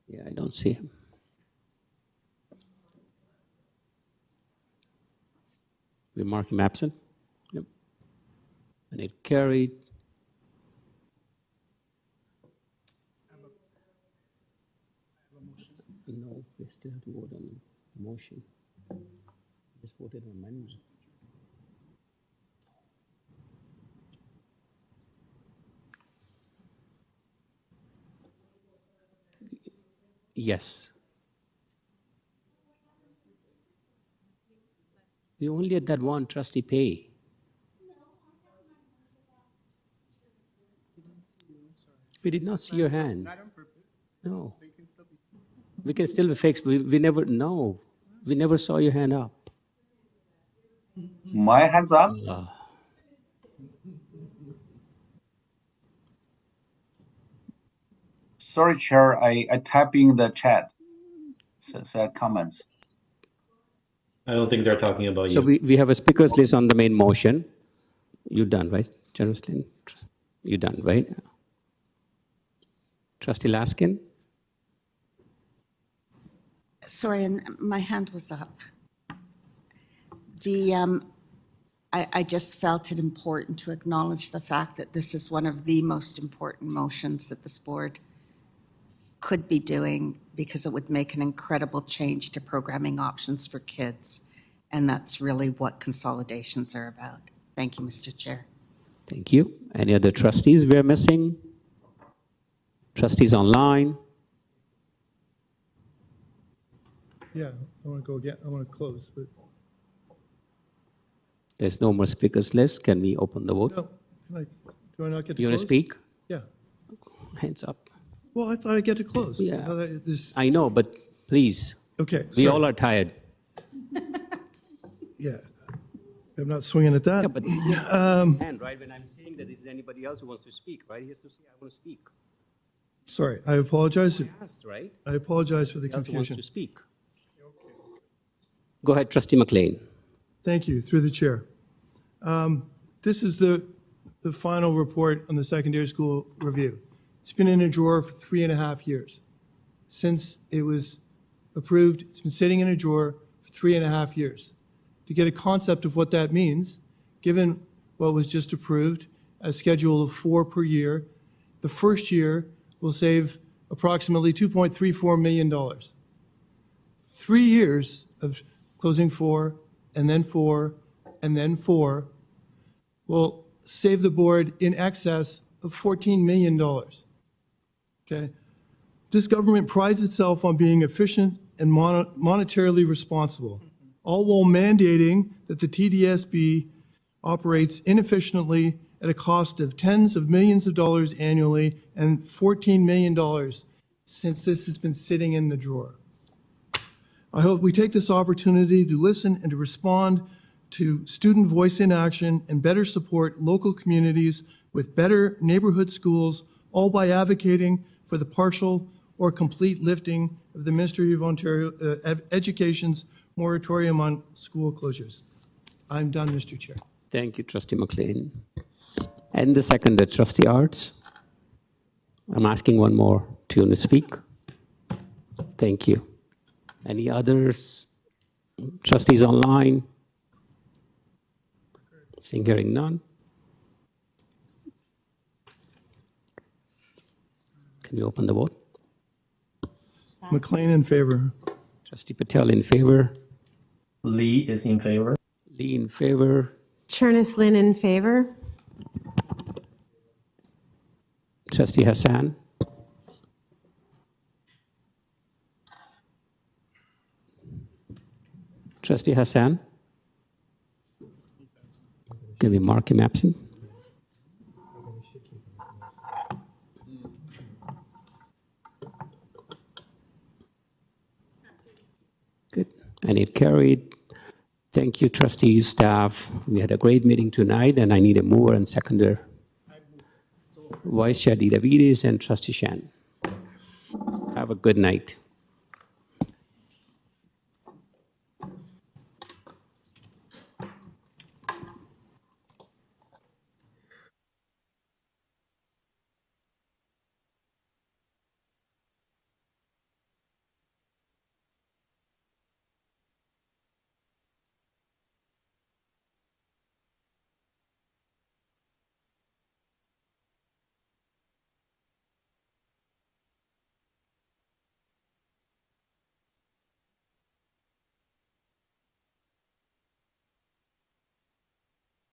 Yeah, I don't see him. We mark him absent. Yep. And it carried. No, we still have to vote on the motion. Just voted on amendment. Yes. We only had that one, Trustee Pei. We did not see your hand. Not on purpose. No. They can still be. We can still be fixed. We never, no. We never saw your hand up. My hands up. Sorry, Chair. I type in the chat. Said comments. I don't think they're talking about So you. we have a speakers list on the main motion. You done, right, General Slin? You done, right? Trustee Laskin? Sorry, and my hand was up. I just felt it important to acknowledge the fact that this is one of the most important motions that this board could be doing because it would make an incredible change to programming options for kids. And that's really what consolidations are about. Thank you, Mr. Chair. Thank you. Any other trustees we are missing? Trustees online? Yeah, I want to go again. I want to close, but There's no more speakers list. Can we open the vote? no. Do I not get to You want close? to speak? Yeah. Hands up. Well, I thought I'd get to close. Yeah. This, I know, but please. okay. We sorry. all are tired. Yeah. I'm not swinging at that. Yeah, but and right when I'm saying that, is there anybody else who wants to speak? Right? He has to say, I want to speak. Sorry, I apologize. I asked, right? I apologize for the Who else wants confusion. to speak? Go ahead, Trustee McLean. Thank you, through the chair. This is the final report on the secondary school review. It's been in a drawer for 3.5 years. Since it was approved, it's been sitting in a drawer for 3.5 years. To get a concept of what that means, given what was just approved, a schedule of 4 per year, the first year will save approximately $2.34 million. 3 years of closing 4, and then 4, and then 4 will save the board in excess of $14 million. Okay? This government prides itself on being efficient and monetarily responsible, all while mandating that the TDSB operates inefficiently at a cost of tens of millions of dollars annually and $14 million since this has been sitting in the drawer. I hope we take this opportunity to listen and to respond to student voice in action and better support local communities with better neighborhood schools, all by advocating for the partial or complete lifting of the Ministry of Ontario Education's moratorium on school closures. I'm done, Mr. Chair. Thank you, Trustee McLean. And the second, Trustee Arts. I'm asking one more to speak. Thank you. Any others? Trustees online? Seeing, hearing none. Can you open the vote? McLean in favor. Trustee Patel in favor. Lee is in favor. Lee in favor. Chernis Lynn in favor. Trustee Hassan. Trustee Hassan. Can we mark him absent? Good. And it carried. Thank you, trustees, staff. We had a great meeting tonight, and I need a mover and seconder. Vice Chair Didavides and Trustee Shan. Have a good night.